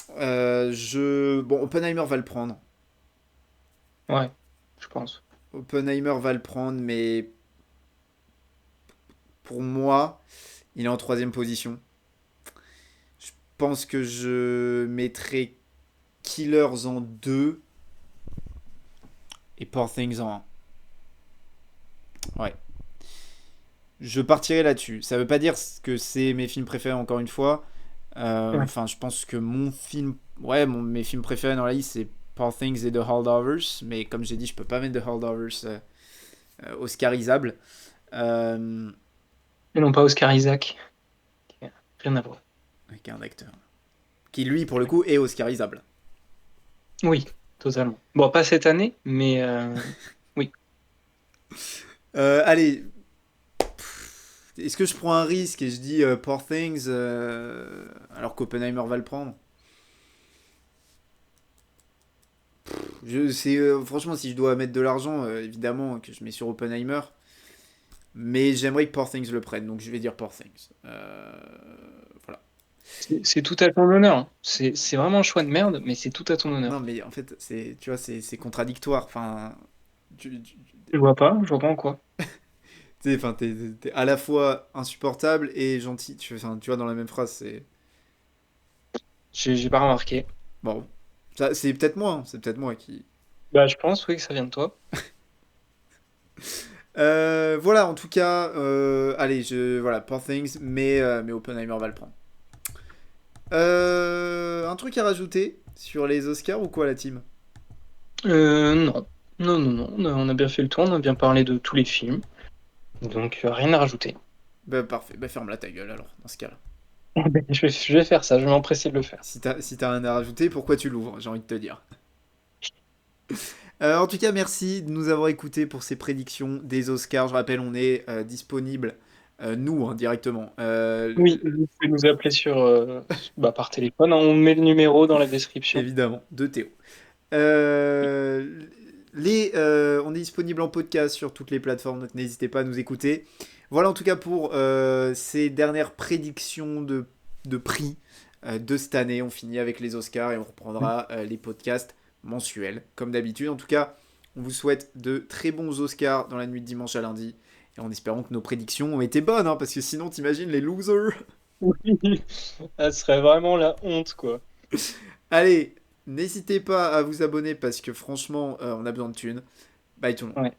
A: Bon, Oppenheimer va le prendre.
B: Ouais, je pense.
A: Oppenheimer va le prendre, mais pour moi, il est en troisième position. Je pense que je mettrai Killers en 2 et Poor Things en un. Ouais. Je partirai là-dessus. Ça veut pas dire que c'est mes films préférés, encore une fois.
B: Ouais.
A: Enfin, je pense que mon film. Ouais, mes films préférés dans la liste, c'est Poor Things et The Holdovers. Mais comme j'ai dit, je peux pas mettre The Holdovers Oscarisable. Euh,
B: Et non pas Oscar Isaac. Rien à voir.
A: avec un acteur. Qui, lui, pour le coup, est Oscarisable.
B: Oui, totalement. Bon, pas cette année, mais oui.
A: Allez, est-ce que je prends un risque et je dis Poor Things alors qu'Oppenheimer va le prendre? Franchement, si je dois mettre de l'argent, évidemment que je mets sur Oppenheimer. Mais j'aimerais que Poor Things le prenne, donc je vais dire Poor Things. Voilà.
B: C'est tout à ton honneur, hein. C'est vraiment un choix de merde, mais c'est tout à ton
A: Non,
B: honneur.
A: mais en fait, tu vois, c'est contradictoire. Enfin,
B: Je vois pas en quoi.
A: enfin, t'es à la fois insupportable et gentil. Enfin, tu vois, dans la même phrase, c'est
B: J'ai pas remarqué.
A: bon. Ça, c'est peut-être moi, hein, c'est peut-être moi qui.
B: Bah, je pense, oui, que ça vient de toi.
A: Voilà, en tout cas, allez, voilà, Poor Things, mais Oppenheimer va le prendre. Un truc à rajouter sur les Oscars ou quoi, la team?
B: Non. Non. On a bien fait le tour, on a bien parlé de tous les films. Donc, rien à rajouter.
A: Bah parfait, bah ferme-la ta gueule alors, dans ce cas-là.
B: Je vais faire ça, je vais m'empresser de le faire.
A: Si t'as rien à rajouter, pourquoi tu l'ouvres, j'ai envie de te dire. En tout cas, merci de nous avoir écoutés pour ces prédictions des Oscars. Je rappelle, on est disponible, nous, hein, directement.
B: Oui, vous pouvez nous appeler bah, par téléphone, hein. On met le numéro dans la description.
A: Évidemment, de Théo. On est disponible en podcast sur toutes les plateformes, donc n'hésitez pas à nous écouter. Voilà en tout cas pour ces dernières prédictions de prix de cette année. On finit avec les Oscars et on reprendra les podcasts mensuels, comme d'habitude. En tout cas, on vous souhaite de très bons Oscars dans la nuit de dimanche à lundi. Et en espérant que nos prédictions ont été bonnes, hein, parce que sinon, t'imagines les losers.
B: Oui, ça serait vraiment la honte, quoi.
A: Allez, n'hésitez pas à vous abonner parce que franchement, on a besoin de thunes. Bye tout le monde.
B: Ouais.